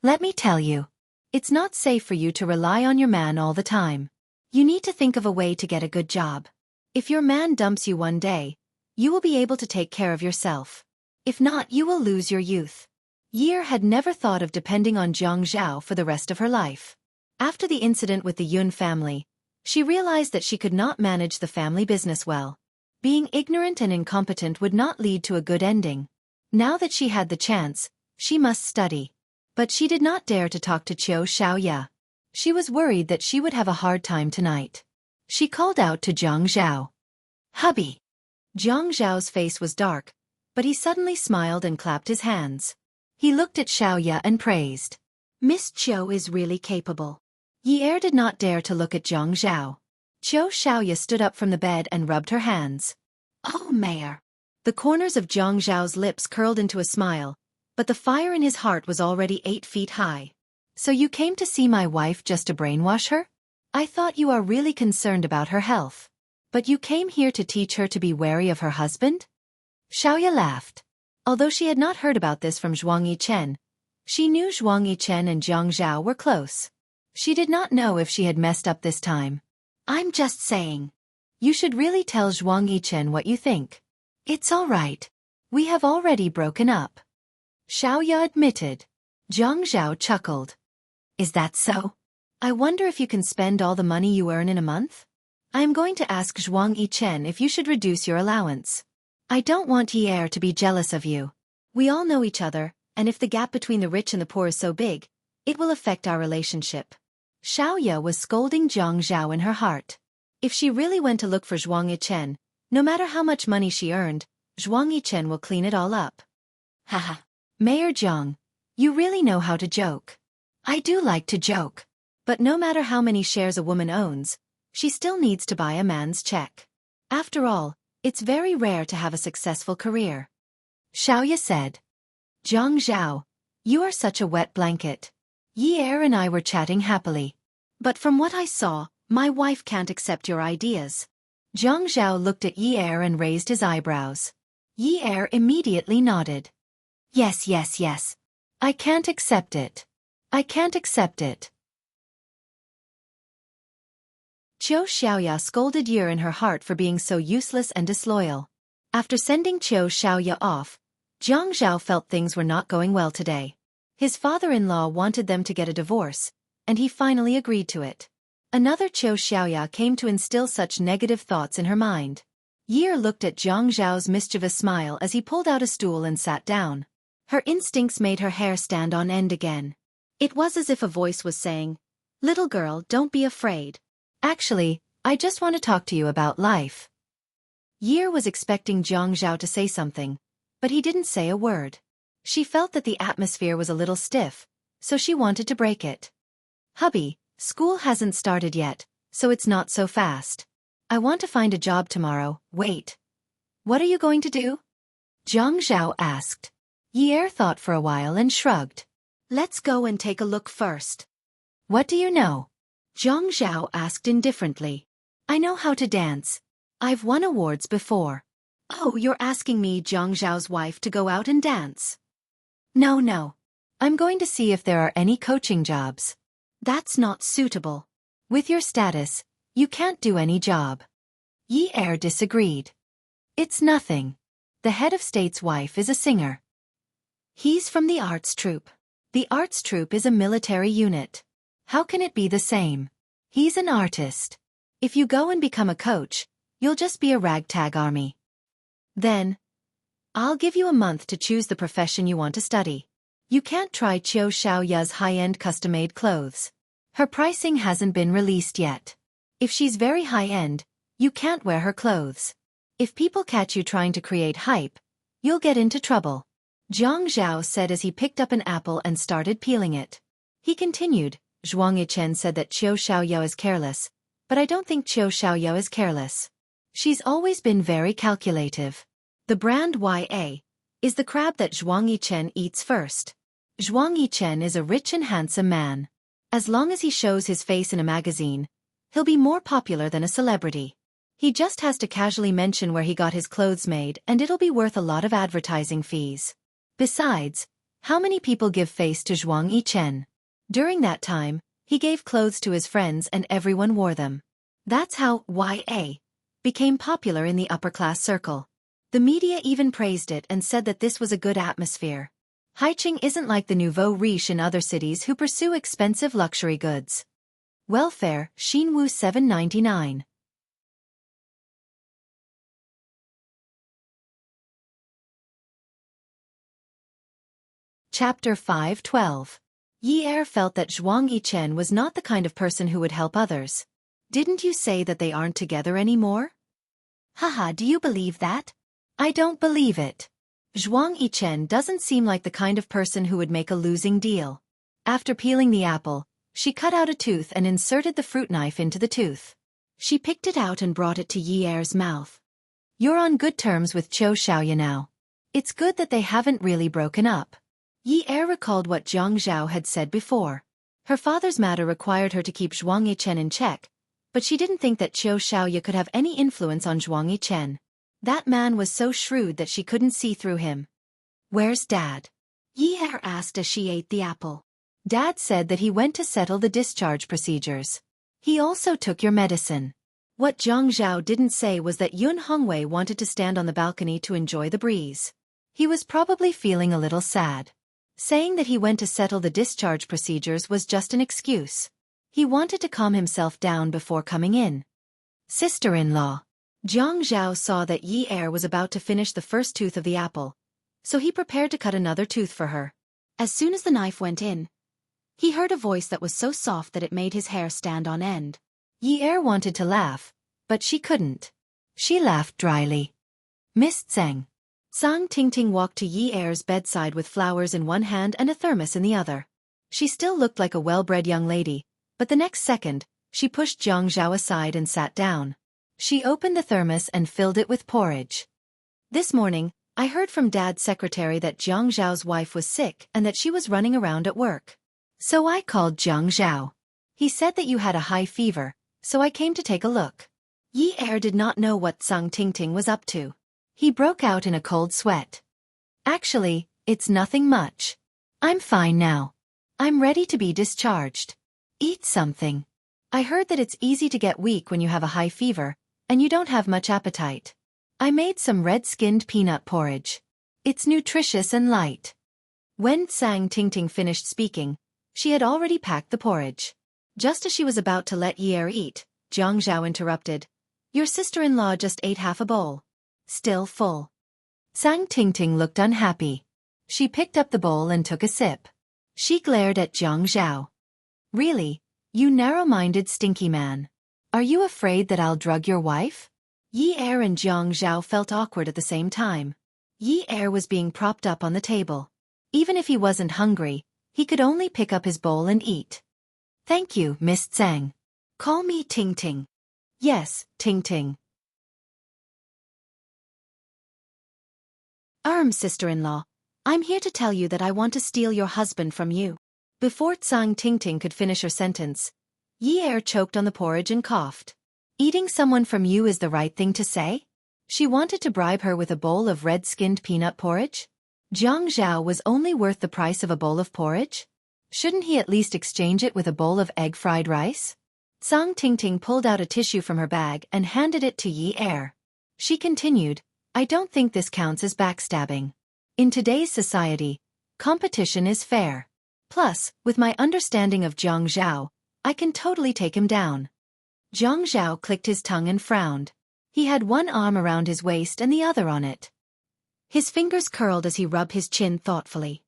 Let me tell you. It's not safe for you to rely on your man all the time. You need to think of a way to get a good job. If your man dumps you one day, you will be able to take care of yourself. If not, you will lose your youth. Yi had never thought of depending on Zhang Zhao for the rest of her life. After the incident with the Yun family, she realized that she could not manage the family business well. Being ignorant and incompetent would not lead to a good ending. Now that she had the chance, she must study. But she did not dare to talk to Xiaoya. She was worried that she would have a hard time tonight. She called out to Zhang Zhao. Hubby. Zhang Zhao's face was dark, but he suddenly smiled and clapped his hands. He looked at Xiaoya and praised. Miss Qiu is really capable. Yi did not dare to look at Zhang Zhao. Xiaoya stood up from the bed and rubbed her hands. Oh, Mayor. The corners of Zhang Zhao's lips curled into a smile, but the fire in his heart was already 8 feet high. So you came to see my wife just to brainwash her? I thought you are really concerned about her health. But you came here to teach her to be wary of her husband? Xiaoya laughed. Although she had not heard about this from Zhuang Yichen, she knew Zhuang Yichen and Zhang Zhao were close. She did not know if she had messed up this time. I'm just saying. You should really tell Zhuang Yichen what you think. It's all right. We have already broken up. Xiaoya admitted. Zhang Zhao chuckled. Is that so? I wonder if you can spend all the money you earn in a month? I am going to ask Zhuang Yichen if you should reduce your allowance. I don't want Yi to be jealous of you. We all know each other, and if the gap between the rich and the poor is so big, it will affect our relationship. Xiaoya was scolding Zhang Zhao in her heart. If she really went to look for Zhuang Yichen, no matter how much money she earned, Zhuang Yichen will clean it all up. Haha. Mayor Zhang, you really know how to joke. I do like to joke. But no matter how many shares a woman owns, she still needs to buy a man's check. After all, it's very rare to have a successful career. Xiaoya said. Zhang Zhao, you are such a wet blanket. Yi and I were chatting happily. But from what I saw, my wife can't accept your ideas. Zhang Zhao looked at Yi and raised his eyebrows. Yi immediately nodded. Yes. I can't accept it. I can't accept it. Xiaoya scolded Yi in her heart for being so useless and disloyal. After sending Xiaoya off, Zhang Zhao felt things were not going well today. His father-in-law wanted them to get a divorce, and he finally agreed to it. Another Xiaoya came to instill such negative thoughts in her mind. Yi looked at Zhang Zhao's mischievous smile as he pulled out a stool and sat down. Her instincts made her hair stand on end again. It was as if a voice was saying, "Little girl, don't be afraid. Actually, I just want to talk to you about life." Yi was expecting Zhang Zhao to say something, but he didn't say a word. She felt that the atmosphere was a little stiff, so she wanted to break it. Hubby, school hasn't started yet, so it's not so fast. I want to find a job tomorrow. Wait. What are you going to do? Zhang Zhao asked. Yi thought for a while and shrugged. Let's go and take a look first. What do you know? Zhang Zhao asked indifferently. I know how to dance. I've won awards before. Oh, you're asking me, Jiang Zhao's wife, to go out and dance? No, no. I'm going to see if there are any coaching jobs. That's not suitable. With your status, you can't do any job. Yi Er disagreed. It's nothing. The head of state's wife is a singer. He's from the arts troupe. The arts troupe is a military unit. How can it be the same? He's an artist. If you go and become a coach, you'll just be a ragtag army. Then, I'll give you a month to choose the profession you want to study. You can't try Qiu Xiaoya's high-end custom-made clothes. Her pricing hasn't been released yet. If she's very high-end, you can't wear her clothes. If people catch you trying to create hype, you'll get into trouble. Jiang Zhao said as he picked up an apple and started peeling it. He continued, Zhuang Yichen said that Qiu Xiaoya is careless, but I don't think Qiu Xiaoya is careless. She's always been very calculative. The brand YA is the crab that Zhuang Yichen eats first. Zhuang Yichen is a rich and handsome man. As long as he shows his face in a magazine, he'll be more popular than a celebrity. He just has to casually mention where he got his clothes made and it'll be worth a lot of advertising fees. Besides, how many people give face to Zhuang Yichen? During that time, he gave clothes to his friends and everyone wore them. That's how YA became popular in the upper-class circle. The media even praised it and said that this was a good atmosphere. Haiqing isn't like the nouveau riche in other cities who pursue expensive luxury goods. Welfare, Xinwu 799. Chapter 5:12. Yi Er felt that Zhuang Yichen was not the kind of person who would help others. Didn't you say that they aren't together anymore? Haha, do you believe that? I don't believe it. Zhuang Yichen doesn't seem like the kind of person who would make a losing deal. After peeling the apple, she cut out a tooth and inserted the fruit knife into the tooth. She picked it out and brought it to Yi Er's mouth. You're on good terms with Qiu Xiaoya now. It's good that they haven't really broken up. Yi Er recalled what Jiang Zhao had said before. Her father's matter required her to keep Zhuang Yichen in check, but she didn't think that Qiu Xiaoya could have any influence on Zhuang Yichen. That man was so shrewd that she couldn't see through him. Where's Dad? Yi Er asked as she ate the apple. Dad said that he went to settle the discharge procedures. He also took your medicine. What Jiang Zhao didn't say was that Yun Hongwei wanted to stand on the balcony to enjoy the breeze. He was probably feeling a little sad. Saying that he went to settle the discharge procedures was just an excuse. He wanted to calm himself down before coming in. Sister-in-law. Jiang Zhao saw that Yi Er was about to finish the first tooth of the apple, so he prepared to cut another tooth for her. As soon as the knife went in, he heard a voice that was so soft that it made his hair stand on end. Yi Er wanted to laugh, but she couldn't. She laughed dryly. Miss Tseng. Sang Tingting walked to Yi Er's bedside with flowers in one hand and a thermos in the other. She still looked like a well-bred young lady, but the next second, she pushed Jiang Zhao aside and sat down. She opened the thermos and filled it with porridge. This morning, I heard from Dad's secretary that Jiang Zhao's wife was sick and that she was running around at work. So I called Jiang Zhao. He said that you had a high fever, so I came to take a look. Yi Er did not know what Sang Tingting was up to. He broke out in a cold sweat. Actually, it's nothing much. I'm fine now. I'm ready to be discharged. Eat something. I heard that it's easy to get weak when you have a high fever, and you don't have much appetite. I made some red-skinned peanut porridge. It's nutritious and light. When Sang Tingting finished speaking, she had already packed the porridge. Just as she was about to let Yi Er eat, Jiang Zhao interrupted. Your sister-in-law just ate half a bowl. Still full. Sang Tingting looked unhappy. She picked up the bowl and took a sip. She glared at Jiang Zhao. Really, you narrow-minded stinky man. Are you afraid that I'll drug your wife? Yi Er and Jiang Zhao felt awkward at the same time. Yi Er was being propped up on the table. Even if he wasn't hungry, he could only pick up his bowl and eat. Thank you, Miss Tseng. Call me Ting Ting. Yes, Ting Ting. Sister-in-law, I'm here to tell you that I want to steal your husband from you. Before Sang Tingting could finish her sentence, Yi Er choked on the porridge and coughed. Eating someone from you is the right thing to say? She wanted to bribe her with a bowl of red-skinned peanut porridge? Jiang Zhao was only worth the price of a bowl of porridge? Shouldn't he at least exchange it with a bowl of egg-fried rice? Zhang Tingting pulled out a tissue from her bag and handed it to Yi Er. She continued, I don't think this counts as backstabbing. In today's society, competition is fair. Plus, with my understanding of Jiang Zhao, I can totally take him down. Jiang Zhao clicked his tongue and frowned. He had one arm around his waist and the other on it. His fingers curled as he rubbed his chin thoughtfully.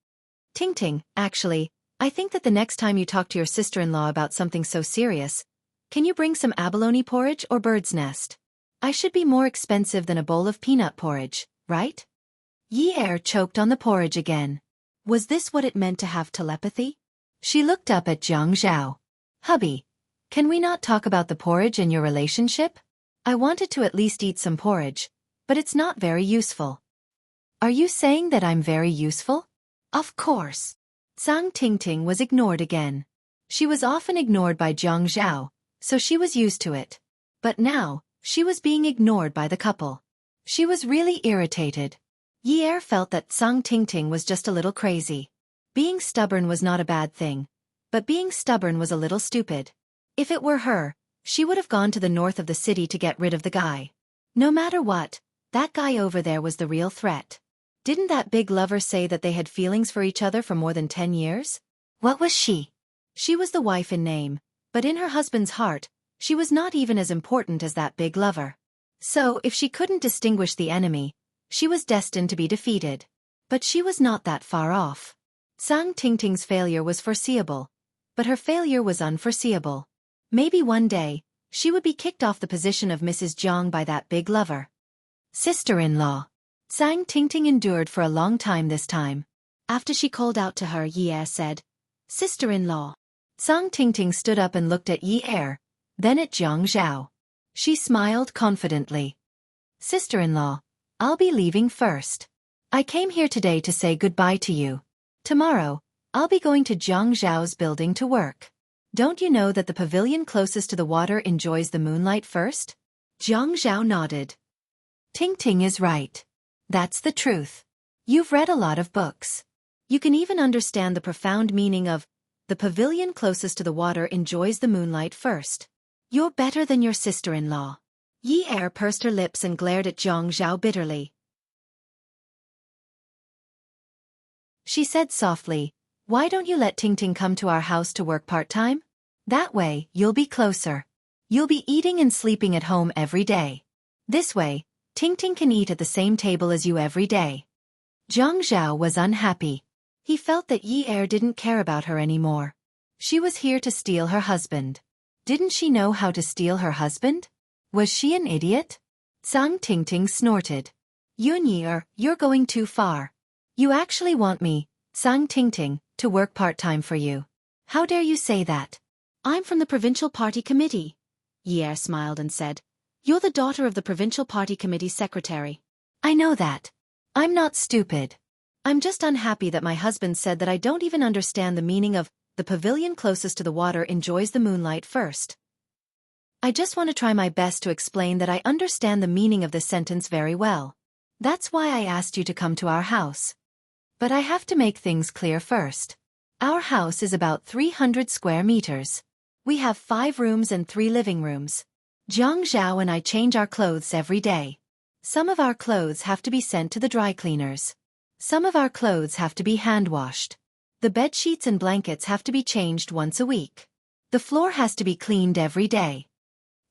Tingting, actually, I think that the next time you talk to your sister-in-law about something so serious, can you bring some abalone porridge or bird's nest? I should be more expensive than a bowl of peanut porridge, right? Yi Er choked on the porridge again. Was this what it meant to have telepathy? She looked up at Jiang Zhao. Hubby, can we not talk about the porridge and your relationship? I wanted to at least eat some porridge, but it's not very useful. Are you saying that I'm very useful? Of course. Zhang Tingting was ignored again. She was often ignored by Jiang Zhao, so she was used to it. But now, she was being ignored by the couple. She was really irritated. Yi Er felt that Zhang Tingting was just a little crazy. Being stubborn was not a bad thing, but being stubborn was a little stupid. If it were her, she would have gone to the north of the city to get rid of the guy. No matter what, that guy over there was the real threat. Didn't that big lover say that they had feelings for each other for more than 10 years? What was she? She was the wife in name, but in her husband's heart, she was not even as important as that big lover. So, if she couldn't distinguish the enemy, she was destined to be defeated. But she was not that far off. Zhang Tingting's failure was foreseeable, but her failure was unforeseeable. Maybe one day, she would be kicked off the position of Mrs. Jiang by that big lover. Sister-in-law. Zhang Tingting endured for a long time this time. After she called out to her, Yi Er said, Sister-in-law. Zhang Tingting stood up and looked at Yi Er, then at Jiang Zhao. She smiled confidently. Sister-in-law, I'll be leaving first. I came here today to say goodbye to you. Tomorrow, I'll be going to Jiang Zhao's building to work. Don't you know that the pavilion closest to the water enjoys the moonlight first? Jiang Zhao nodded. Tingting is right. That's the truth. You've read a lot of books. You can even understand the profound meaning of, the pavilion closest to the water enjoys the moonlight first. You're better than your sister-in-law. Yi Er pursed her lips and glared at Jiang Zhao bitterly. She said softly, Why don't you let Tingting come to our house to work part-time? That way, you'll be closer. You'll be eating and sleeping at home every day. This way, Tingting can eat at the same table as you every day. Jiang Zhao was unhappy. He felt that Yi Er didn't care about her anymore. She was here to steal her husband. Didn't she know how to steal her husband? Was she an idiot? Zhang Tingting snorted. Yun Yi Er, you're going too far. You actually want me, Zhang Tingting, to work part-time for you. How dare you say that? I'm from the Provincial Party Committee. Yi Er smiled and said, You're the daughter of the Provincial Party Committee secretary. I know that. I'm not stupid. I'm just unhappy that my husband said that I don't even understand the meaning of, the pavilion closest to the water enjoys the moonlight first. I just want to try my best to explain that I understand the meaning of this sentence very well. That's why I asked you to come to our house. But I have to make things clear first. Our house is about 300 square meters. We have 5 rooms and 3 living rooms. Jiang Zhao and I change our clothes every day. Some of our clothes have to be sent to the dry cleaners. Some of our clothes have to be hand-washed. The bed sheets and blankets have to be changed once a week. The floor has to be cleaned every day.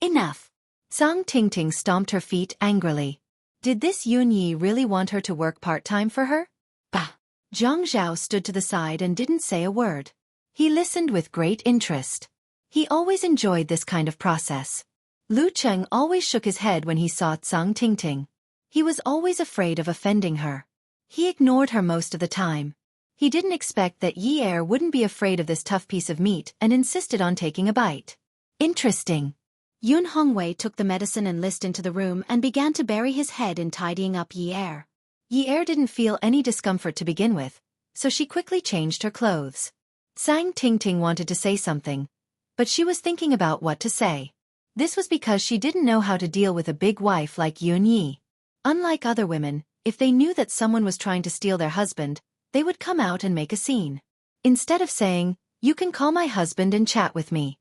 Enough. Zhang Tingting stomped her feet angrily. Did this Yun Yi really want her to work part-time for her? Bah! Jiang Zhao stood to the side and didn't say a word. He listened with great interest. He always enjoyed this kind of process. Lu Cheng always shook his head when he saw Zhang Tingting. He was always afraid of offending her. He ignored her most of the time. He didn't expect that Yi Er wouldn't be afraid of this tough piece of meat and insisted on taking a bite. Interesting. Yun Hongwei took the medicine and list into the room and began to bury his head in tidying up Yi Er. Yi Er didn't feel any discomfort to begin with, so she quickly changed her clothes. Zhang Tingting wanted to say something, but she was thinking about what to say. This was because she didn't know how to deal with a big wife like Yun Yi. Unlike other women, if they knew that someone was trying to steal their husband, they would come out and make a scene. Instead of saying, "You can call my husband and chat with me,"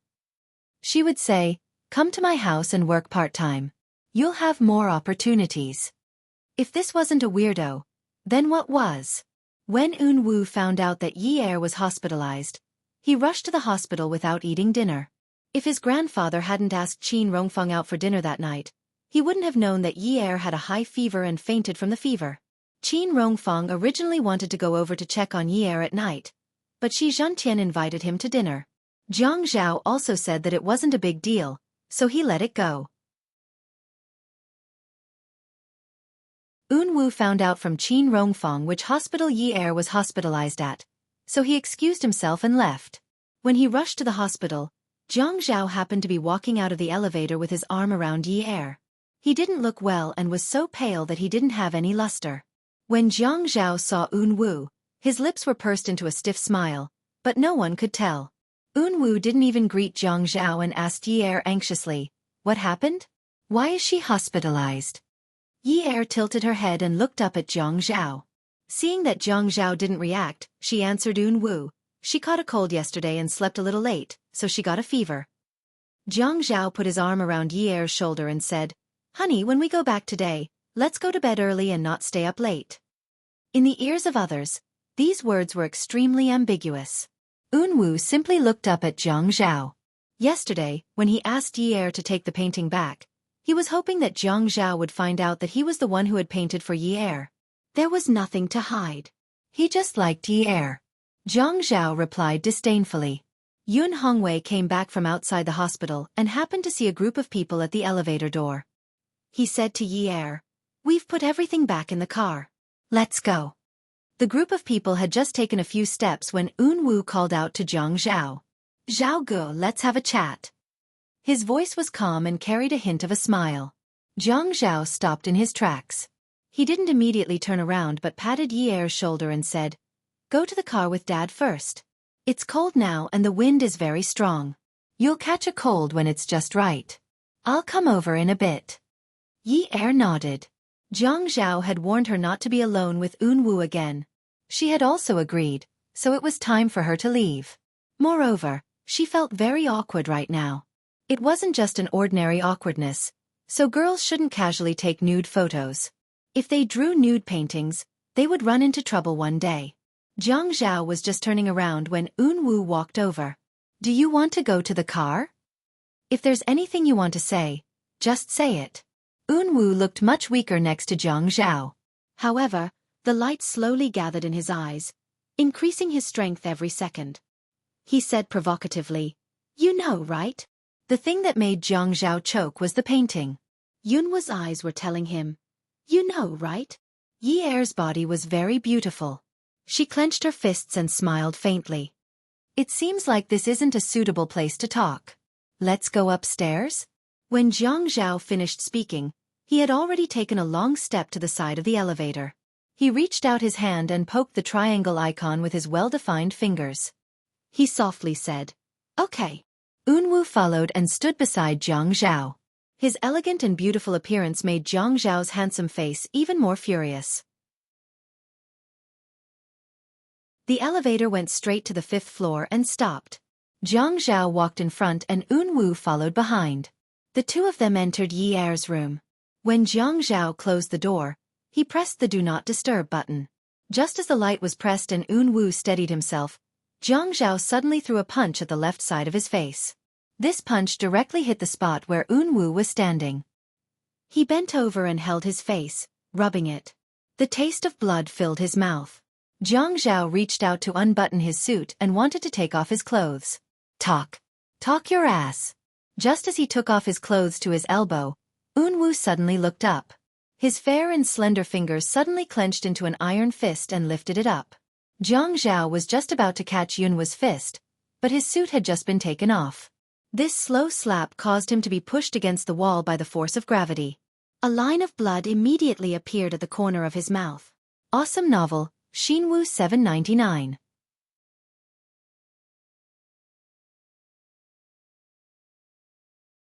she would say, "Come to my house and work part-time. You'll have more opportunities." If this wasn't a weirdo, then what was? When Eun-woo found out that Yi-er was hospitalized, he rushed to the hospital without eating dinner. If his grandfather hadn't asked Qin Rongfeng out for dinner that night, he wouldn't have known that Yi-er had a high fever and fainted from the fever. Qin Rongfeng originally wanted to go over to check on Yi-er at night, but Shi Zhentian invited him to dinner. Jiang Zhao also said that it wasn't a big deal, so he let it go. Eun-woo found out from Qin Rongfeng which hospital Yi-er was hospitalized at, so he excused himself and left. When he rushed to the hospital, Jiang Zhao happened to be walking out of the elevator with his arm around Yi-er. He didn't look well and was so pale that he didn't have any luster. When Jiang Zhao saw Eun-woo, his lips were pursed into a stiff smile, but no one could tell. Eun-woo didn't even greet Jiang Zhao and asked Yi-er anxiously, "What happened? Why is she hospitalized?" Yi-er tilted her head and looked up at Jiang Zhao. Seeing that Jiang Zhao didn't react, she answered Eun-woo, "She caught a cold yesterday and slept a little late, so she got a fever." Jiang Zhao put his arm around Yi-er's shoulder and said, "Honey, when we go back today, let's go to bed early and not stay up late." In the ears of others, these words were extremely ambiguous. Eun-woo simply looked up at Jiang Zhao. Yesterday, when he asked Yi-er to take the painting back, he was hoping that Jiang Zhao would find out that he was the one who had painted for Yi-er. There was nothing to hide. He just liked Yi-er. Jiang Zhao replied disdainfully. Yun Hongwei came back from outside the hospital and happened to see a group of people at the elevator door. He said to Yi-er, "We've put everything back in the car. Let's go." The group of people had just taken a few steps when Eun-woo called out to Jiang Zhao. "Zhao Ge, let's have a chat." His voice was calm and carried a hint of a smile. Jiang Zhao stopped in his tracks. He didn't immediately turn around but patted Yi-er's shoulder and said, "Go to the car with Dad first. It's cold now and the wind is very strong. You'll catch a cold when it's just right. I'll come over in a bit." Yi-er nodded. Jiang Zhao had warned her not to be alone with Eun-woo again. She had also agreed, so it was time for her to leave. Moreover, she felt very awkward right now. It wasn't just an ordinary awkwardness, so girls shouldn't casually take nude photos. If they drew nude paintings, they would run into trouble one day. Jiang Zhao was just turning around when Eun-woo walked over. "Do you want to go to the car? If there's anything you want to say, just say it." Eun-woo looked much weaker next to Jiang Zhao. However, the light slowly gathered in his eyes, increasing his strength every second. He said provocatively, "You know, right?" The thing that made Jiang Zhao choke was the painting. Yunwoo's eyes were telling him, "You know, right?" Yi-er's body was very beautiful. She clenched her fists and smiled faintly. "It seems like this isn't a suitable place to talk. Let's go upstairs?" When Jiang Zhao finished speaking, he had already taken a long step to the side of the elevator. He reached out his hand and poked the triangle icon with his well-defined fingers. He softly said, "Okay." Eun-woo followed and stood beside Jiang Zhao. His elegant and beautiful appearance made Jiang Zhao's handsome face even more furious. The elevator went straight to the 5th floor and stopped. Jiang Zhao walked in front and Eun-woo followed behind. The two of them entered Yi-er's room. When Jiang Zhao closed the door, he pressed the Do Not Disturb button. Just as the light was pressed and Eun-woo steadied himself, Jiang Zhao suddenly threw a punch at the left side of his face. This punch directly hit the spot where Eun-woo was standing. He bent over and held his face, rubbing it. The taste of blood filled his mouth. Jiang Zhao reached out to unbutton his suit and wanted to take off his clothes. Talk your ass." Just as he took off his clothes to his elbow, Eun-woo suddenly looked up. His fair and slender fingers suddenly clenched into an iron fist and lifted it up. Jiang Zhao was just about to catch Yunwoo's fist, but his suit had just been taken off. This slow slap caused him to be pushed against the wall by the force of gravity. A line of blood immediately appeared at the corner of his mouth. Awesome novel, Shinwoo 799.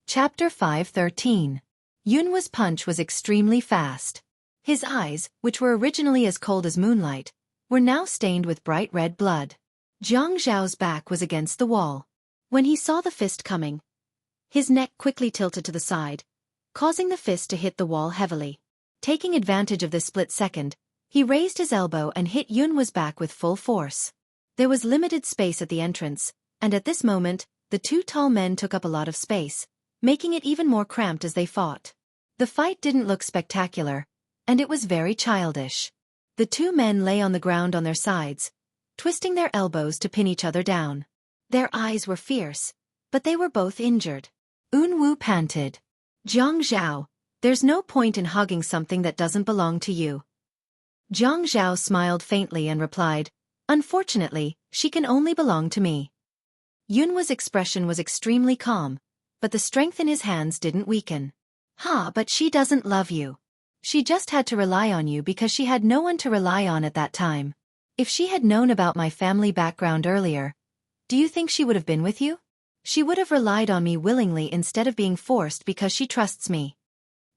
Chapter 513. Yunwoo's punch was extremely fast. His eyes, which were originally as cold as moonlight, were now stained with bright red blood. Jiang Zhao's back was against the wall. When he saw the fist coming, his neck quickly tilted to the side, causing the fist to hit the wall heavily. Taking advantage of this split second, he raised his elbow and hit Yunwu's back with full force. There was limited space at the entrance, and at this moment, the two tall men took up a lot of space, making it even more cramped as they fought. The fight didn't look spectacular, and it was very childish. The two men lay on the ground on their sides, twisting their elbows to pin each other down. Their eyes were fierce, but they were both injured. Yunwu panted. Jiang Zhao, there's no point in hugging something that doesn't belong to you. Jiang Zhao smiled faintly and replied, unfortunately, she can only belong to me. Yunwu's expression was extremely calm, but the strength in his hands didn't weaken. But she doesn't love you. She just had to rely on you because she had no one to rely on at that time. If she had known about my family background earlier, do you think she would have been with you? She would have relied on me willingly instead of being forced because she trusts me.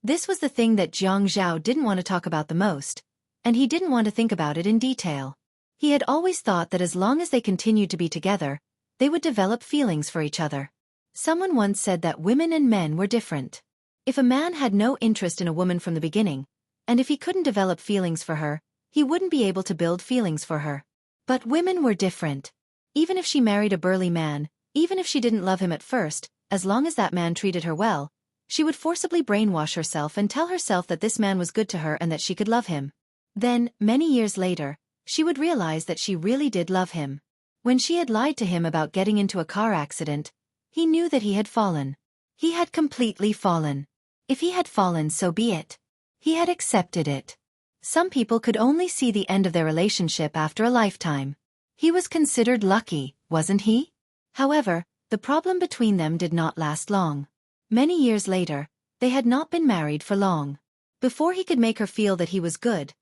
This was the thing that Jiang Zhao didn't want to talk about the most, and he didn't want to think about it in detail. He had always thought that as long as they continued to be together, they would develop feelings for each other. Someone once said that women and men were different. If a man had no interest in a woman from the beginning, and if he couldn't develop feelings for her, he wouldn't be able to build feelings for her. But women were different. Even if she married a burly man, even if she didn't love him at first, as long as that man treated her well, she would forcibly brainwash herself and tell herself that this man was good to her and that she could love him. Then, many years later, she would realize that she really did love him. When she had lied to him about getting into a car accident, he knew that he had fallen. He had completely fallen. If he had fallen, so be it. He had accepted it. Some people could only see the end of their relationship after a lifetime. He was considered lucky, wasn't he? However, the problem between them did not last long. Many years later, they had not been married for long. Before he could make her feel that he was good,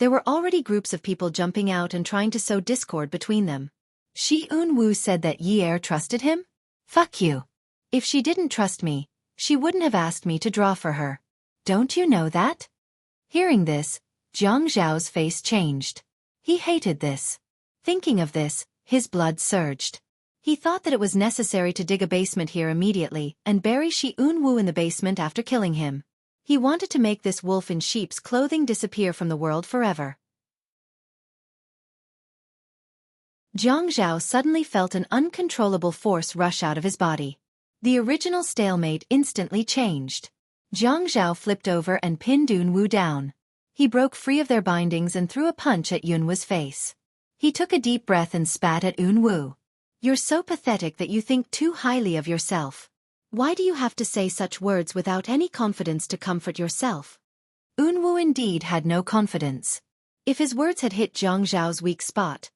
there were already groups of people jumping out and trying to sow discord between them. Yunwu said that Yi trusted him? Fuck you. If she didn't trust me, she wouldn't have asked me to draw for her. Don't you know that? Hearing this, Jiang Zhao's face changed. He hated this. Thinking of this, his blood surged. He thought that it was necessary to dig a basement here immediately and bury Yunwu in the basement after killing him. He wanted to make this wolf in sheep's clothing disappear from the world forever. Jiang Zhao suddenly felt an uncontrollable force rush out of his body. The original stalemate instantly changed. Jiang Zhao flipped over and pinned Yunwu down. He broke free of their bindings and threw a punch at Yunwu's face. He took a deep breath and spat at Yunwu. You're so pathetic that you think too highly of yourself. Why do you have to say such words without any confidence to comfort yourself? Yunwu indeed had no confidence. If his words had hit Jiang Zhao's weak spot,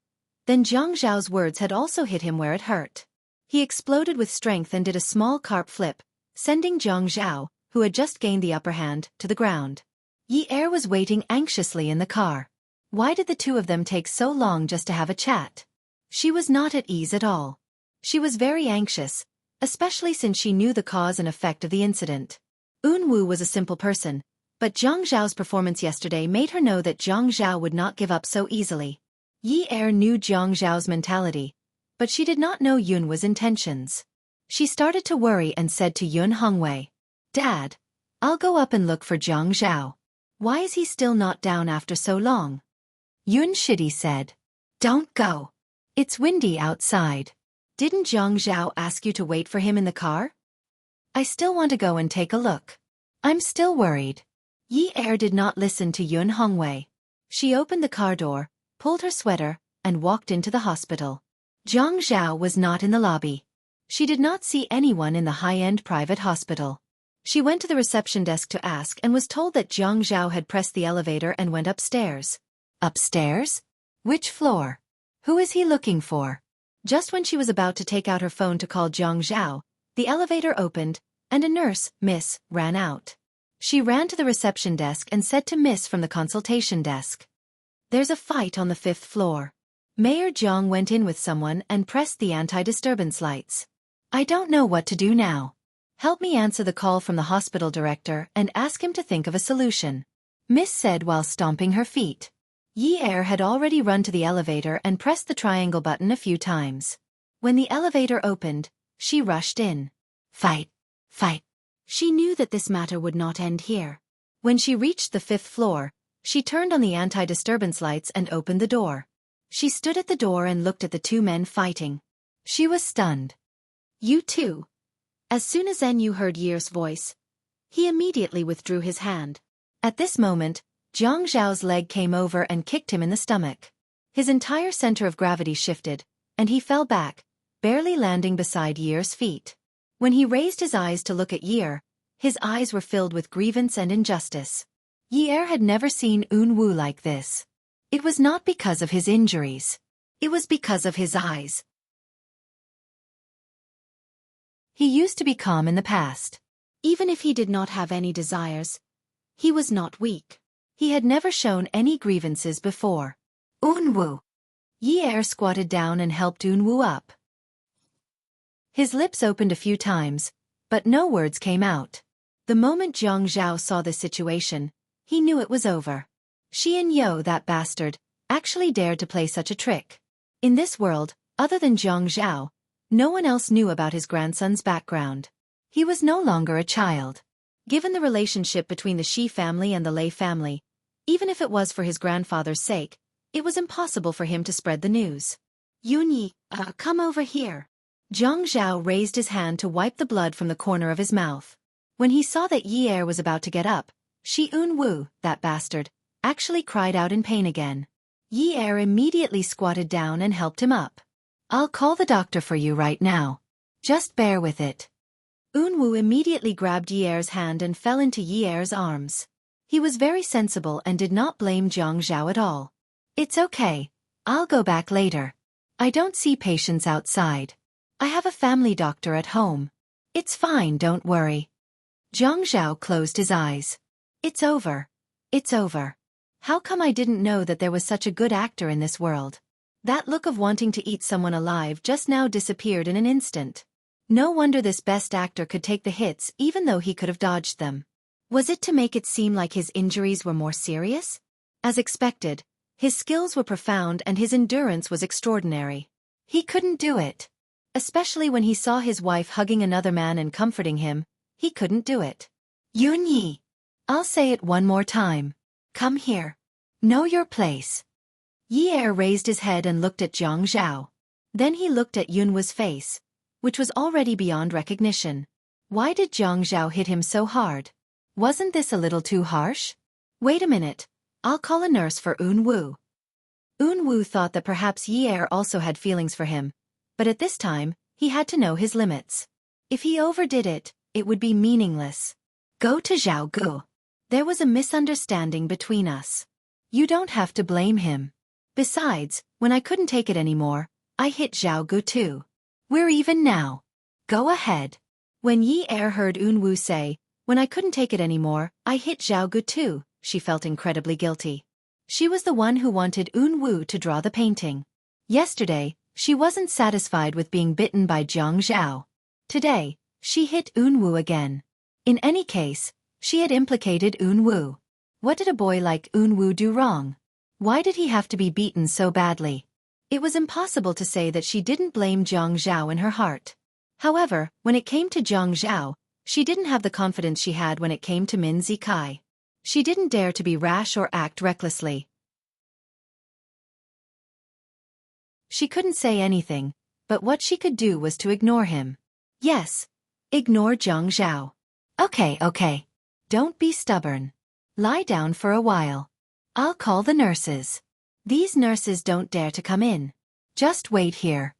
then Jiang Zhao's words had also hit him where it hurt. He exploded with strength and did a small carp flip, sending Jiang Zhao, who had just gained the upper hand, to the ground. Yi was waiting anxiously in the car. Why did the two of them take so long just to have a chat? She was not at ease at all. She was very anxious, especially since she knew the cause and effect of the incident. Yunwu was a simple person, but Jiang Zhao's performance yesterday made her know that Jiang Zhao would not give up so easily. Yi knew Jiang Zhao's mentality, but she did not know Yunwu's intentions. She started to worry and said to Yun Hongwei, Dad, I'll go up and look for Jiang Zhao. Why is he still not down after so long? Yun Shidi said, Don't go. It's windy outside. Didn't Jiang Zhao ask you to wait for him in the car? I still want to go and take a look. I'm still worried. Yi did not listen to Yun Hongwei. She opened the car door, pulled her sweater, and walked into the hospital. Jiang Zhao was not in the lobby. She did not see anyone in the high-end private hospital. She went to the reception desk to ask and was told that Jiang Zhao had pressed the elevator and went upstairs. Upstairs? Which floor? Who is he looking for? Just when she was about to take out her phone to call Jiang Zhao, the elevator opened, and a nurse, Miss, ran out. She ran to the reception desk and said to Miss from the consultation desk, There's a fight on the 5th floor. Mayor Jiang went in with someone and pressed the anti-disturbance lights. I don't know what to do now. Help me answer the call from the hospital director and ask him to think of a solution. Miss said while stomping her feet. Yi Er had already run to the elevator and pressed the triangle button a few times. When the elevator opened, she rushed in. Fight! Fight! She knew that this matter would not end here. When she reached the 5th floor, she turned on the anti-disturbance lights and opened the door. She stood at the door and looked at the two men fighting. She was stunned. You too. As soon as Yu heard Yi's voice, he immediately withdrew his hand. At this moment, Jiang Zhao's leg came over and kicked him in the stomach. His entire center of gravity shifted, and he fell back, barely landing beside Yi's feet. When he raised his eyes to look at Yi, his eyes were filled with grievance and injustice. Yi had never seen Wu like this. It was not because of his injuries. It was because of his eyes. He used to be calm in the past. Even if he did not have any desires, he was not weak. He had never shown any grievances before. Wu. Yi squatted down and helped Wu up. His lips opened a few times, but no words came out. The moment Jiang Zhao saw the situation, he knew it was over. Xian, that bastard, actually dared to play such a trick. In this world, other than Jiang Zhao, no one else knew about his grandson's background. He was no longer a child. Given the relationship between the Shi family and the Lei family, even if it was for his grandfather's sake, it was impossible for him to spread the news. Yunyi, come over here. Jiang Zhao raised his hand to wipe the blood from the corner of his mouth. When he saw that Yi was about to get up, Wu, that bastard, actually cried out in pain again. Yi immediately squatted down and helped him up. I'll call the doctor for you right now. Just bear with it. Wu immediately grabbed Yi's hand and fell into Yi's arms. He was very sensible and did not blame Jiang Zhao at all. It's okay. I'll go back later. I don't see patients outside. I have a family doctor at home. It's fine, don't worry. Jiang Zhao closed his eyes. It's over. It's over. How come I didn't know that there was such a good actor in this world? That look of wanting to eat someone alive just now disappeared in an instant. No wonder this best actor could take the hits even though he could have dodged them. Was it to make it seem like his injuries were more serious? As expected, his skills were profound and his endurance was extraordinary. He couldn't do it. Especially when he saw his wife hugging another man and comforting him, he couldn't do it. Yunyi. I'll say it one more time. Come here. Know your place. Yi raised his head and looked at Jiang Zhao. Then he looked at Yunwu's face, which was already beyond recognition. Why did Jiang Zhao hit him so hard? Wasn't this a little too harsh? Wait a minute. I'll call a nurse for Wu. Wu thought that perhaps Yi also had feelings for him, but at this time, he had to know his limits. If he overdid it, it would be meaningless. Go to Zhao Gu. There was a misunderstanding between us. You don't have to blame him. Besides, when I couldn't take it anymore, I hit Zhao Gu too. We're even now. Go ahead. When Yi heard Wu say, when I couldn't take it anymore, I hit Zhao Gu too, she felt incredibly guilty. She was the one who wanted Wu to draw the painting. Yesterday, she wasn't satisfied with being bitten by Jiang Zhao. Today, she hit Wu again. In any case, she had implicated Wu. What did a boy like Wu do wrong? Why did he have to be beaten so badly? It was impossible to say that she didn't blame Jiang Zhao in her heart. However, when it came to Jiang Zhao, she didn't have the confidence she had when it came to Min Zikai. She didn't dare to be rash or act recklessly. She couldn't say anything, but what she could do was to ignore him. Yes, ignore Jiang Zhao. Okay. Don't be stubborn. Lie down for a while. I'll call the nurses. These nurses don't dare to come in. Just wait here.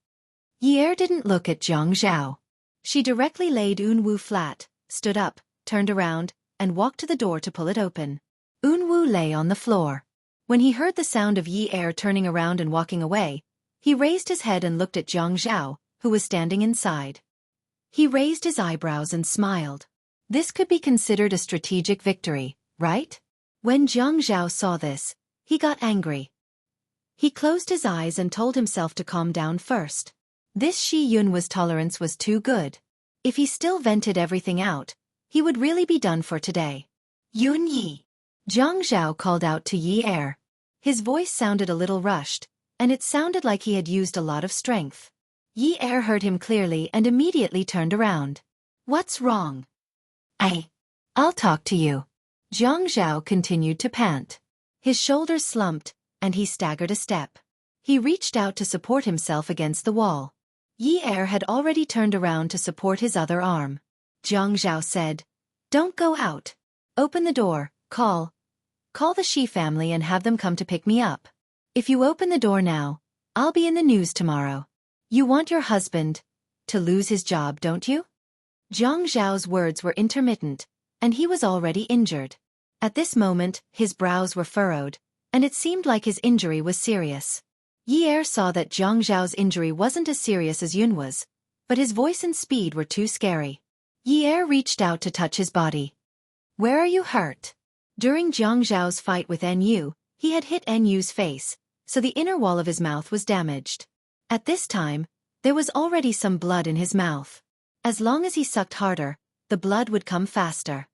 Yi didn't look at Jiang Zhao. She directly laid Wu flat, stood up, turned around, and walked to the door to pull it open. Wu lay on the floor. When he heard the sound of Yi turning around and walking away, he raised his head and looked at Jiang Zhao, who was standing inside. He raised his eyebrows and smiled. This could be considered a strategic victory, right? When Jiang Zhao saw this, he got angry. He closed his eyes and told himself to calm down first. This Yun's tolerance was too good. If he still vented everything out, he would really be done for today. Yunyi. Zhang Zhao called out to Yi Er. His voice sounded a little rushed, and it sounded like he had used a lot of strength. Yi Er heard him clearly and immediately turned around. What's wrong? I'll talk to you. Zhang Zhao continued to pant. His shoulders slumped, and he staggered a step. He reached out to support himself against the wall. Yi Er had already turned around to support his other arm. Zhang Zhao said, "Don't go out. Open the door, call the Shi family and have them come to pick me up. If you open the door now, I'll be in the news tomorrow. You want your husband to lose his job, don't you?" Zhang Zhao's words were intermittent, and he was already injured. At this moment, his brows were furrowed, and it seemed like his injury was serious. Yi Er saw that Zhang Zhao's injury wasn't as serious as Yun was, but his voice and speed were too scary. Yi Er reached out to touch his body. "Where are you hurt?" During Zhang Zhao's fight with NU, he had hit NU's face, so the inner wall of his mouth was damaged. At this time, there was already some blood in his mouth. As long as he sucked harder, the blood would come faster.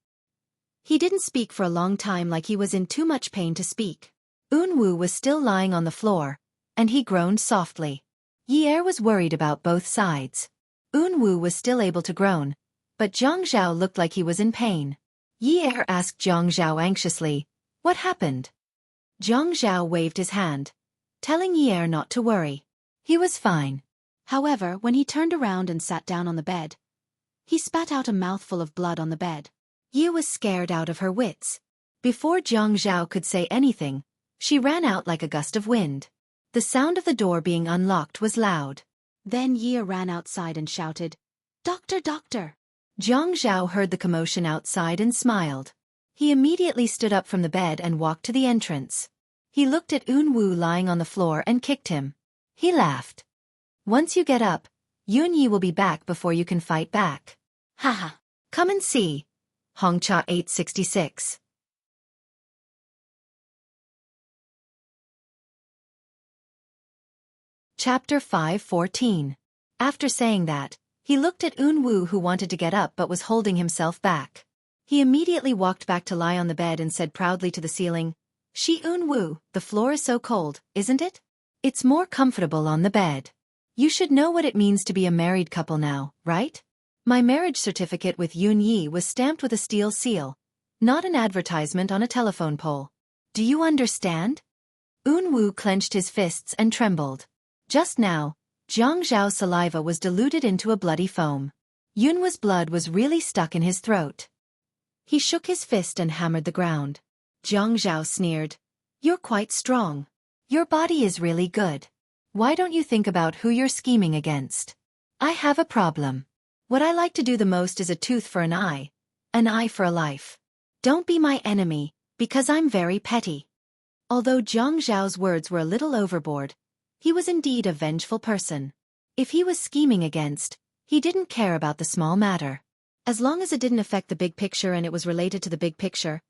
He didn't speak for a long time, like he was in too much pain to speak. Unwu was still lying on the floor, and he groaned softly. Yi Er was worried about both sides. Unwu was still able to groan, but Zhang Zhao looked like he was in pain. Yi Er asked Zhang Zhao anxiously, "What happened?" Zhang Zhao waved his hand, telling Yi Er not to worry. He was fine. However, when he turned around and sat down on the bed, he spat out a mouthful of blood on the bed. Yi was scared out of her wits. Before Zhang Zhao could say anything, she ran out like a gust of wind. The sound of the door being unlocked was loud. Then Yi ran outside and shouted, "Doctor, doctor!" Zhang Zhao heard the commotion outside and smiled. He immediately stood up from the bed and walked to the entrance. He looked at Unwu lying on the floor and kicked him. He laughed. "Once you get up, Yun Yi will be back before you can fight back. Haha. Come and see." Hongcha 866. Chapter 5:14. After saying that, he looked at Unwu, who wanted to get up but was holding himself back. He immediately walked back to lie on the bed and said proudly to the ceiling, "Shi Unwu, the floor is so cold, isn't it? It's more comfortable on the bed. You should know what it means to be a married couple now, right? My marriage certificate with Yun Yi was stamped with a steel seal, not an advertisement on a telephone pole. Do you understand?" Unwu clenched his fists and trembled. Just now, Zhang Zhao's saliva was diluted into a bloody foam. Yunwa's blood was really stuck in his throat. He shook his fist and hammered the ground. Zhang Zhao sneered, "You're quite strong. Your body is really good. Why don't you think about who you're scheming against? I have a problem. What I like to do the most is a tooth for an eye for a life. Don't be my enemy, because I'm very petty." Although Zhang Zhao's words were a little overboard, he was indeed a vengeful person. If he was scheming against, he didn't care about the small matter. As long as it didn't affect the big picture and it was related to the big picture,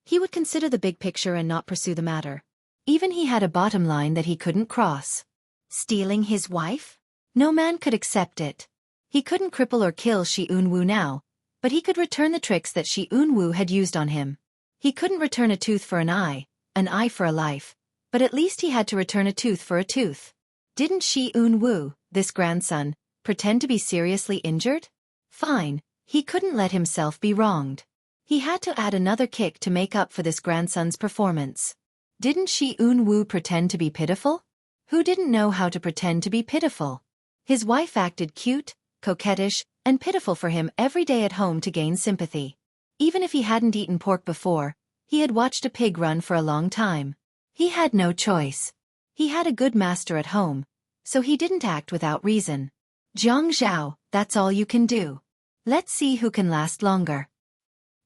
he would consider the big picture and not pursue the matter. Even he had a bottom line that he couldn't cross. Stealing his wife? No man could accept it. He couldn't cripple or kill Shi Unwu now, but he could return the tricks that Shi Unwu had used on him. He couldn't return a tooth for an eye for a life, but at least he had to return a tooth for a tooth. Didn't Shi Unwu, this grandson, pretend to be seriously injured? Fine, he couldn't let himself be wronged. He had to add another kick to make up for this grandson's performance. Didn't Shi Unwu pretend to be pitiful? Who didn't know how to pretend to be pitiful? His wife acted cute, coquettish, and pitiful for him every day at home to gain sympathy. Even if he hadn't eaten pork before, he had watched a pig run for a long time. He had no choice. He had a good master at home, so he didn't act without reason. Zhang Zhao, that's all you can do. Let's see who can last longer.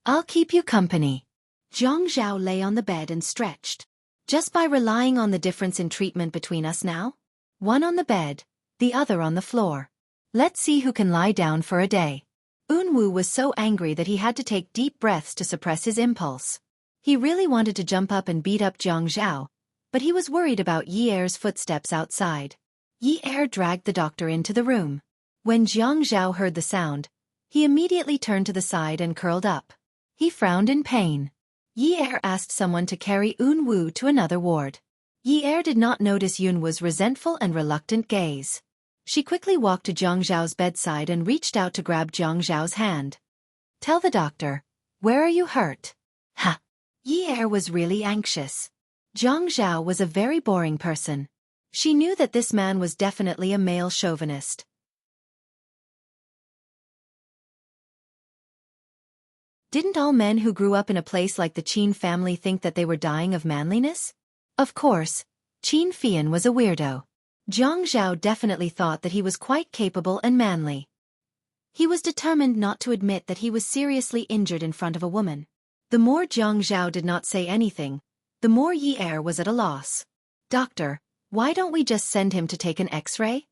I'll keep you company. Zhang Zhao lay on the bed and stretched. Just by relying on the difference in treatment between us now? One on the bed, the other on the floor. Let's see who can lie down for a day. Unwu was so angry that he had to take deep breaths to suppress his impulse. He really wanted to jump up and beat up Zhang Zhao, but he was worried about Yi Er's footsteps outside. Yi Er dragged the doctor into the room. When Zhang Zhao heard the sound, he immediately turned to the side and curled up. He frowned in pain. Yi Er asked someone to carry Eun Woo to another ward. Yi Er did not notice Yun Woo's resentful and reluctant gaze. She quickly walked to Jiang Zhao's bedside and reached out to grab Jiang Zhao's hand. "Tell the doctor, where are you hurt?" Ha! Yi Er was really anxious. Jiang Zhao was a very boring person. She knew that this man was definitely a male chauvinist. Didn't all men who grew up in a place like the Qin family think that they were dying of manliness? Of course, Qin Fian was a weirdo. Jiang Zhao definitely thought that he was quite capable and manly. He was determined not to admit that he was seriously injured in front of a woman. The more Jiang Zhao did not say anything, the more Yi Er was at a loss. "Doctor, why don't we just send him to take an X-ray?"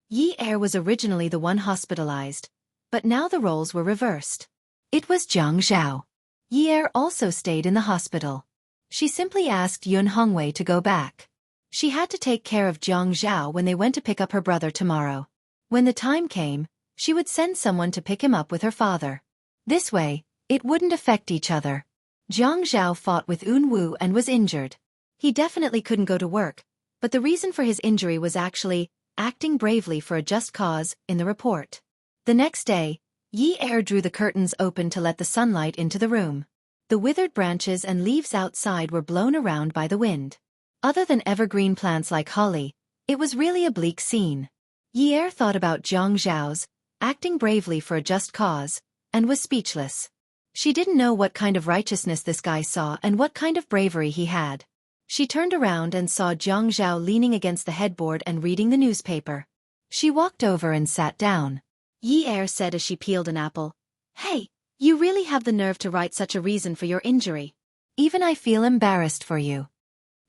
Yi Er was originally the one hospitalized, but now the roles were reversed. It was Jiang Zhao. Yi Er also stayed in the hospital. She simply asked Yun Hongwei to go back. She had to take care of Jiang Zhao when they went to pick up her brother tomorrow. When the time came, she would send someone to pick him up with her father. This way, it wouldn't affect each other. Jiang Zhao fought with Eun Woo and was injured. He definitely couldn't go to work, but the reason for his injury was actually acting bravely for a just cause in the report. The next day, Yi Er drew the curtains open to let the sunlight into the room. The withered branches and leaves outside were blown around by the wind. Other than evergreen plants like holly, it was really a bleak scene. Yi Er thought about Jiang Zhao's acting bravely for a just cause, and was speechless. She didn't know what kind of righteousness this guy saw and what kind of bravery he had. She turned around and saw Jiang Zhao leaning against the headboard and reading the newspaper. She walked over and sat down. Yi Er said as she peeled an apple, "Hey, you really have the nerve to write such a reason for your injury. Even I feel embarrassed for you."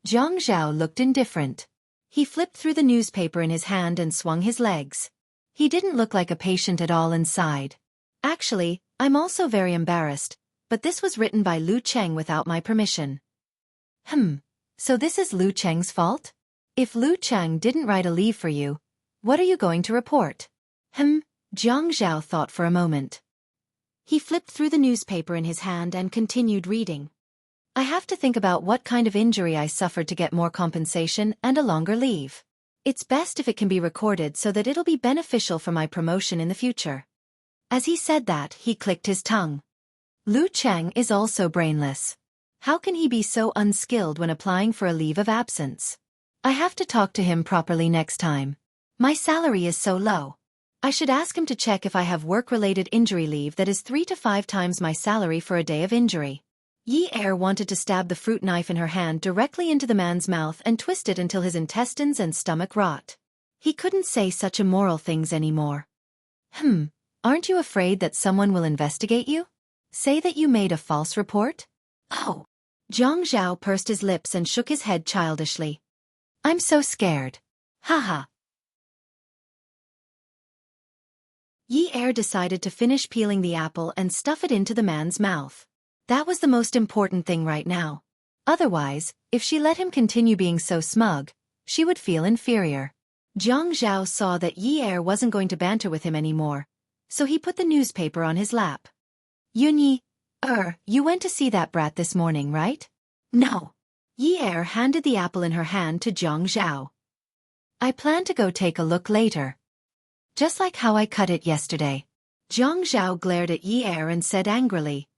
Jiang Zhao looked indifferent. He flipped through the newspaper in his hand and swung his legs. He didn't look like a patient at all inside. "Actually, I'm also very embarrassed, but this was written by Lu Cheng without my permission." So this is Lu Cheng's fault? If Lu Cheng didn't write a leave for you, what are you going to report? Jiang Zhao thought for a moment. He flipped through the newspaper in his hand and continued reading. "I have to think about what kind of injury I suffered to get more compensation and a longer leave. It's best if it can be recorded so that it'll be beneficial for my promotion in the future." As he said that, he clicked his tongue. Lu Cheng is also brainless. How can he be so unskilled when applying for a leave of absence? I have to talk to him properly next time. My salary is so low. I should ask him to check if I have work-related injury leave that is 3 to 5 times my salary for a day of injury. Yi Er wanted to stab the fruit knife in her hand directly into the man's mouth and twist it until his intestines and stomach rot. He couldn't say such immoral things anymore. Aren't you afraid that someone will investigate you? Say that you made a false report? Oh. Jiang Zhao pursed his lips and shook his head childishly. I'm so scared. Haha. Yi Er decided to finish peeling the apple and stuff it into the man's mouth. That was the most important thing right now. Otherwise, if she let him continue being so smug, she would feel inferior. Jiang Zhao saw that Yi Er wasn't going to banter with him anymore, so he put the newspaper on his lap. Yunyi, you went to see that brat this morning, right? No. Yi Er handed the apple in her hand to Jiang Zhao. I plan to go take a look later. Just like how I cut it yesterday. Jiang Zhao glared at Yi Er and said angrily.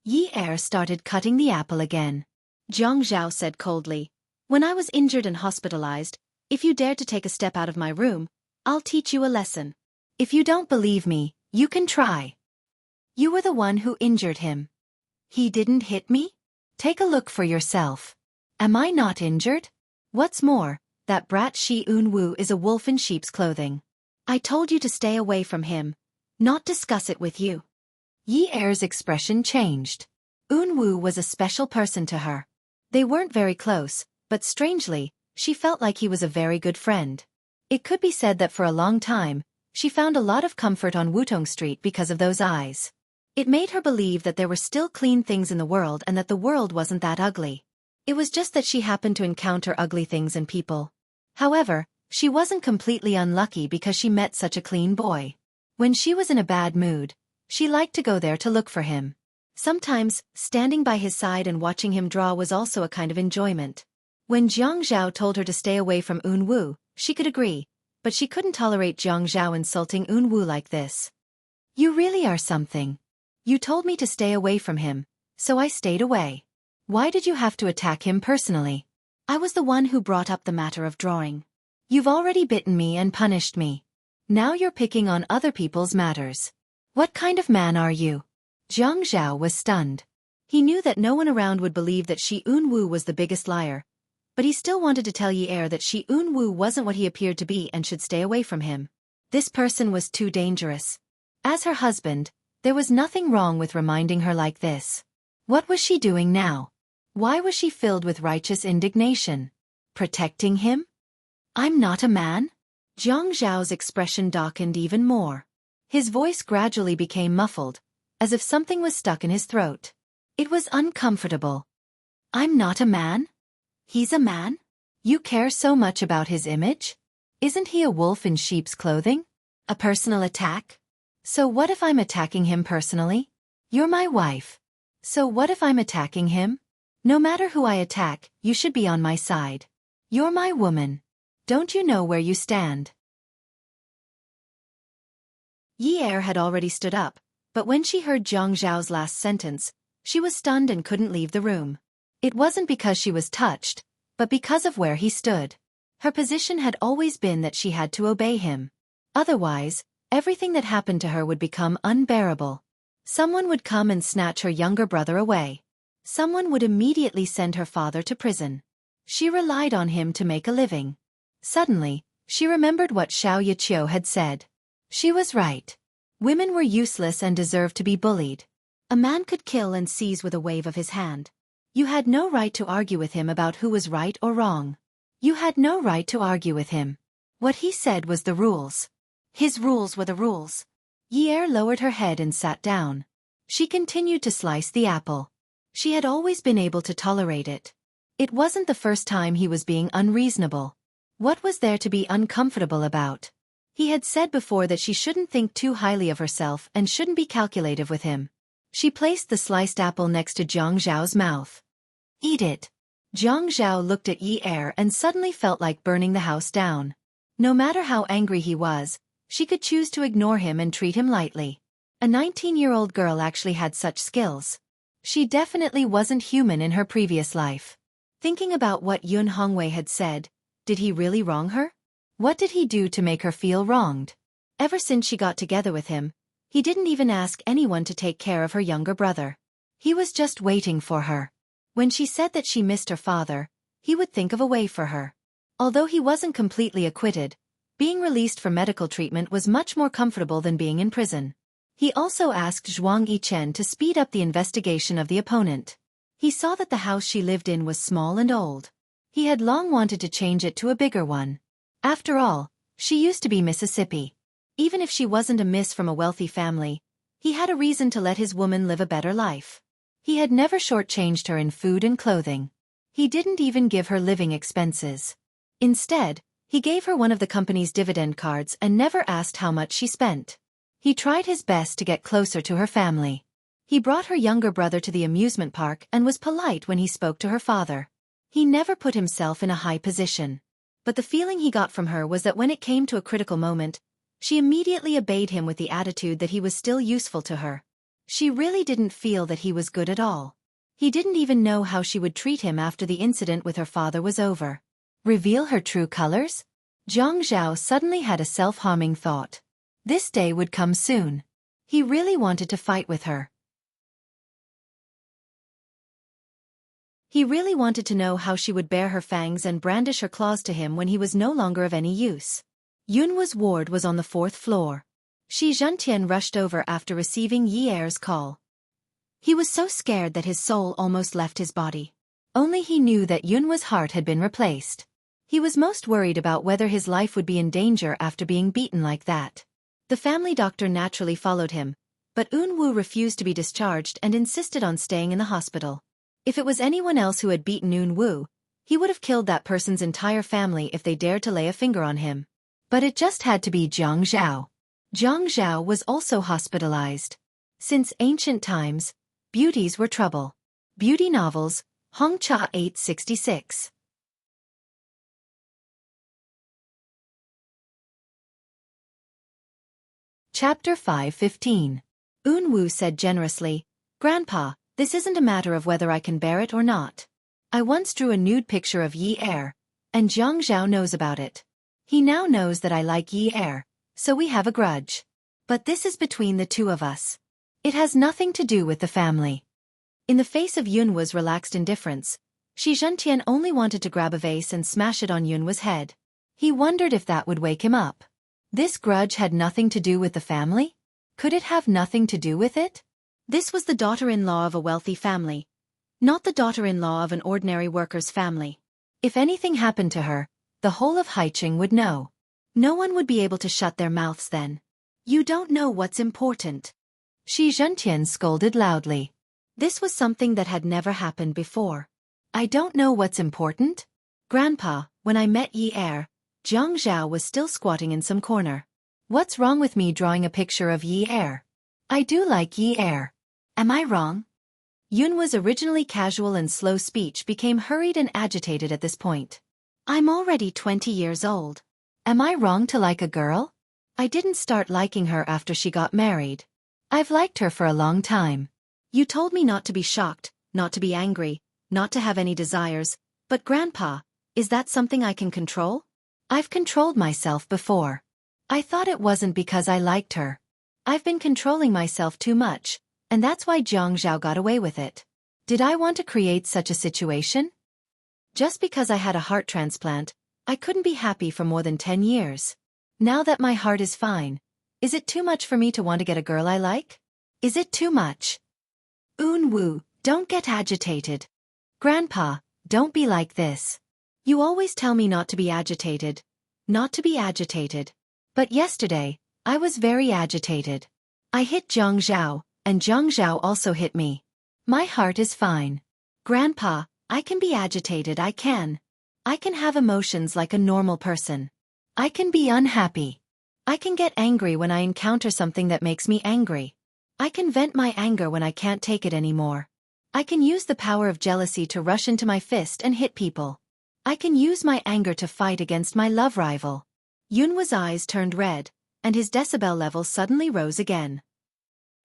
Yi Er started cutting the apple again. Jiang Zhao said coldly, when I was injured and hospitalized, if you dare to take a step out of my room, I'll teach you a lesson. If you don't believe me, you can try. You were the one who injured him. He didn't hit me? Take a look for yourself. Am I not injured? What's more, that brat Shi Eun Woo is a wolf in sheep's clothing. I told you to stay away from him, not discuss it with you. Yi Er's expression changed. Eun Woo was a special person to her. They weren't very close, but strangely, she felt like he was a very good friend. It could be said that for a long time, she found a lot of comfort on Wutong Street because of those eyes. It made her believe that there were still clean things in the world and that the world wasn't that ugly. It was just that she happened to encounter ugly things and people. However, she wasn't completely unlucky because she met such a clean boy. When she was in a bad mood, she liked to go there to look for him. Sometimes, standing by his side and watching him draw was also a kind of enjoyment. When Jiang Zhao told her to stay away from Eun Woo, she could agree, but she couldn't tolerate Jiang Zhao insulting Eun Woo like this. You really are something. You told me to stay away from him, so I stayed away. Why did you have to attack him personally? I was the one who brought up the matter of drawing. You've already bitten me and punished me. Now you're picking on other people's matters. What kind of man are you? Jiang Zhao was stunned. He knew that no one around would believe that Eun Woo was the biggest liar, but he still wanted to tell Yi Er that Eun Woo wasn't what he appeared to be and should stay away from him. This person was too dangerous. As her husband, there was nothing wrong with reminding her like this. What was she doing now? Why was she filled with righteous indignation? Protecting him? I'm not a man? Jiang Zhao's expression darkened even more. His voice gradually became muffled, as if something was stuck in his throat. It was uncomfortable. I'm not a man? He's a man? You care so much about his image? Isn't he a wolf in sheep's clothing? A personal attack? So what if I'm attacking him personally? You're my wife. So what if I'm attacking him? No matter who I attack, you should be on my side. You're my woman. Don't you know where you stand? Yi Er had already stood up, but when she heard Jiang Zhao's last sentence, she was stunned and couldn't leave the room. It wasn't because she was touched, but because of where he stood. Her position had always been that she had to obey him. Otherwise, everything that happened to her would become unbearable. Someone would come and snatch her younger brother away. Someone would immediately send her father to prison. She relied on him to make a living. Suddenly, she remembered what Xiao Yiqiu had said. She was right. Women were useless and deserved to be bullied. A man could kill and seize with a wave of his hand. You had no right to argue with him about who was right or wrong. You had no right to argue with him. What he said was the rules. His rules were the rules. Yi Er lowered her head and sat down. She continued to slice the apple. She had always been able to tolerate it. It wasn't the first time he was being unreasonable. What was there to be uncomfortable about? He had said before that she shouldn't think too highly of herself and shouldn't be calculative with him. She placed the sliced apple next to Jiang Zhao's mouth. Eat it. Jiang Zhao looked at Yi Er and suddenly felt like burning the house down. No matter how angry he was, she could choose to ignore him and treat him lightly. A 19-year-old girl actually had such skills. She definitely wasn't human in her previous life. Thinking about what Yun Hongwei had said, did he really wrong her? What did he do to make her feel wronged? Ever since she got together with him, he didn't even ask anyone to take care of her younger brother. He was just waiting for her. When she said that she missed her father, he would think of a way for her. Although he wasn't completely acquitted, being released for medical treatment was much more comfortable than being in prison. He also asked Zhuang Yichen to speed up the investigation of the opponent. He saw that the house she lived in was small and old. He had long wanted to change it to a bigger one. After all, she used to be Mississippi. Even if she wasn't a miss from a wealthy family, he had a reason to let his woman live a better life. He had never shortchanged her in food and clothing. He didn't even give her living expenses. Instead, he gave her one of the company's dividend cards and never asked how much she spent. He tried his best to get closer to her family. He brought her younger brother to the amusement park and was polite when he spoke to her father. He never put himself in a high position. But the feeling he got from her was that when it came to a critical moment, she immediately obeyed him with the attitude that he was still useful to her. She really didn't feel that he was good at all. He didn't even know how she would treat him after the incident with her father was over. Reveal her true colors? Jiang Zhao suddenly had a self-harming thought. This day would come soon. He really wanted to fight with her. He really wanted to know how she would bare her fangs and brandish her claws to him when he was no longer of any use. Yunwa's ward was on the 4th floor. Shi Zhentian rushed over after receiving Yi Er's call. He was so scared that his soul almost left his body. Only he knew that Yunwa's heart had been replaced. He was most worried about whether his life would be in danger after being beaten like that. The family doctor naturally followed him, but Eun Woo refused to be discharged and insisted on staying in the hospital. If it was anyone else who had beaten Eun Woo, he would have killed that person's entire family if they dared to lay a finger on him. But it just had to be Jiang Zhao. Jiang Zhao was also hospitalized. Since ancient times, Beauties were trouble. Beauty novels, Hongcha 866. Chapter 5:15. Wu said generously, "Grandpa, this isn't a matter of whether I can bear it or not. I once drew a nude picture of Yi Er, and Zhang Zhao knows about it. He now knows that I like Yi Er, so we have a grudge. But this is between the two of us. It has nothing to do with the family." In the face of Yunwa's relaxed indifference, Shi Zhentian only wanted to grab a vase and smash it on Yunwa's head. He wondered if that would wake him up. This grudge had nothing to do with the family? Could it have nothing to do with it? This was the daughter-in-law of a wealthy family, not the daughter-in-law of an ordinary worker's family. If anything happened to her, the whole of Haicheng would know. No one would be able to shut their mouths then. "You don't know what's important." Shi Zhentian scolded loudly. This was something that had never happened before. "I don't know what's important? Grandpa, when I met Yi Er, Zhang Zhao was still squatting in some corner. What's wrong with me drawing a picture of Yi Er? I do like Yi Er. Am I wrong?" Yunwa's originally casual and slow speech became hurried and agitated at this point. "I'm already 20 years old. Am I wrong to like a girl? I didn't start liking her after she got married. I've liked her for a long time. You told me not to be shocked, not to be angry, not to have any desires, but Grandpa, is that something I can control? I've controlled myself before. I thought it wasn't because I liked her. I've been controlling myself too much, and that's why Zhang Zhao got away with it. Did I want to create such a situation? Just because I had a heart transplant, I couldn't be happy for more than 10 years. Now that my heart is fine, is it too much for me to want to get a girl I like? Is it too much?" Wu, don't get agitated. Grandpa, don't be like this. You always tell me not to be agitated. Not to be agitated. But yesterday, I was very agitated. I hit Zhang Zhao, and Zhang Zhao also hit me. My heart is fine. Grandpa, I can be agitated, I can. I can have emotions like a normal person. I can be unhappy. I can get angry when I encounter something that makes me angry. I can vent my anger when I can't take it anymore. I can use the power of jealousy to rush into my fist and hit people. I can use my anger to fight against my love rival. Yunwa's eyes turned red, and his decibel level suddenly rose again.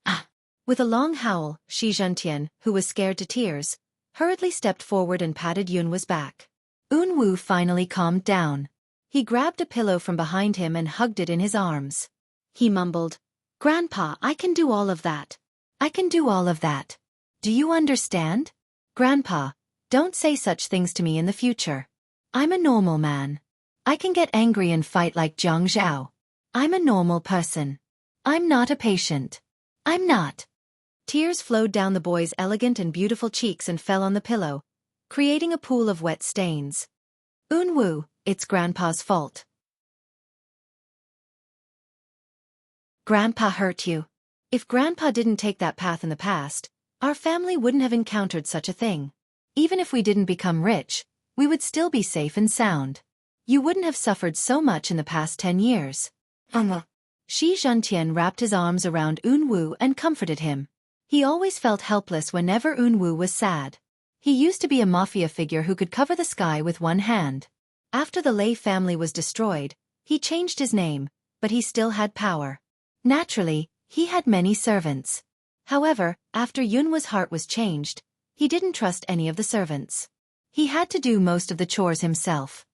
Ah! With a long howl, Shi Zhentian, who was scared to tears, hurriedly stepped forward and patted Yunwa's back. Wu finally calmed down. He grabbed a pillow from behind him and hugged it in his arms. He mumbled, "Grandpa, I can do all of that. I can do all of that. Do you understand? Grandpa, don't say such things to me in the future. I'm a normal man. I can get angry and fight like Zhang Zhao. I'm a normal person. I'm not a patient. I'm not." Tears flowed down the boy's elegant and beautiful cheeks and fell on the pillow, creating a pool of wet stains. Wu, it's Grandpa's fault. Grandpa hurt you. If Grandpa didn't take that path in the past, our family wouldn't have encountered such a thing. Even if we didn't become rich, we would still be safe and sound. You wouldn't have suffered so much in the past 10 years. Shi Zhentian wrapped his arms around Wu and comforted him. He always felt helpless whenever Wu was sad. He used to be a mafia figure who could cover the sky with one hand. After the Lei family was destroyed, he changed his name, but he still had power. Naturally, he had many servants. However, after Yunwa's heart was changed, he didn't trust any of the servants. He had to do most of the chores himself.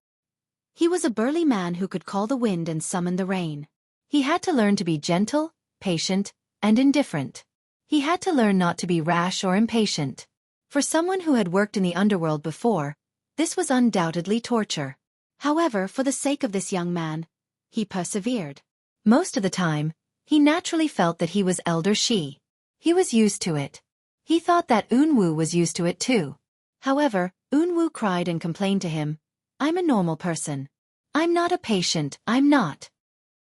He was a burly man who could call the wind and summon the rain. He had to learn to be gentle, patient, and indifferent. He had to learn not to be rash or impatient. For someone who had worked in the underworld before, this was undoubtedly torture. However, for the sake of this young man, he persevered. Most of the time, he naturally felt that he was Elder Shi. He was used to it. He thought that Wu was used to it too. However, Wu cried and complained to him, "I'm a normal person. I'm not a patient, I'm not."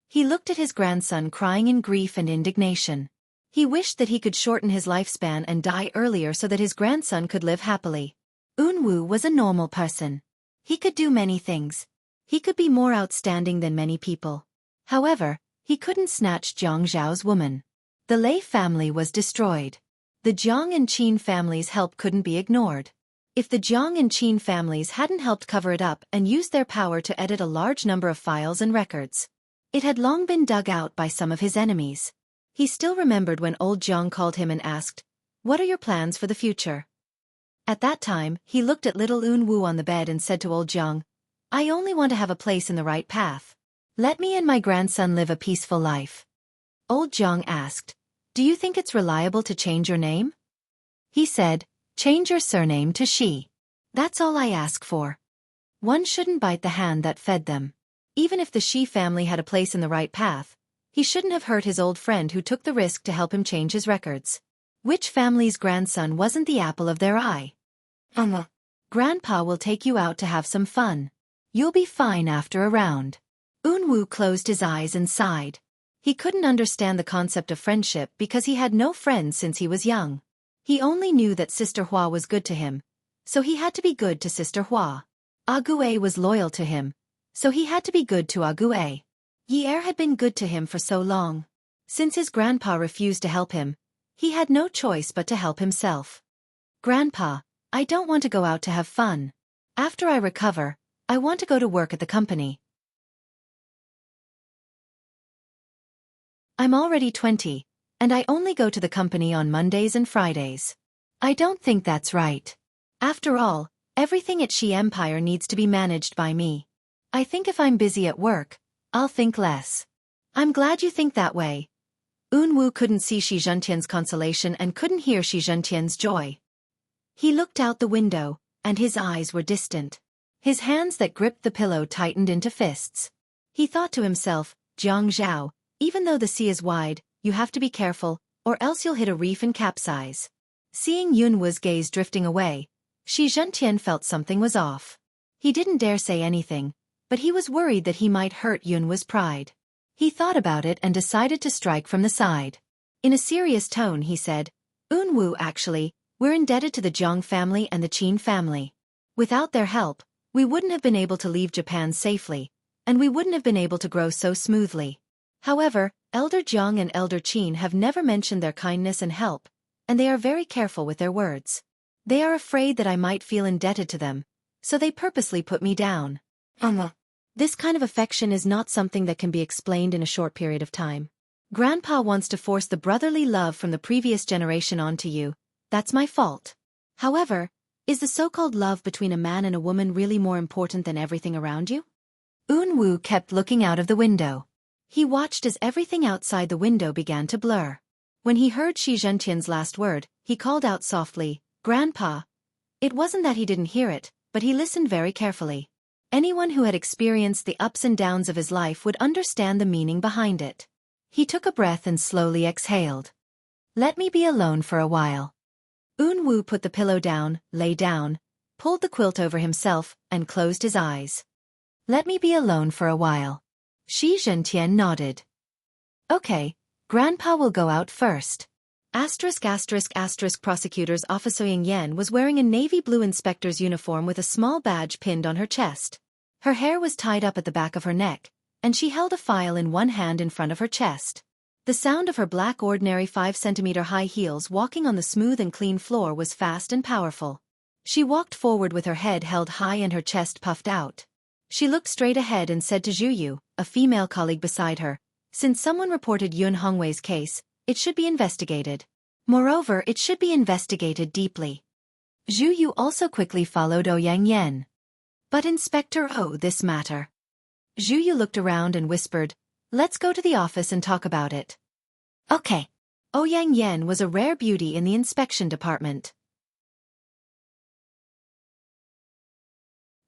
He looked at his grandson crying in grief and indignation. He wished that he could shorten his lifespan and die earlier so that his grandson could live happily. Wu was a normal person. He could do many things. He could be more outstanding than many people. However, he couldn't snatch Zhang Zhao's woman. The Lei family was destroyed. The Jiang and Qin families' help couldn't be ignored. If the Jiang and Qin families hadn't helped cover it up and used their power to edit a large number of files and records, it had long been dug out by some of his enemies. He still remembered when old Jiang called him and asked, "What are your plans for the future?" At that time, he looked at little Wu on the bed and said to old Jiang, "I only want to have a place in the right path. Let me and my grandson live a peaceful life." Old Jiang asked, "Do you think it's reliable to change your name?" He said, "Change your surname to Shi. That's all I ask for." One shouldn't bite the hand that fed them. Even if the Shi family had a place in the right path, he shouldn't have hurt his old friend who took the risk to help him change his records. Which family's grandson wasn't the apple of their eye? Grandpa will take you out to have some fun. You'll be fine after a round. Wu closed his eyes and sighed. He couldn't understand the concept of friendship because he had no friends since he was young. He only knew that Sister Hua was good to him, so he had to be good to Sister Hua. Ague was loyal to him, so he had to be good to Ague. Yi had been good to him for so long. Since his grandpa refused to help him, he had no choice but to help himself. "Grandpa, I don't want to go out to have fun. After I recover, I want to go to work at the company. I'm already 20, and I only go to the company on Mondays and Fridays. I don't think that's right. After all, everything at Xi Empire needs to be managed by me. I think if I'm busy at work, I'll think less." "I'm glad you think that way." Wu couldn't see Shi Zhentian's consolation and couldn't hear Shi Zhentian's joy. He looked out the window, and his eyes were distant. His hands that gripped the pillow tightened into fists. He thought to himself, "Jiang Zhao, even though the sea is wide, you have to be careful, or else you'll hit a reef and capsize." Seeing Yunwa's gaze drifting away, Shi Zhentian felt something was off. He didn't dare say anything, but he was worried that he might hurt Yunwa's pride. He thought about it and decided to strike from the side. In a serious tone he said, "Wu, actually, we're indebted to the Jiang family and the Qin family. Without their help, we wouldn't have been able to leave Japan safely, and we wouldn't have been able to grow so smoothly. However, Elder Jiang and Elder Qin have never mentioned their kindness and help, and they are very careful with their words. They are afraid that I might feel indebted to them, so they purposely put me down. This kind of affection is not something that can be explained in a short period of time. Grandpa wants to force the brotherly love from the previous generation onto you. That's my fault. However, is the so-called love between a man and a woman really more important than everything around you?" Wu kept looking out of the window. He watched as everything outside the window began to blur. When he heard Shi Zhentian's last word, he called out softly, "Grandpa." It wasn't that he didn't hear it, but he listened very carefully. Anyone who had experienced the ups and downs of his life would understand the meaning behind it. He took a breath and slowly exhaled. "Let me be alone for a while." Wu put the pillow down, lay down, pulled the quilt over himself, and closed his eyes. "Let me be alone for a while." Shi Zhentian nodded. "Okay, Grandpa will go out first." Prosecutor's Officer Ying Yan was wearing a navy blue inspector's uniform with a small badge pinned on her chest. Her hair was tied up at the back of her neck, and she held a file in one hand in front of her chest. The sound of her black ordinary 5-centimeter high heels walking on the smooth and clean floor was fast and powerful. She walked forward with her head held high and her chest puffed out. She looked straight ahead and said to Zhu Yu, a female colleague beside her, "Since someone reported Yun Hongwei's case, it should be investigated. Moreover, it should be investigated deeply." Zhu Yu also quickly followed Yang Yan. "But Inspector this matter." Zhu Yu looked around and whispered, "Let's go to the office and talk about it." "Okay." Yang Yan was a rare beauty in the inspection department.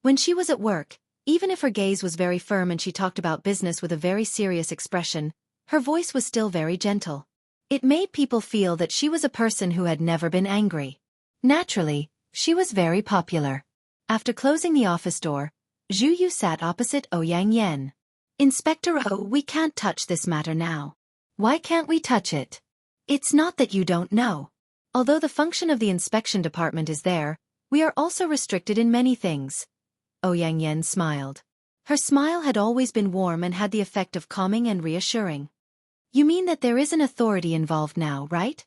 When she was at work, even if her gaze was very firm and she talked about business with a very serious expression, her voice was still very gentle. It made people feel that she was a person who had never been angry. Naturally, she was very popular. After closing the office door, Zhu Yu sat opposite Yang Yan. "Inspector we can't touch this matter now." "Why can't we touch it?" "It's not that you don't know. Although the function of the inspection department is there, we are also restricted in many things." Yang Yan smiled. Her smile had always been warm and had the effect of calming and reassuring. "You mean that there is an authority involved now, right?"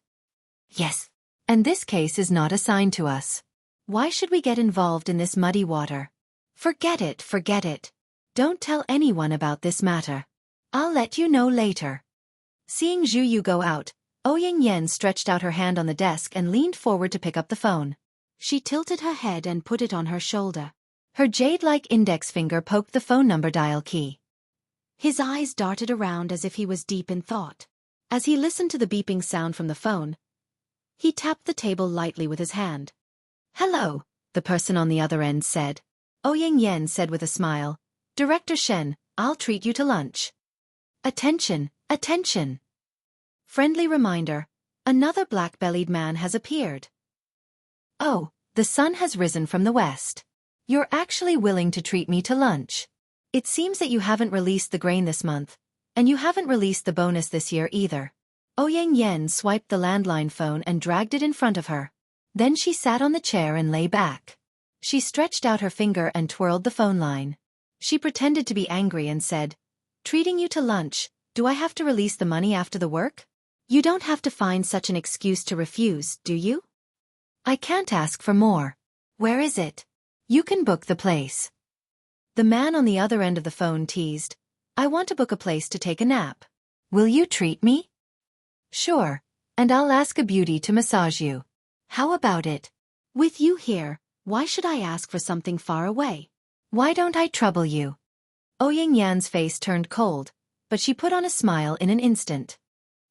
"Yes." And this case is not assigned to us. Why should we get involved in this muddy water? Forget it, forget it. Don't tell anyone about this matter. I'll let you know later. Seeing Zhu Yu go out, Ouyang Yen stretched out her hand on the desk and leaned forward to pick up the phone. She tilted her head and put it on her shoulder. Her jade-like index finger poked the phone number dial key. His eyes darted around as if he was deep in thought. As he listened to the beeping sound from the phone, he tapped the table lightly with his hand. "Hello," the person on the other end said. Ouyang Yen said with a smile, "Director Shen, I'll treat you to lunch." Attention, attention. Friendly reminder, another black-bellied man has appeared. Oh, the sun has risen from the west. You're actually willing to treat me to lunch. It seems that you haven't released the grain this month, and you haven't released the bonus this year either. Ouyang Yen swiped the landline phone and dragged it in front of her. Then she sat on the chair and lay back. She stretched out her finger and twirled the phone line. She pretended to be angry and said, "Treating you to lunch, do I have to release the money after the work? You don't have to find such an excuse to refuse, do you? I can't ask for more. Where is it? You can book the place." The man on the other end of the phone teased, "I want to book a place to take a nap. Will you treat me?" "Sure, and I'll ask a beauty to massage you. How about it? With you here, why should I ask for something far away? Why don't I trouble you?" Ouyang Yan's face turned cold, but she put on a smile in an instant.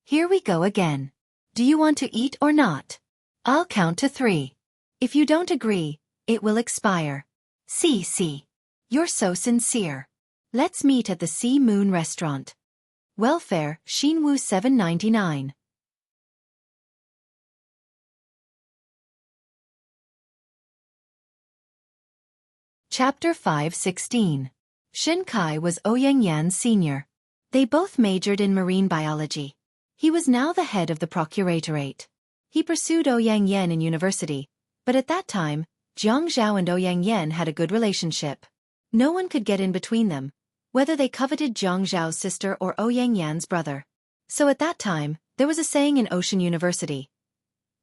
"Here we go again. Do you want to eat or not? I'll count to 3. If you don't agree, it will expire. See. You're so sincere. Let's meet at the Sea Moon restaurant. Welfare, Xinwu 799. Chapter 5:16. Shen Kai was Ouyang Yan's senior. They both majored in marine biology. He was now the head of the procuratorate. He pursued Ouyang Yan in university, but at that time, Jiang Zhao and Ouyang Yan had a good relationship. No one could get in between them, whether they coveted Jiang Zhao's sister or Ouyang Yan's brother. So at that time, there was a saying in Ocean University.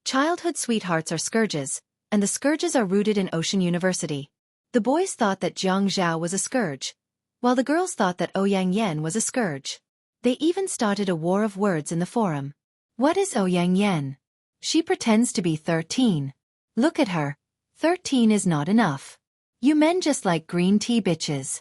Childhood sweethearts are scourges, and the scourges are rooted in Ocean University. The boys thought that Jiang Zhao was a scourge, while the girls thought that Ouyang Yan was a scourge. They even started a war of words in the forum. What is Ouyang Yan? She pretends to be 13. Look at her. 13 is not enough. You men just like green tea bitches.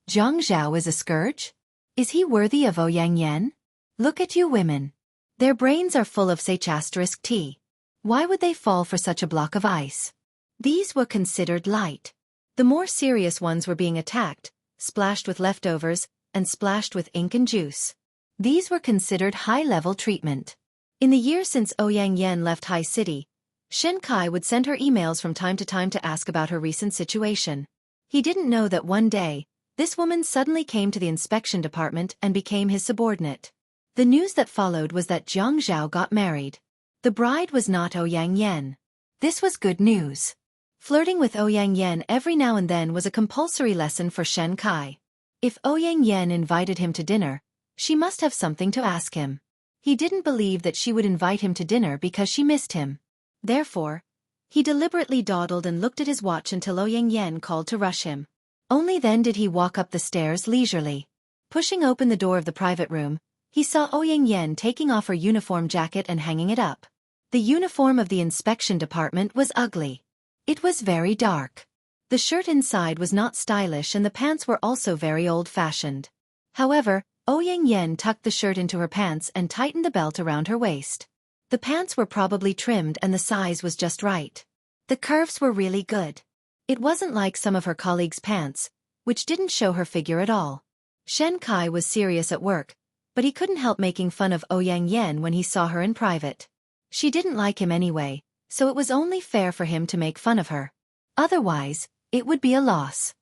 Jiang Zhao is a scourge? Is he worthy of Ouyang Yan? Look at you women. Their brains are full of *T. Why would they fall for such a block of ice? These were considered light. The more serious ones were being attacked, splashed with leftovers, and splashed with ink and juice. These were considered high-level treatment. In the year since Ouyang Yan left High City, Shen Kai would send her emails from time to time to ask about her recent situation. He didn't know that one day, this woman suddenly came to the inspection department and became his subordinate. The news that followed was that Jiang Zhao got married. The bride was not Ouyang Yan. This was good news. Flirting with Ouyang Yan every now and then was a compulsory lesson for Shen Kai. If Ouyang Yan invited him to dinner, she must have something to ask him. He didn't believe that she would invite him to dinner because she missed him. Therefore, he deliberately dawdled and looked at his watch until Ouyang Yan called to rush him. Only then did he walk up the stairs leisurely. Pushing open the door of the private room, he saw Ouyang Yan taking off her uniform jacket and hanging it up. The uniform of the inspection department was ugly. It was very dark. The shirt inside was not stylish and the pants were also very old-fashioned. However, Ouyang Yan tucked the shirt into her pants and tightened the belt around her waist. The pants were probably trimmed and the size was just right. The curves were really good. It wasn't like some of her colleagues' pants, which didn't show her figure at all. Shen Kai was serious at work, but he couldn't help making fun of Ouyang Yan when he saw her in private. She didn't like him anyway, so it was only fair for him to make fun of her. Otherwise, it would be a loss.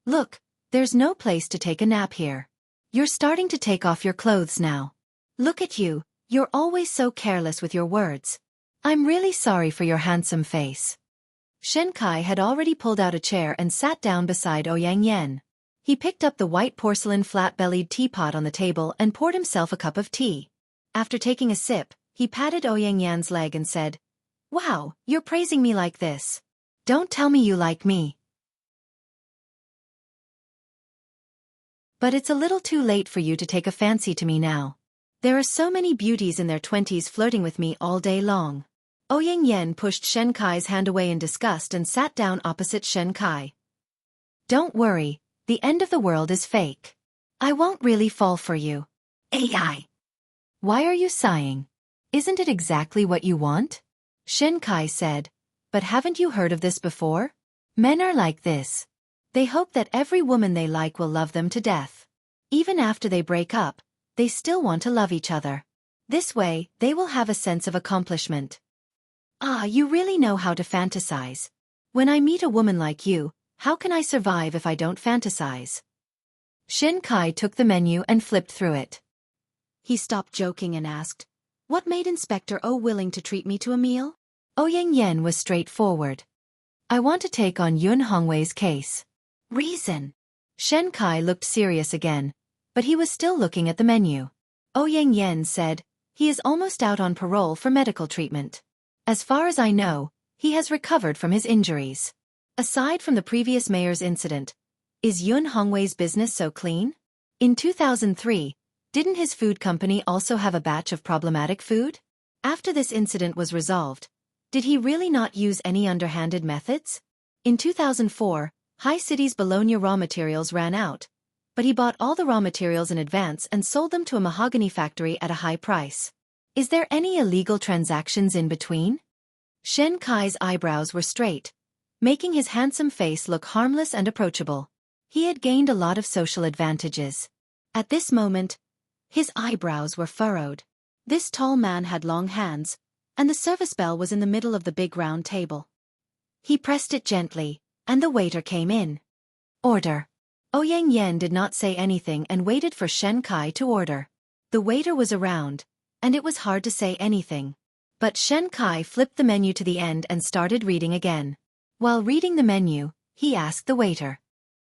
Look, there's no place to take a nap here. You're starting to take off your clothes now. Look at you, you're always so careless with your words. I'm really sorry for your handsome face. Shen Kai had already pulled out a chair and sat down beside Ouyang Yan. He picked up the white porcelain flat-bellied teapot on the table and poured himself a cup of tea. After taking a sip, he patted Ouyang Yan's leg and said, Wow, you're praising me like this. Don't tell me you like me. But it's a little too late for you to take a fancy to me now. There are so many beauties in their 20s flirting with me all day long. Ouyang Yen pushed Shen Kai's hand away in disgust and sat down opposite Shen Kai. Don't worry, the end of the world is fake. I won't really fall for you. AI. Why are you sighing? Isn't it exactly what you want? Shen Kai said, but haven't you heard of this before? Men are like this. They hope that every woman they like will love them to death. Even after they break up, they still want to love each other. This way, they will have a sense of accomplishment. Ah, you really know how to fantasize. When I meet a woman like you, how can I survive if I don't fantasize? Shen Kai took the menu and flipped through it. He stopped joking and asked, what made Inspector O willing to treat me to a meal? Ouyang Yen was straightforward. I want to take on Yun Hongwei's case. Reason. Shen Kai looked serious again, but he was still looking at the menu. Ouyang Yen said, he is almost out on parole for medical treatment. As far as I know, he has recovered from his injuries. Aside from the previous mayor's incident, is Yun Hongwei's business so clean? In 2003, didn't his food company also have a batch of problematic food? After this incident was resolved, did he really not use any underhanded methods? In 2004, High City's Bologna raw materials ran out, but he bought all the raw materials in advance and sold them to a mahogany factory at a high price. Is there any illegal transactions in between? Shen Kai's eyebrows were straight, making his handsome face look harmless and approachable. He had gained a lot of social advantages. At this moment, his eyebrows were furrowed. This tall man had long hands, and the service bell was in the middle of the big round table. He pressed it gently, and the waiter came in. Order. Ouyang Yen did not say anything and waited for Shen Kai to order. The waiter was around, and it was hard to say anything. But Shen Kai flipped the menu to the end and started reading again. While reading the menu, he asked the waiter,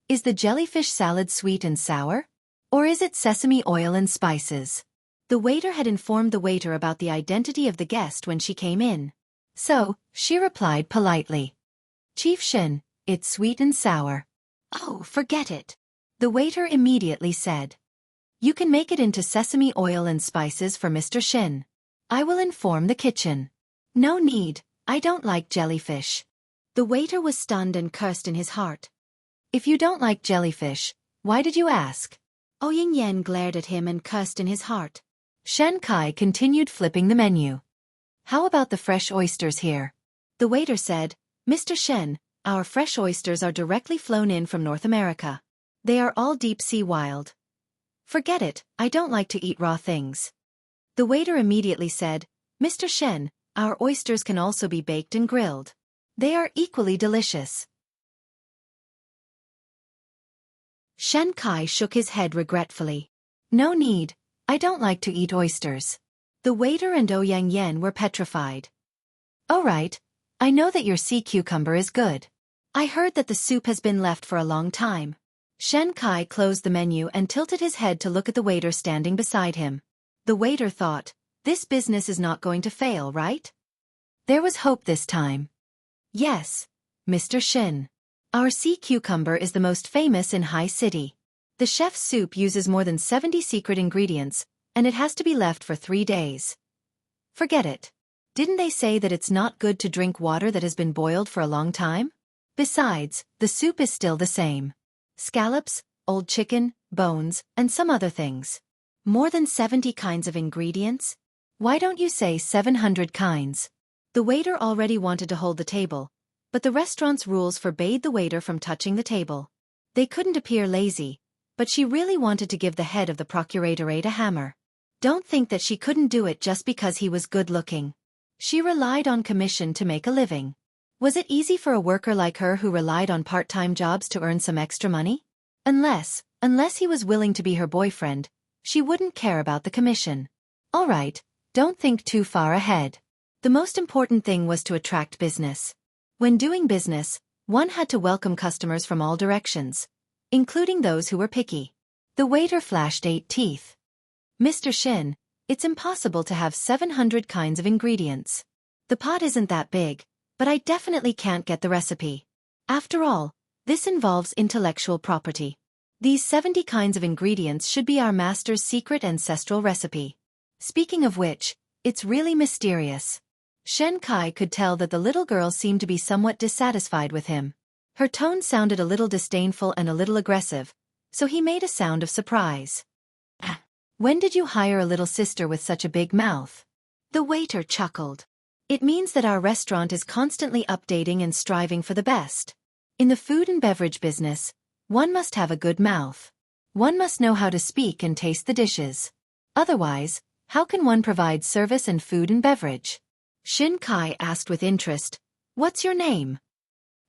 is the jellyfish salad sweet and sour? Or is it sesame oil and spices? The waiter had informed the waiter about the identity of the guest when she came in. So, she replied politely. Chief Shen, it's sweet and sour. Oh, forget it. The waiter immediately said. You can make it into sesame oil and spices for Mr. Shen. I will inform the kitchen. No need, I don't like jellyfish. The waiter was stunned and cursed in his heart. If you don't like jellyfish, why did you ask? Ouyang Yen glared at him and cursed in his heart. Shen Kai continued flipping the menu. How about the fresh oysters here? The waiter said, Mr. Shen, our fresh oysters are directly flown in from North America. They are all deep-sea wild. Forget it, I don't like to eat raw things. The waiter immediately said, Mr. Shen, our oysters can also be baked and grilled. They are equally delicious. Shen Kai shook his head regretfully. No need, I don't like to eat oysters. The waiter and Ouyang Yen were petrified. All right, I know that your sea cucumber is good. I heard that the soup has been left for a long time. Shen Kai closed the menu and tilted his head to look at the waiter standing beside him. The waiter thought, this business is not going to fail, right? There was hope this time. Yes, Mr. Shen. Our sea cucumber is the most famous in High City. The chef's soup uses more than 70 secret ingredients, and it has to be left for 3 days. Forget it. Didn't they say that it's not good to drink water that has been boiled for a long time? Besides, the soup is still the same. Scallops, old chicken, bones, and some other things. More than 70 kinds of ingredients? Why don't you say 700 kinds? The waiter already wanted to hold the table, but the restaurant's rules forbade the waiter from touching the table. They couldn't appear lazy, but she really wanted to give the head of the procuratorate a hammer. Don't think that she couldn't do it just because he was good-looking. She relied on commission to make a living. Was it easy for a worker like her who relied on part-time jobs to earn some extra money? Unless he was willing to be her boyfriend, she wouldn't care about the commission. All right, don't think too far ahead. The most important thing was to attract business. When doing business, one had to welcome customers from all directions, including those who were picky. The waiter flashed 8 teeth. Mr. Shen, it's impossible to have 700 kinds of ingredients. The pot isn't that big, but I definitely can't get the recipe. After all, this involves intellectual property. These 70 kinds of ingredients should be our master's secret ancestral recipe. Speaking of which, it's really mysterious. Shen Kai could tell that the little girl seemed to be somewhat dissatisfied with him. Her tone sounded a little disdainful and a little aggressive, so he made a sound of surprise. When did you hire a little sister with such a big mouth? The waiter chuckled. It means that our restaurant is constantly updating and striving for the best. In the food and beverage business, one must have a good mouth. One must know how to speak and taste the dishes. Otherwise, how can one provide service and food and beverage? Shen Kai asked with interest, "What's your name?"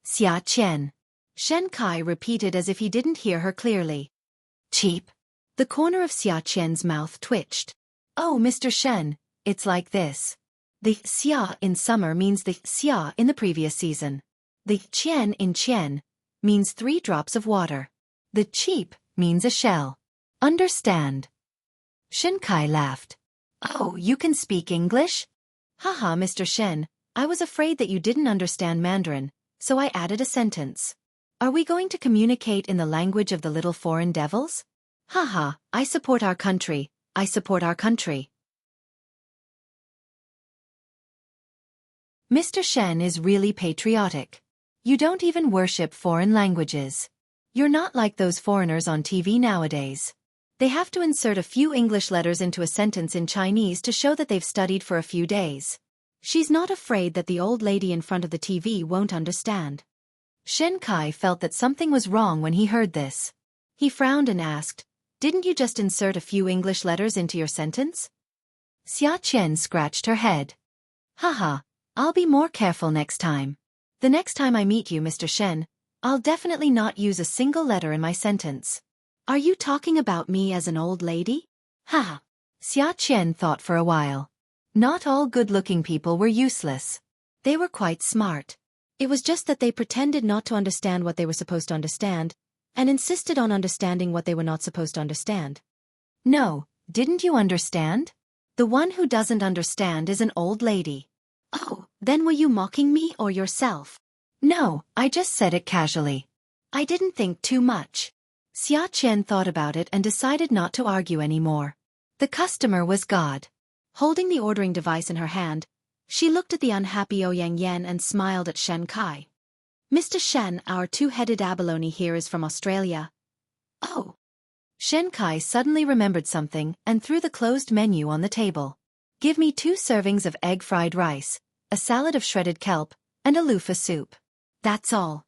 Xia Qian. Shen Kai repeated as if he didn't hear her clearly. Cheap. The corner of Xia Qian's mouth twitched. Oh, Mr. Shen, it's like this. The Xia in summer means the Xia in the previous season. The Qian in Qian means 3 drops of water. The cheap means a shell. Understand? Shen Kai laughed. Oh, you can speak English? Haha, Mr. Shen, I was afraid that you didn't understand Mandarin, so I added a sentence. Are we going to communicate in the language of the little foreign devils? Haha, I support our country, I support our country. Mr. Shen is really patriotic. You don't even worship foreign languages. You're not like those foreigners on TV nowadays. They have to insert a few English letters into a sentence in Chinese to show that they've studied for a few days. She's not afraid that the old lady in front of the TV won't understand. Shen Kai felt that something was wrong when he heard this. He frowned and asked, "Didn't you just insert a few English letters into your sentence?" Xia Qian scratched her head. Haha, I'll be more careful next time. The next time I meet you, Mr. Shen, I'll definitely not use a single letter in my sentence. Are you talking about me as an old lady? Ha! Xia Qian thought for a while. Not all good-looking people were useless. They were quite smart. It was just that they pretended not to understand what they were supposed to understand, and insisted on understanding what they were not supposed to understand. No, didn't you understand? The one who doesn't understand is an old lady. Oh, then were you mocking me or yourself? No, I just said it casually. I didn't think too much. Xia Qian thought about it and decided not to argue anymore. The customer was God. Holding the ordering device in her hand, she looked at the unhappy Ouyang Yan and smiled at Shen Kai. Mr. Shen, our 2-headed abalone here is from Australia. Oh. Shen Kai suddenly remembered something and threw the closed menu on the table. Give me 2 servings of egg fried rice, a salad of shredded kelp, and a loofah soup. That's all.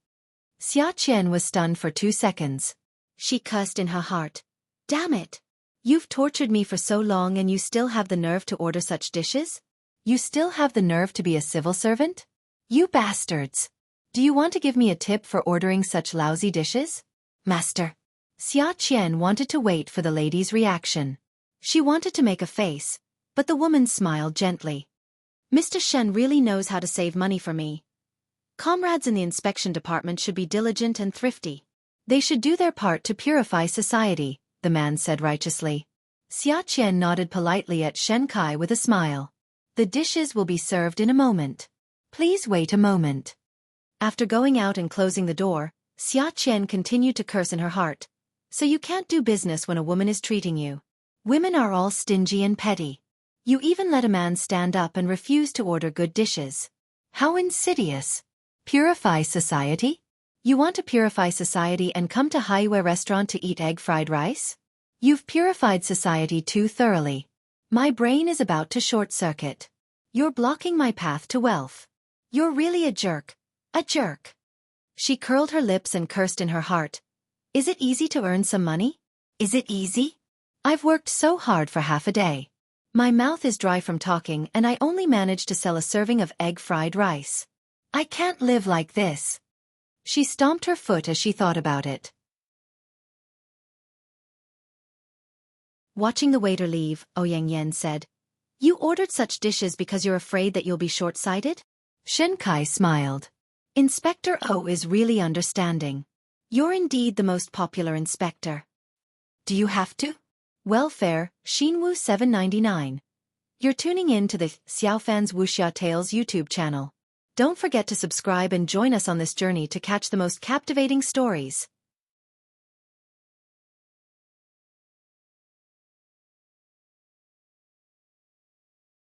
Xia Qian was stunned for 2 seconds. She cussed in her heart. Damn it! You've tortured me for so long and you still have the nerve to order such dishes? You still have the nerve to be a civil servant? You bastards! Do you want to give me a tip for ordering such lousy dishes? Master. Xia Qian wanted to wait for the lady's reaction. She wanted to make a face, but the woman smiled gently. Mr. Shen really knows how to save money for me. Comrades in the inspection department should be diligent and thrifty. They should do their part to purify society, the man said righteously. Xia Qian nodded politely at Shen Kai with a smile. The dishes will be served in a moment. Please wait a moment. After going out and closing the door, Xia Qian continued to curse in her heart. So you can't do business when a woman is treating you. Women are all stingy and petty. You even let a man stand up and refuse to order good dishes. How insidious. Purify society? You want to purify society and come to Highway Restaurant to eat egg fried rice? You've purified society too thoroughly. My brain is about to short-circuit. You're blocking my path to wealth. You're really a jerk. A jerk. She curled her lips and cursed in her heart. Is it easy to earn some money? Is it easy? I've worked so hard for half a day. My mouth is dry from talking and I only managed to sell a serving of egg fried rice. I can't live like this. She stomped her foot as she thought about it. Watching the waiter leave, Ouyang Yan said, You ordered such dishes because you're afraid that you'll be short-sighted? Shen Kai smiled. Inspector O is really understanding. You're indeed the most popular inspector. Do you have to? Welfare, Xinwu 799. You're tuning in to the Xiaofan's Wuxia Tales YouTube channel. Don't forget to subscribe and join us on this journey to catch the most captivating stories.